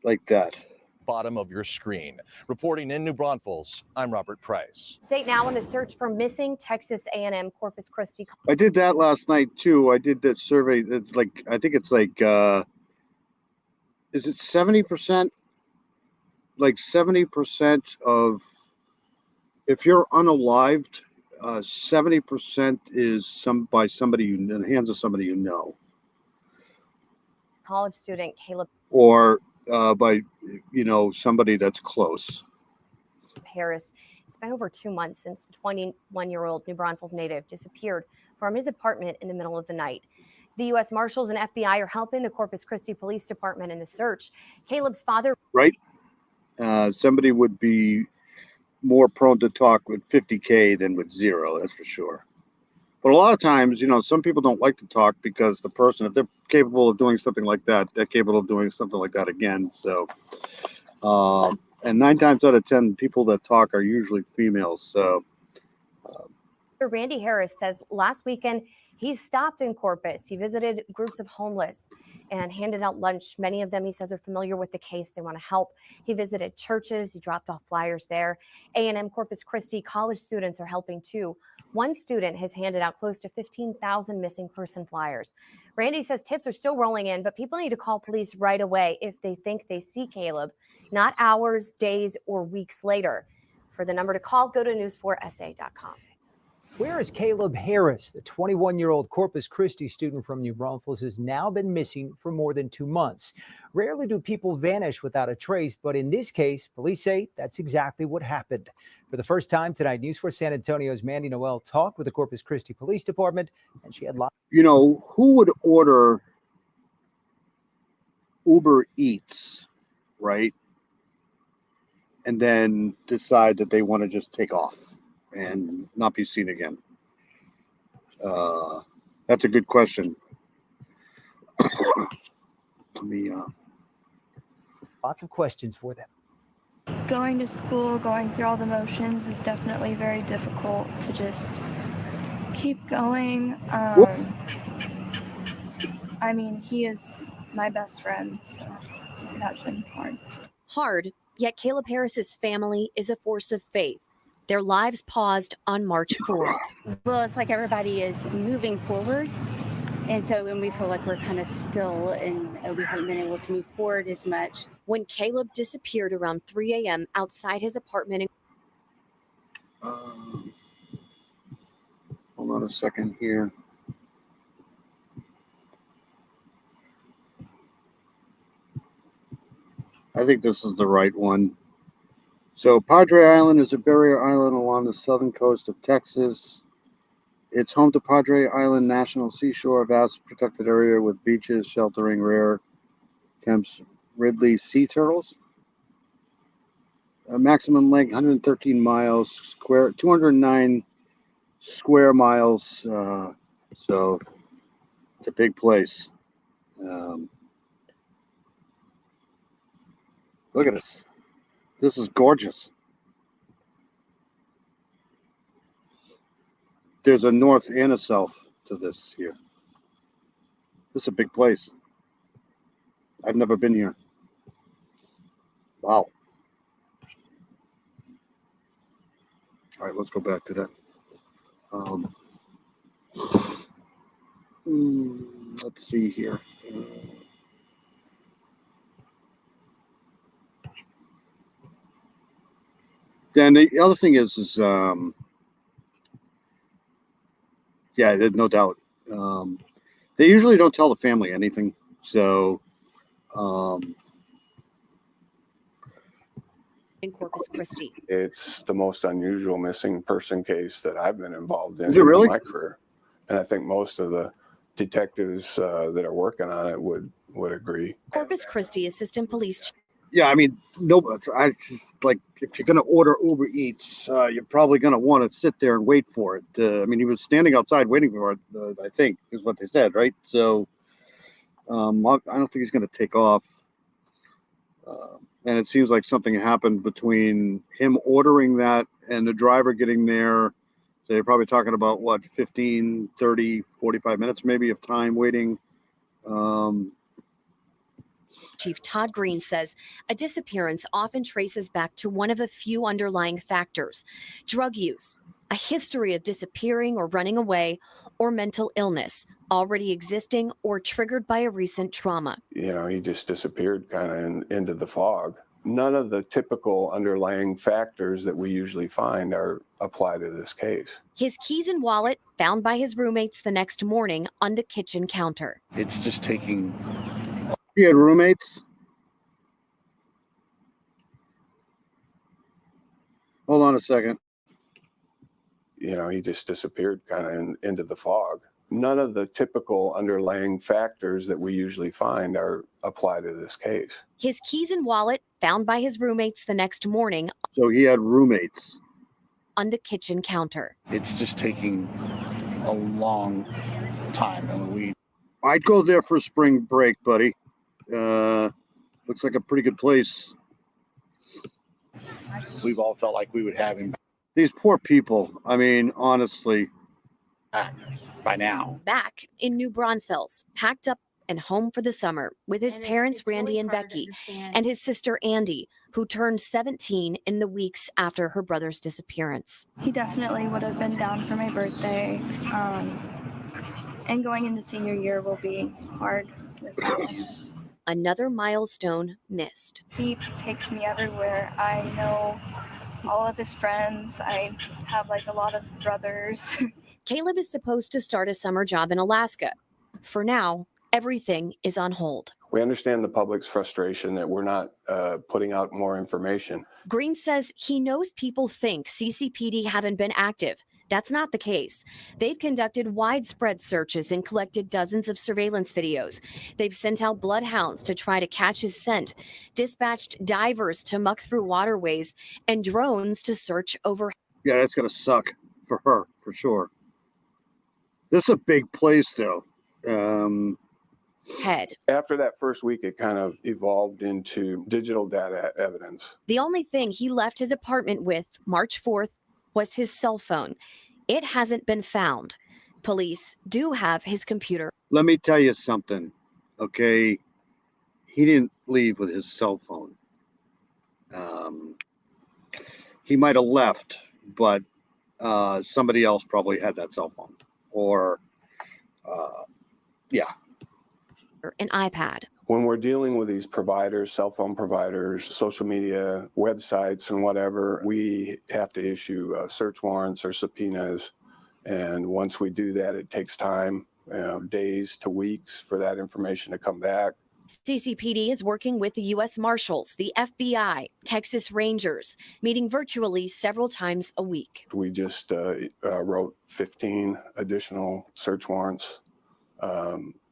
like that. Bottom of your screen. Reporting in New Braunfels, I'm Robert Price. Update now on the search for missing Texas A&M Corpus Christi. I did that last night too. I did that survey. It's like, I think it's like, is it 70%? Like 70% of, if you're unalived, 70% is by somebody in the hands of somebody you know. College student Caleb Or by, you know, somebody that's close. Harris. It's been over 2 months since the 21-year-old New Braunfels native disappeared from his apartment in the middle of the night. The U.S. Marshals and FBI are helping the Corpus Christi Police Department in the search. Caleb's father... Right? Somebody would be more prone to talk with 50K than with 0, that's for sure. But a lot of times, you know, some people don't like to talk because the person, if they're capable of doing something like that, they're capable of doing something like that again. So, and 9 times out of 10, people that talk are usually females. So, Randy Harris says last weekend he stopped in Corpus. He visited groups of homeless and handed out lunch. Many of them, he says, are familiar with the case. They want to help. He visited churches. He dropped off flyers there. A&M Corpus Christi college students are helping too. One student has handed out close to 15,000 missing person flyers. Randy says tips are still rolling in, but people need to call police right away if they think they see Caleb, not hours, days, or weeks later. For the number to call, go to news4sa.com. Where is Caleb Harris? The 21-year-old Corpus Christi student from New Braunfels has now been missing for more than 2 months. Rarely do people vanish without a trace, but in this case, police say that's exactly what happened. For the first time tonight, News 4 San Antonio's Mandy Noel talked with the Corpus Christi Police Department, and she had lots. you know, who would order Uber Eats, right? And then decide that they want to just take off and not be seen again? That's a good question. Let me, Lots of questions for them. Going to school, going through all the motions is definitely very difficult to just keep going. I mean, he is my best friend, so it has been hard. Hard, yet Caleb Harris's family is a force of faith. Their lives paused on March 4th. Well, it's like everybody is moving forward. And so when we feel like we're kind of still and we haven't been able to move forward as much. When Caleb disappeared around 3 a.m. outside his apartment in hold on a second here. I think this is the right one. So Padre Island is a barrier island along the southern coast of Texas. It's home to Padre Island National Seashore, a vast protected area with beaches sheltering rare Kemp's Ridley sea turtles. A maximum length 113 miles square, 209 square miles. So it's a big place. Look at this. This is gorgeous. There's a north and a south to this here. This is a big place. I've never been here. Wow. All right, let's go back to that. Let's see here. Then the other thing is yeah, there's no doubt. They usually don't tell the family anything, so in Corpus Christi. It's the most unusual missing person case that I've been involved in Is it really? my career. And I think most of the detectives that are working on it would agree. Corpus Christi Assistant Police Yeah, I mean, no, I just like if you're gonna order Uber Eats, you're probably gonna want to sit there and wait for it. I mean, he was standing outside waiting for it. I think is what they said, right? So, I don't think he's gonna take off. And it seems like something happened between him ordering that and the driver getting there. So you're probably talking about what, 15, 30, 45 minutes maybe of time waiting. Chief Todd Green says a disappearance often traces back to one of a few underlying factors: drug use, a history of disappearing or running away, or mental illness already existing or triggered by a recent trauma. You know, he just disappeared kind of into the fog. None of the typical underlying factors that we usually find are applied to this case. His keys and wallet found by his roommates the next morning on the kitchen counter. It's just taking... He had roommates? Hold on a second. You know, he just disappeared kind of into the fog. None of the typical underlying factors that we usually find are applied to this case. His keys and wallet found by his roommates the next morning. So he had roommates on the kitchen counter. It's just taking a long time. I mean, I'd go there for spring break, buddy. Looks like a pretty good place. We've all felt like we would have him These poor people. I mean, honestly. back by now. Back in New Braunfels, packed up and home for the summer with his parents, Randy really and hard to Becky, understand. and his sister, Andy, who turned 17 in the weeks after her brother's disappearance. He definitely would have been down for my birthday. And going into senior year will be hard without him. Another milestone missed. He takes me everywhere. I know all of his friends. I have like a lot of brothers. Caleb is supposed to start a summer job in Alaska. For now, everything is on hold. We understand the public's frustration that we're not putting out more information. Green says he knows people think CCPD haven't been active. That's not the case. They've conducted widespread searches and collected dozens of surveillance videos. They've sent out bloodhounds to try to catch his scent, dispatched divers to muck through waterways, and drones to search over. Yeah, that's going to suck for her, for sure. This is a big place, though. Head. After that first week, it kind of evolved into digital data evidence. The only thing he left his apartment with March 4th was his cell phone. It hasn't been found. Police do have his computer. Let me tell you something, okay? He didn't leave with his cell phone. He might have left, but somebody else probably had that cell phone. Or, yeah. An iPad. When we're dealing with these providers, cell phone providers, social media, websites, and whatever, we have to issue search warrants or subpoenas. And once we do that, it takes time, days to weeks for that information to come back. CCPD is working with the U.S. Marshals, the FBI, Texas Rangers, meeting virtually several times a week. We just wrote 15 additional search warrants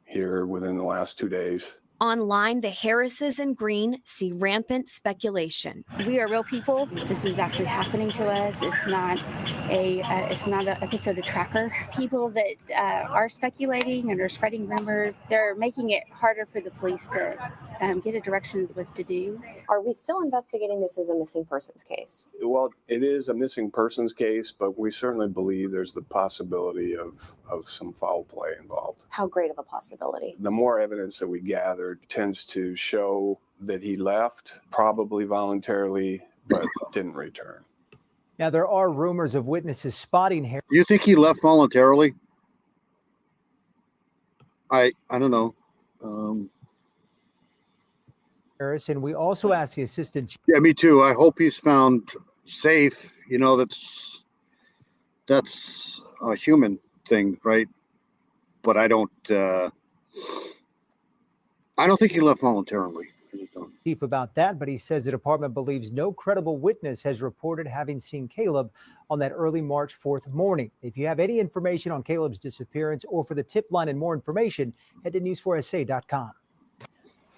here within the last 2 days. Online, the Harrises and Green see rampant speculation. We are real people. This is actually happening to us. It's not an episode of Tracker. People that are speculating and are spreading rumors, they're making it harder for the police to get a direction as what to do. Are we still investigating this as a missing persons case? Well, it is a missing persons case, but we certainly believe there's the possibility of some foul play involved. How great of a possibility? The more evidence that we gathered tends to show that he left, probably voluntarily, but didn't return. Now, there are rumors of witnesses spotting Harris. Do you think he left voluntarily? I don't know. Harris, and we also asked the assistant. Yeah, me too. I hope he's found safe. You know, that's a human thing, right? But I don't think he left voluntarily, Chief about that, but he says the department believes no credible witness has reported having seen Caleb on that early March 4th morning. If you have any information on Caleb's disappearance or for the tip line and more information, head to news4sa.com.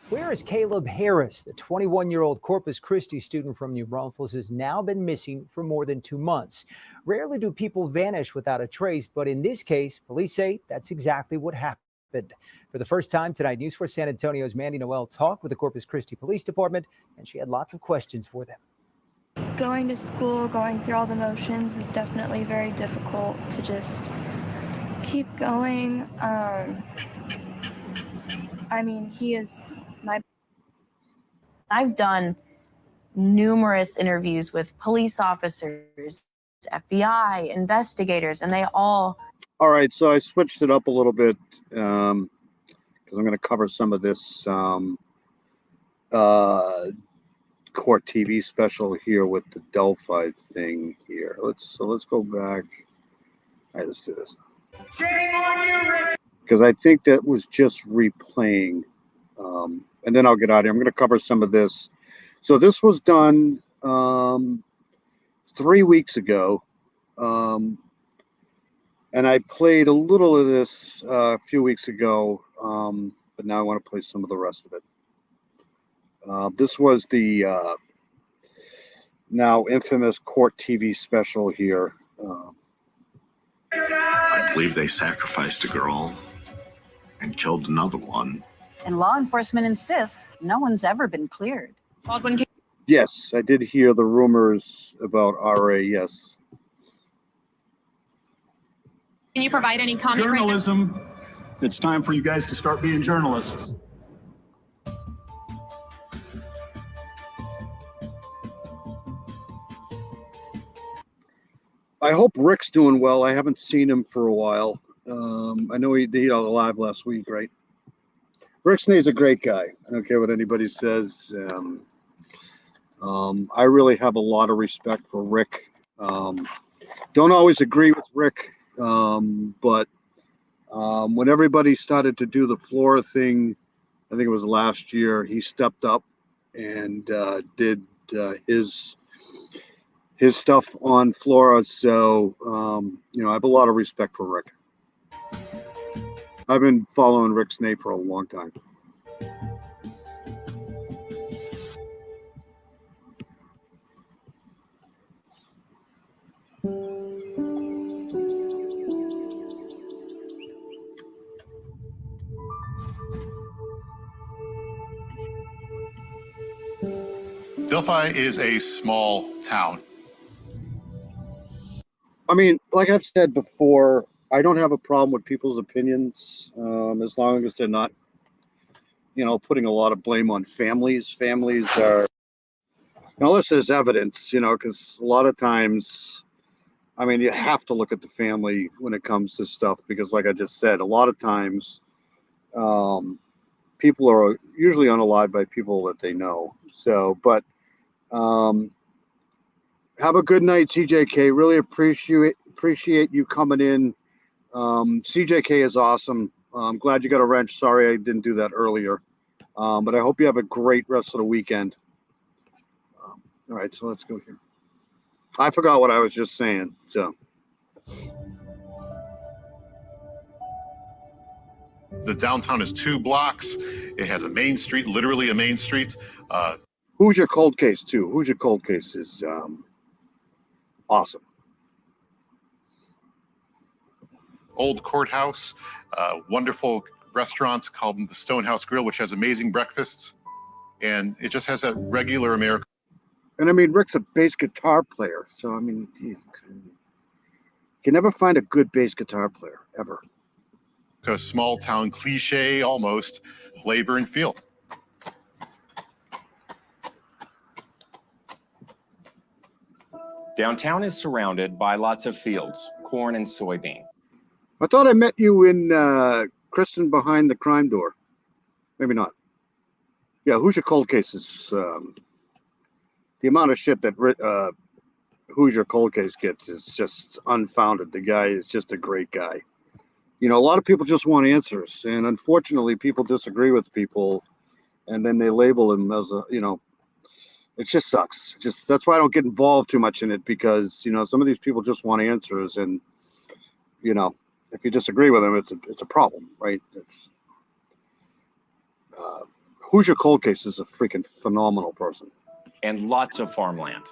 Where is Caleb Harris? The 21-year-old Corpus Christi student from New Braunfels has now been missing for more than 2 months. Rarely do people vanish without a trace, but in this case, police say that's exactly what happened. For the first time tonight, News 4 San Antonio's Mandy Noel talked with the Corpus Christi Police Department, and she had lots of questions for them. Going to school, going through all the motions is definitely very difficult to just keep going. I mean, he is my... I've done numerous interviews with police officers, FBI, investigators, and they all... All right, so I switched it up a little bit because I'm going to cover some of this court TV special here with the Delphi thing here. Let's go back. All right, let's do this. Shame on you, Rich! Because I think that was just replaying. And then I'll get out of here. I'm going to cover some of this. So this was done 3 weeks ago. And I played a little of this a few weeks ago, but now I want to play some of the rest of it. This was the now infamous court TV special here. I believe they sacrificed a girl and killed another one. And law enforcement insists no one's ever been cleared. Yes, I did hear the rumors about RA, yes. Can you provide any comment? Journalism. It's time for you guys to start being journalists. I hope Rick's doing well. I haven't seen him for a while. I know he did all the live last week, right? Rick Snade's a great guy. I don't care what anybody says. I really have a lot of respect for Rick. Don't always agree with Rick, but when everybody started to do the Flora thing, I think it was last year, he stepped up and did his stuff on Flora. So, I have a lot of respect for Rick. I've been following Rick Snade for a long time. Delphi is a small town. I mean, like I've said before, I don't have a problem with people's opinions as long as they're not, putting a lot of blame on families. Families are, unless there's evidence, because a lot of times, I mean, you have to look at the family when it comes to stuff because, like I just said, a lot of times people are usually unalived by people that they know. So, but have a good night, CJK. Really appreciate you coming in. CJK is awesome. I'm glad you got a wrench. Sorry I didn't do that earlier. But I hope you have a great rest of the weekend. All right, so let's go here. I forgot what I was just saying. So The downtown is 2 blocks. It has a main street, literally a main street. Hoosier Cold Case too. Hoosier Cold Case is awesome. Old courthouse, wonderful restaurant called the Stonehouse Grill, which has amazing breakfasts. And it just has a regular American. And I mean, Rick's a bass guitar player. So, I mean, you can never find a good bass guitar player, ever. A small town cliche, almost, flavor and feel. Downtown is surrounded by lots of fields, corn and soybean. I thought I met you in Kristen Behind the Crime Door. Maybe not. Yeah, Hoosier Cold Case is the amount of shit that Hoosier Cold Case gets is just unfounded. The guy is just a great guy. A lot of people just want answers, and unfortunately, people disagree with people, and then they label him as a, it just sucks. That's why I don't get involved too much in it, because some of these people just want answers, and if you disagree with them, it's a problem, right? It's Hoosier Cold Case is a freaking phenomenal person. And lots of farmland.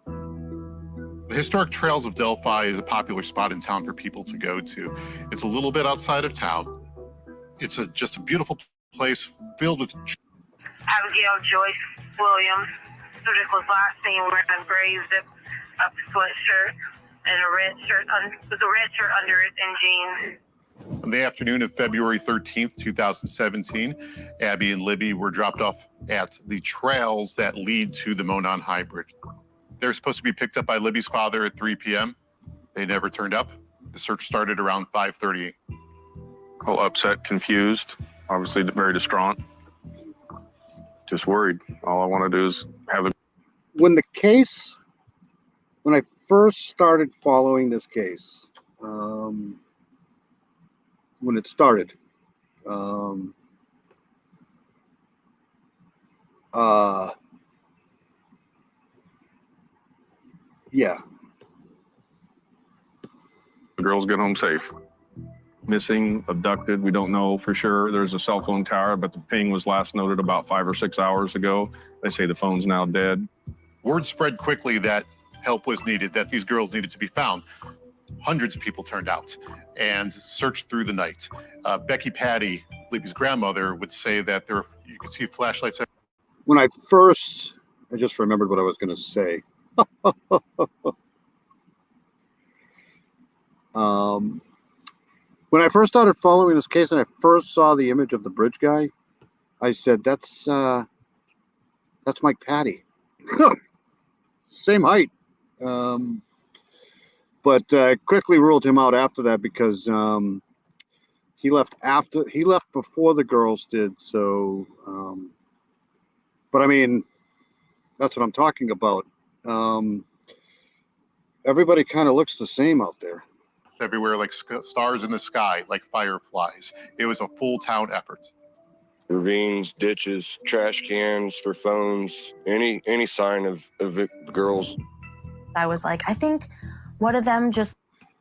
The Historic Trails of Delphi is a popular spot in town for people to go to. It's a little bit outside of town. It's just a beautiful place filled with... Abigail Joyce Williams. Surgical was last seen wearing a gray zip-up sweatshirt and a red shirt with a red shirt under it and jeans. On the afternoon of February 13th, 2017, Abby and Libby were dropped off at the trails that lead to the Monon High Bridge. They were supposed to be picked up by Libby's father at 3 p.m. They never turned up. The search started around 5:30. Oh, upset, confused, obviously very distraught. Just worried. All I want to do is have it. When I first started following this case, when it started, yeah. The girls get home safe. Missing, abducted, we don't know for sure. There's a cell phone tower, but the ping was last noted about 5 or 6 hours ago. They say the phone's now dead. Word spread quickly that help was needed, that these girls needed to be found. Hundreds of people turned out and searched through the night. Becky Patty, Libby's grandmother, would say that you could see flashlights. When I just remembered what I was going to say. When I first started following this case and I first saw the image of the bridge guy, I said, that's Mike Patty. Same height. But I quickly ruled him out after that, because he left before the girls did. So, but I mean, that's what I'm talking about. Everybody kind of looks the same out there. Everywhere, like stars in the sky, like fireflies. It was a full town effort. Ravines, ditches, trash cans for phones, any sign of girls. I was like, I think one of them just...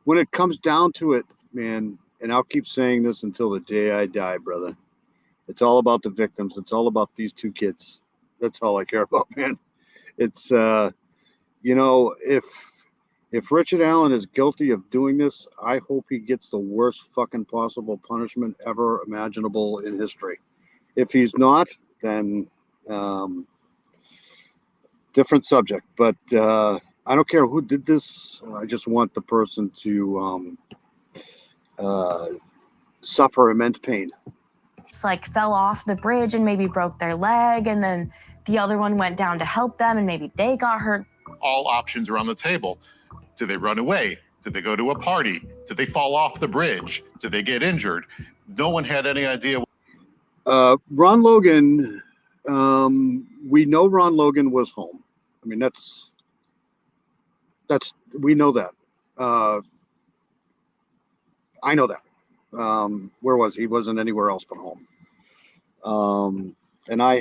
When it comes down to it, man, and I'll keep saying this until the day I die, brother, it's all about the victims. It's all about these two kids. That's all I care about, man. It's, if Richard Allen is guilty of doing this, I hope he gets the worst fucking possible punishment ever imaginable in history. If he's not, then different subject. But I don't care who did this. I just want the person to suffer immense pain. Just like fell off the bridge and maybe broke their leg, and then the other one went down to help them and maybe they got hurt. All options are on the table. Did they run away? Did they go to a party? Did they fall off the bridge? Did they get injured? No one had any idea. Ron Logan, we know Ron Logan was home. I mean, we know that. I know that. Where was he? He wasn't anywhere else but home. And I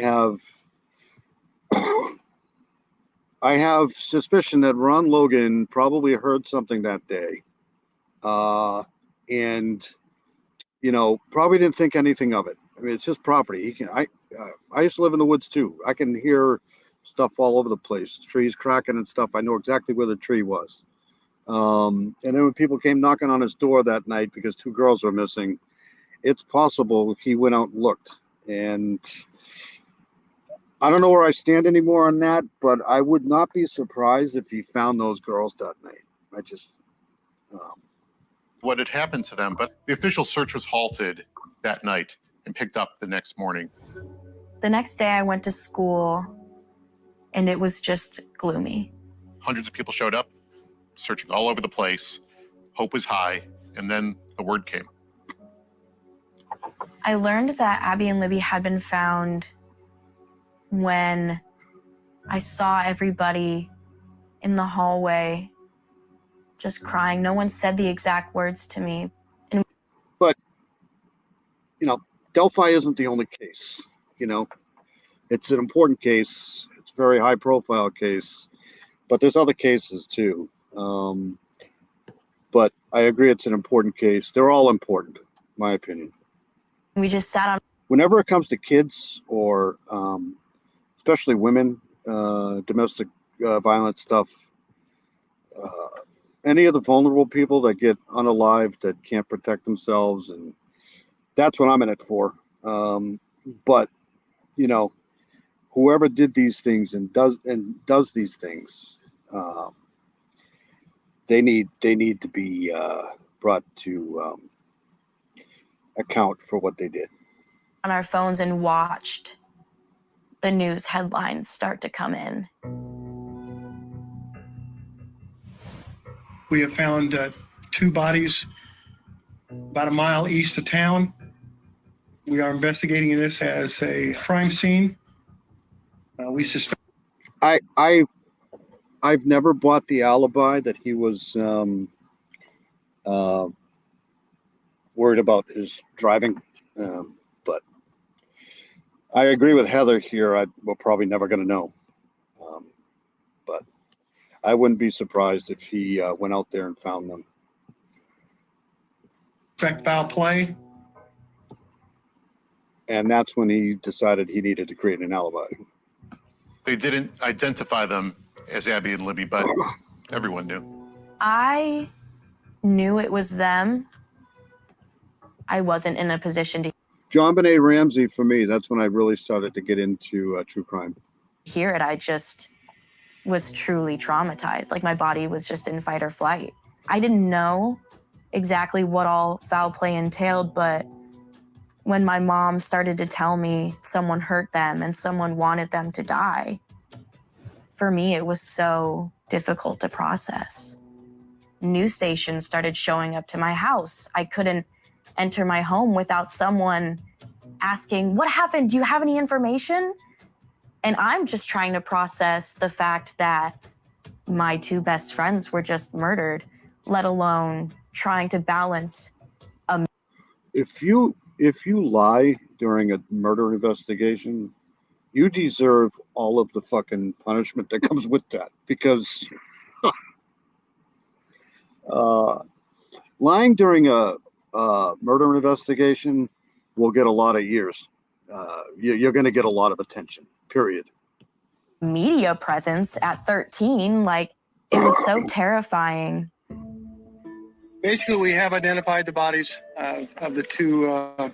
have suspicion that Ron Logan probably heard something that day, and probably didn't think anything of it. I mean, it's his property. I used to live in the woods too. I can hear stuff all over the place, trees cracking and stuff. I know exactly where the tree was. And then when people came knocking on his door that night because two girls were missing, it's possible he went out and looked. And I don't know where I stand anymore on that, but I would not be surprised if he found those girls that night. I just... what had happened to them, but the official search was halted that night and picked up the next morning. The next day I went to school and it was just gloomy. Hundreds of people showed up, searching all over the place. Hope was high, and then the word came. I learned that Abby and Libby had been found when I saw everybody in the hallway just crying. No one said the exact words to me. But, Delphi isn't the only case. It's an important case. It's a very high profile case, but there's other cases too. But I agree it's an important case. They're all important, in my opinion. We just sat on. Whenever it comes to kids or especially women, domestic violence stuff, any of the vulnerable people that get unalived, that can't protect themselves, and that's what I'm in it for. But whoever did these things and does these things, they need to be brought to account for what they did. On our phones and watched the news headlines start to come in. We have found 2 bodies about a mile east of town. We are investigating this as a crime scene. We suspect. I've never bought the alibi that he was worried about his driving, but I agree with Heather here. We're probably never going to know, but I wouldn't be surprised if he went out there and found them. Suspect foul play. And that's when he decided he needed to create an alibi. They didn't identify them as Abby and Libby, but everyone knew. I knew it was them. I wasn't in a position to John Benet Ramsey, for me, that's when I really started to get into true crime. hear it. I just was truly traumatized. Like my body was just in fight or flight. I didn't know exactly what all foul play entailed, but when my mom started to tell me someone hurt them and someone wanted them to die, for me, it was so difficult to process. News stations started showing up to my house. I couldn't enter my home without someone asking, "What happened? Do you have any information?" And I'm just trying to process the fact that my 2 best friends were just murdered, let alone trying to balance a. If you lie during a murder investigation, you deserve all of the fucking punishment that comes with that, because lying during a murder investigation will get a lot of years. You're going to get a lot of attention, period. Media presence at 13, like it was so terrifying. Basically, we have identified the bodies of the 2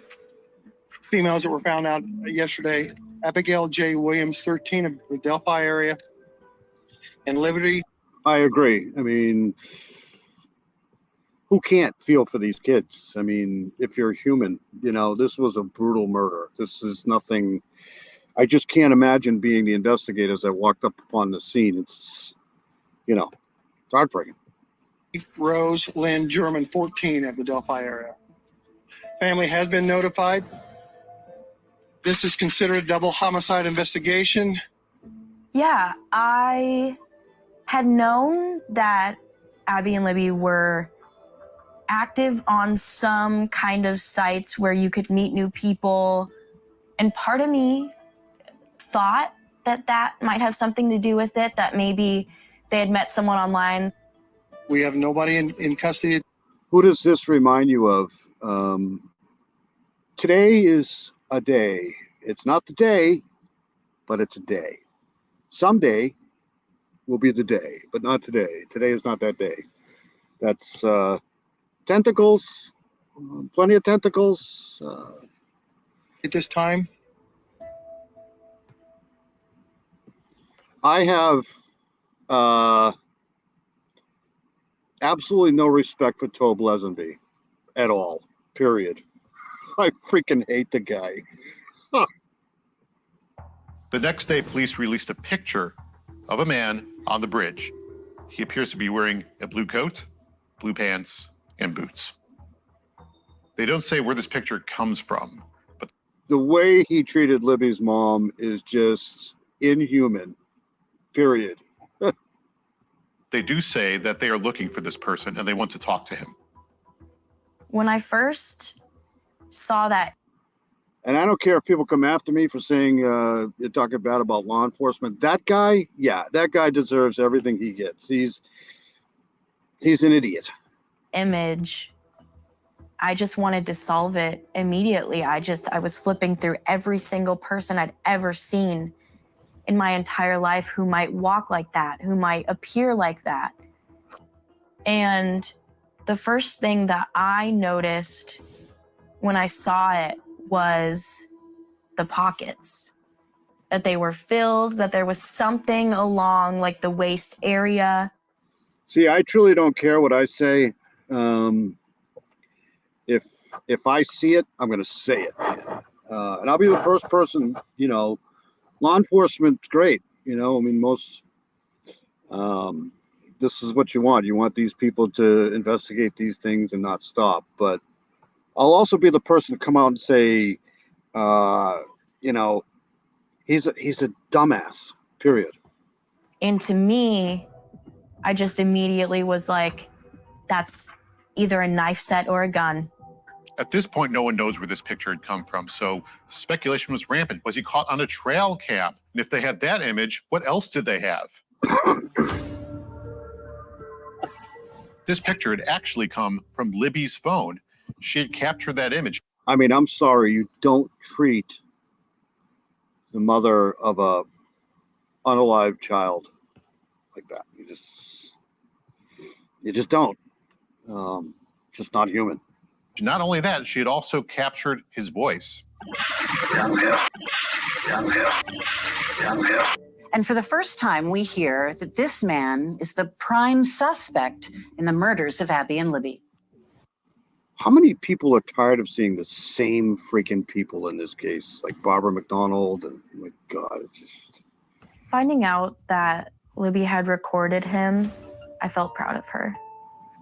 females that were found out yesterday. Abigail J. Williams, 13, of the Delphi area, and Liberty. I agree. I mean, who can't feel for these kids? I mean, if you're human, this was a brutal murder. This is nothing. I just can't imagine being the investigators that walked up upon the scene. It's heartbreaking. Rose Lynn German, 14, of the Delphi area. Family has been notified. This is considered a double homicide investigation. Yeah, I had known that Abby and Libby were active on some kind of sites where you could meet new people. And part of me thought that might have something to do with it, that maybe they had met someone online. We have nobody in custody. Who does this remind you of? Today is a day. It's not the day, but it's a day. Someday will be the day, but not today. Today is not that day. That's tentacles, plenty of tentacles. At this time, I have absolutely no respect for Tobe Lesenby at all, period. I freaking hate the guy. Huh. The next day, police released a picture of a man on the bridge. He appears to be wearing a blue coat, blue pants, and boots. They don't say where this picture comes from, but the way he treated Libby's mom is just inhuman, period. they do say that they are looking for this person and they want to talk to him. When I first saw that. And I don't care if people come after me for saying you're talking bad about law enforcement. That guy, yeah, that guy deserves everything he gets. He's an idiot. Image. I just wanted to solve it immediately. I was flipping through every single person I'd ever seen in my entire life who might walk like that, who might appear like that. And the first thing that I noticed when I saw it was the pockets, that they were filled, that there was something along like the waist area. See, I truly don't care what I say. If I see it, I'm going to say it. And I'll be the first person, law enforcement's great. I mean, this is what you want. You want these people to investigate these things and not stop. But I'll also be the person to come out and say, he's a dumbass, period. And to me, I just immediately was like, that's either a knife set or a gun. At this point, no one knows where this picture had come from, so speculation was rampant. Was he caught on a trail cam? And if they had that image, what else did they have? This picture had actually come from Libby's phone. She had captured that image. I mean, I'm sorry, you don't treat the mother of a unalive child like that. You just don't. Just not human. Not only that, she had also captured his voice. And for the first time, we hear that this man is the prime suspect in the murders of Abby and Libby. How many people are tired of seeing the same freaking people in this case? Like Barbara McDonald, and my God, it's just... Finding out that Libby had recorded him, I felt proud of her.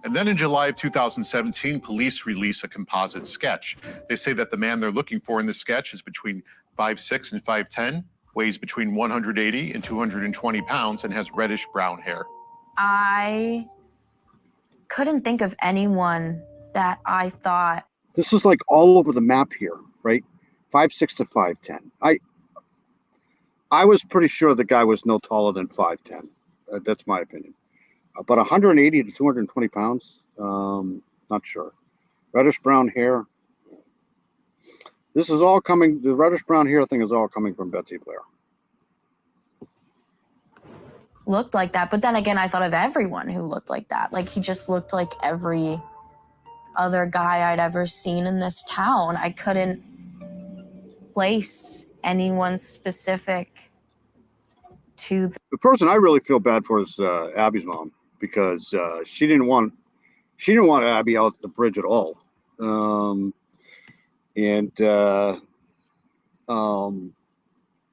And then in July of 2017, police release a composite sketch. They say that the man they're looking for in the sketch is between 5'6" and 5'10", weighs between 180 and 220 pounds, and has reddish brown hair. I couldn't think of anyone that I thought... This is like all over the map here, right? 5'6" to 5'10". I was pretty sure the guy was no taller than 5'10". That's my opinion. But 180 to 220 pounds, not sure. Reddish brown hair. This is all coming, the reddish brown hair thing is all coming from Betsy Blair. Looked like that, but then again, I thought of everyone who looked like that. Like, he just looked like every other guy I'd ever seen in this town. I couldn't place anyone specific to the person I really feel bad for is Abby's mom, because she didn't want Abby out the bridge at all, and that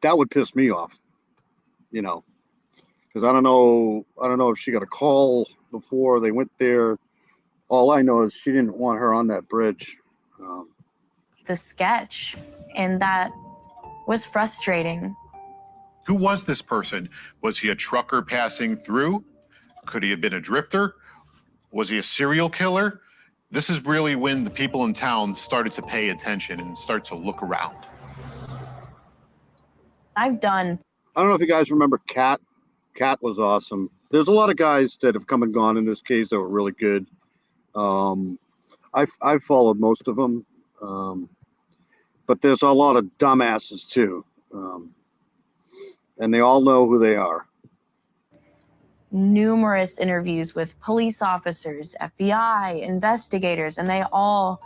would piss me off, because I don't know if she got a call before they went there. All I know is she didn't want her on that bridge. the sketch, and that was frustrating. Who was this person? Was he a trucker passing through? Could he have been a drifter? Was he a serial killer? This is really when the people in town started to pay attention and start to look around. I don't know if you guys remember Kat. Kat was awesome. There's a lot of guys that have come and gone in this case that were really good. I've followed most of them, but there's a lot of dumbasses too, and they all know who they are. Numerous interviews with police officers, FBI, investigators, and they all,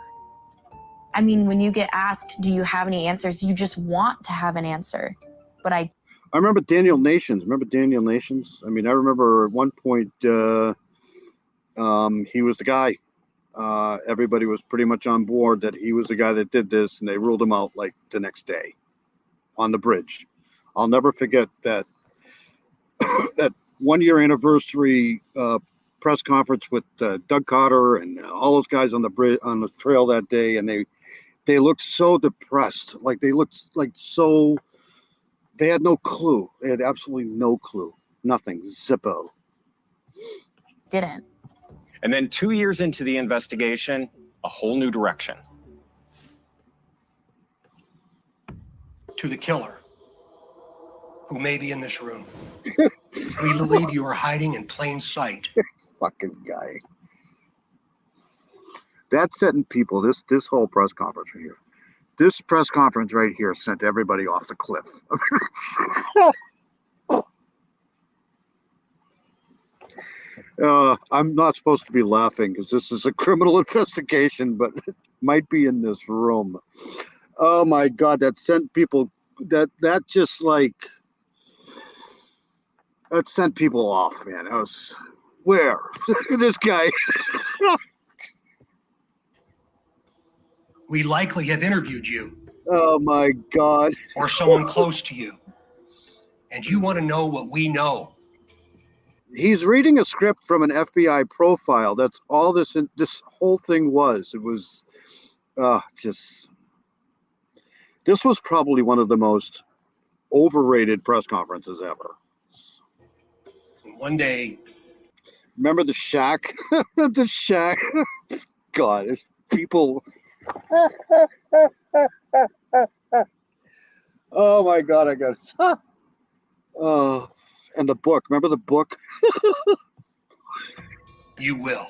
I mean, when you get asked, do you have any answers? You just want to have an answer. But I remember Daniel Nations. Remember Daniel Nations? I mean, I remember at one point he was the guy. Everybody was pretty much on board that he was the guy that did this, and they ruled him out like the next day on the bridge. I'll never forget that that 1 year anniversary press conference with Doug Carter and all those guys on the bridge on the trail that day, and they looked so depressed. Like they looked like so. They had no clue. They had absolutely no clue. Nothing. Zippo. Didn't. And then 2 years into the investigation, a whole new direction. to the killer, who may be in this room. We believe you are hiding in plain sight. Fucking guy. That's setting people, this whole press conference right here. This press conference right here sent everybody off the cliff. I'm not supposed to be laughing because this is a criminal investigation, but it might be in this room. Oh my God, that sent people, that just like, that sent people off, man. I was, where? This guy. We likely have interviewed you. Oh my God. Or someone close to you. And you want to know what we know. He's reading a script from an FBI profile. That's all this whole thing was. It was this was probably one of the most overrated press conferences ever. And one day, remember the shack? The shack. God, it's people. Oh my God, I got it. Oh, and the book. Remember the book? You will.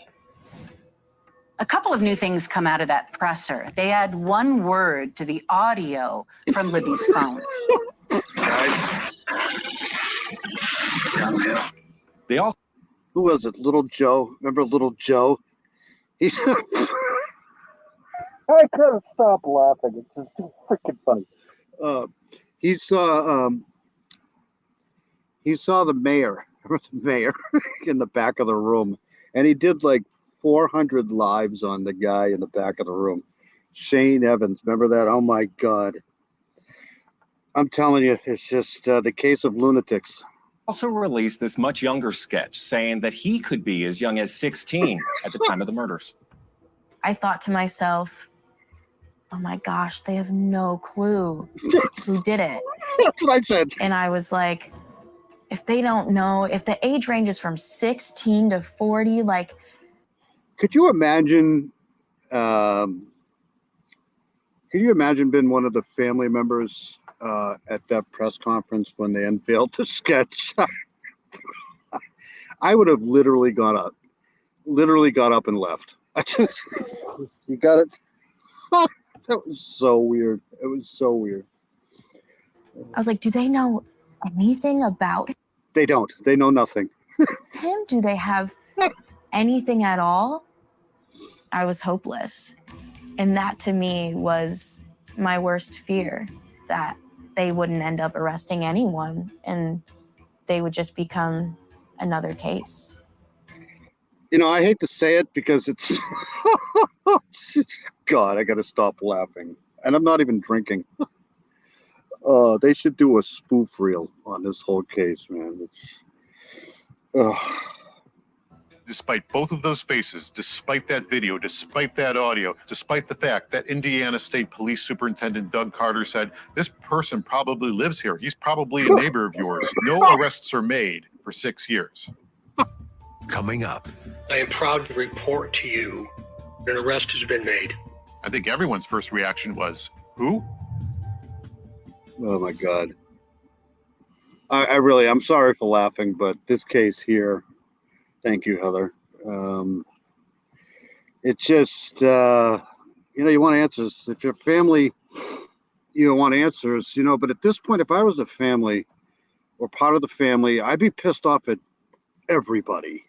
A couple of new things come out of that presser. They add one word to the audio from Libby's phone. They also. Who was it? Little Joe. Remember Little Joe? He's. I couldn't stop laughing. It's just too freaking funny. He saw the mayor. Remember the mayor in the back of the room, and he did like 400 lives on the guy in the back of the room. Shane Evans, remember that? Oh my God. I'm telling you, it's just the case of lunatics. Also released this much younger sketch saying that he could be as young as 16 at the time of the murders. I thought to myself, oh my gosh, they have no clue who did it. That's what I said. And I was like, if they don't know, if the age range is from 16 to 40, like. Could you imagine being one of the family members at that press conference when they unveiled the sketch? I would have literally got up and left. You got it? That was so weird. It was so weird. I was like, do they know anything about him? They don't. They know nothing. Do they have anything at all? I was hopeless. And that to me was my worst fear, that they wouldn't end up arresting anyone and they would just become another case. You know, I hate to say it because it's God, I got to stop laughing. And I'm not even drinking. They should do a spoof reel on this whole case, man. It's Despite both of those faces, despite that video, despite that audio, despite the fact that Indiana State Police Superintendent Doug Carter said, this person probably lives here. He's probably a neighbor of yours. No arrests are made for 6 years. Coming up. I am proud to report to you that an arrest has been made. I think everyone's first reaction was, who? Oh my God. I'm sorry for laughing, but this case here, thank you, Heather. It's just, you want answers. If your family, want answers, but at this point, if I was a family or part of the family, I'd be pissed off at everybody.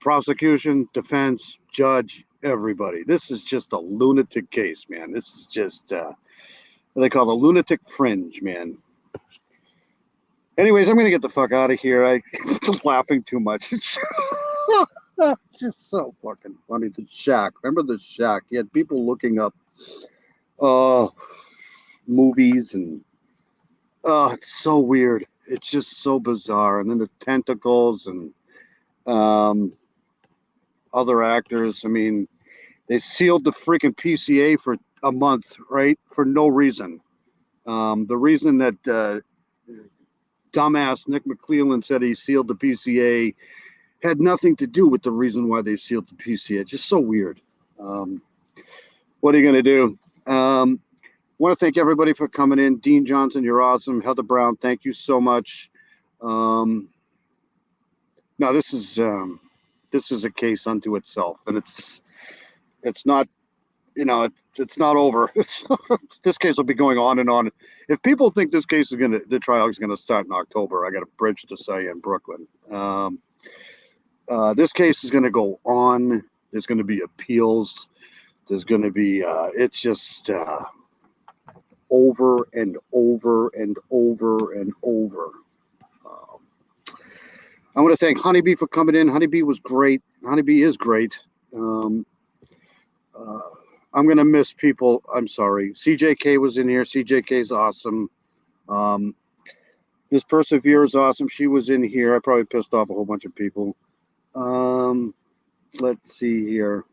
Prosecution, defense, judge, everybody. This is just a lunatic case, man. This is just, what they call the lunatic fringe, man. Anyways, I'm going to get the fuck out of here. I'm laughing too much. It's just so fucking funny. The shack. Remember the shack? You had people looking up movies and it's so weird. It's just so bizarre. And then the tentacles and other actors. I mean, they sealed the freaking PCA for a month, right? For no reason. The reason that dumbass Nick McClelland said he sealed the PCA had nothing to do with the reason why they sealed the PCA. It's just so weird. What are you going to do? want to thank everybody for coming in. Dean Johnson, you're awesome. Heather Brown, thank you so much. No, this is a case unto itself, and it's not, it's not over. This case will be going on and on. If people think this case is the trial is gonna start in October, I got a bridge to say in Brooklyn. This case is gonna go on. There's gonna be appeals. There's gonna be it's just over and over and over and over. I want to thank Honeybee for coming in. Honeybee was great. Honeybee is great. I'm going to miss people. I'm sorry. CJK was in here. CJK is awesome. Miss Persevere is awesome. She was in here. I probably pissed off a whole bunch of people. Let's see here.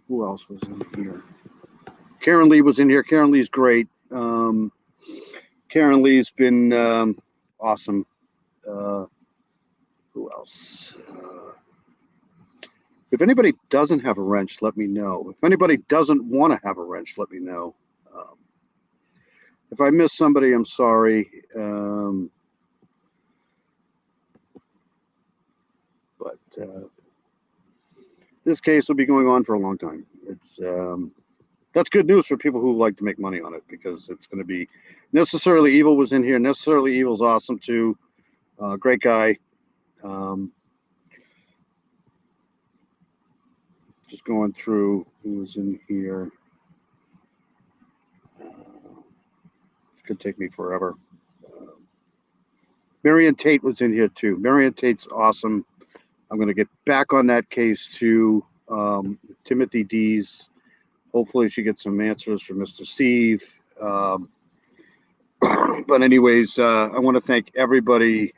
Who else was in here? Karen Lee was in here. Karen Lee's great. Karen Lee's been awesome. Who else? If anybody doesn't have a wrench, let me know. If anybody doesn't want to have a wrench, let me know. If I miss somebody, I'm sorry. But this case will be going on for a long time. It's that's good news for people who like to make money on it, because it's going to be. Necessarily Evil was in here. Necessarily Evil's awesome too. Great guy. Just going through who was in here. It could take me forever. Marion Tate was in here too. Marion Tate's awesome. I'm going to get back on that case too. Timothy Dees. Hopefully she gets some answers from Mr. Steve. But anyways, I want to thank everybody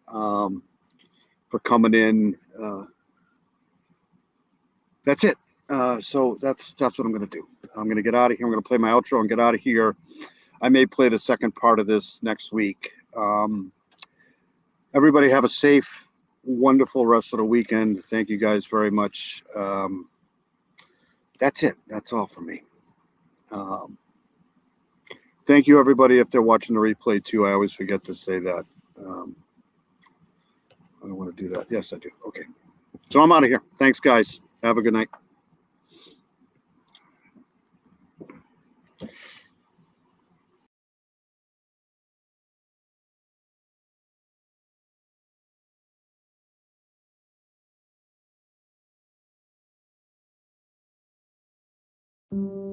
for coming in. That's it. So that's what I'm going to do. I'm going to get out of here. I'm going to play my outro and get out of here. I may play the second part of this next week. Everybody have a safe, wonderful rest of the weekend. Thank you guys very much. That's it. That's all for me. Thank you, everybody. If they're watching the replay too, I always forget to say that. I don't want to do that. Yes, I do. Okay. So I'm out of here. Thanks, guys. Have a good night. Mm-hmm.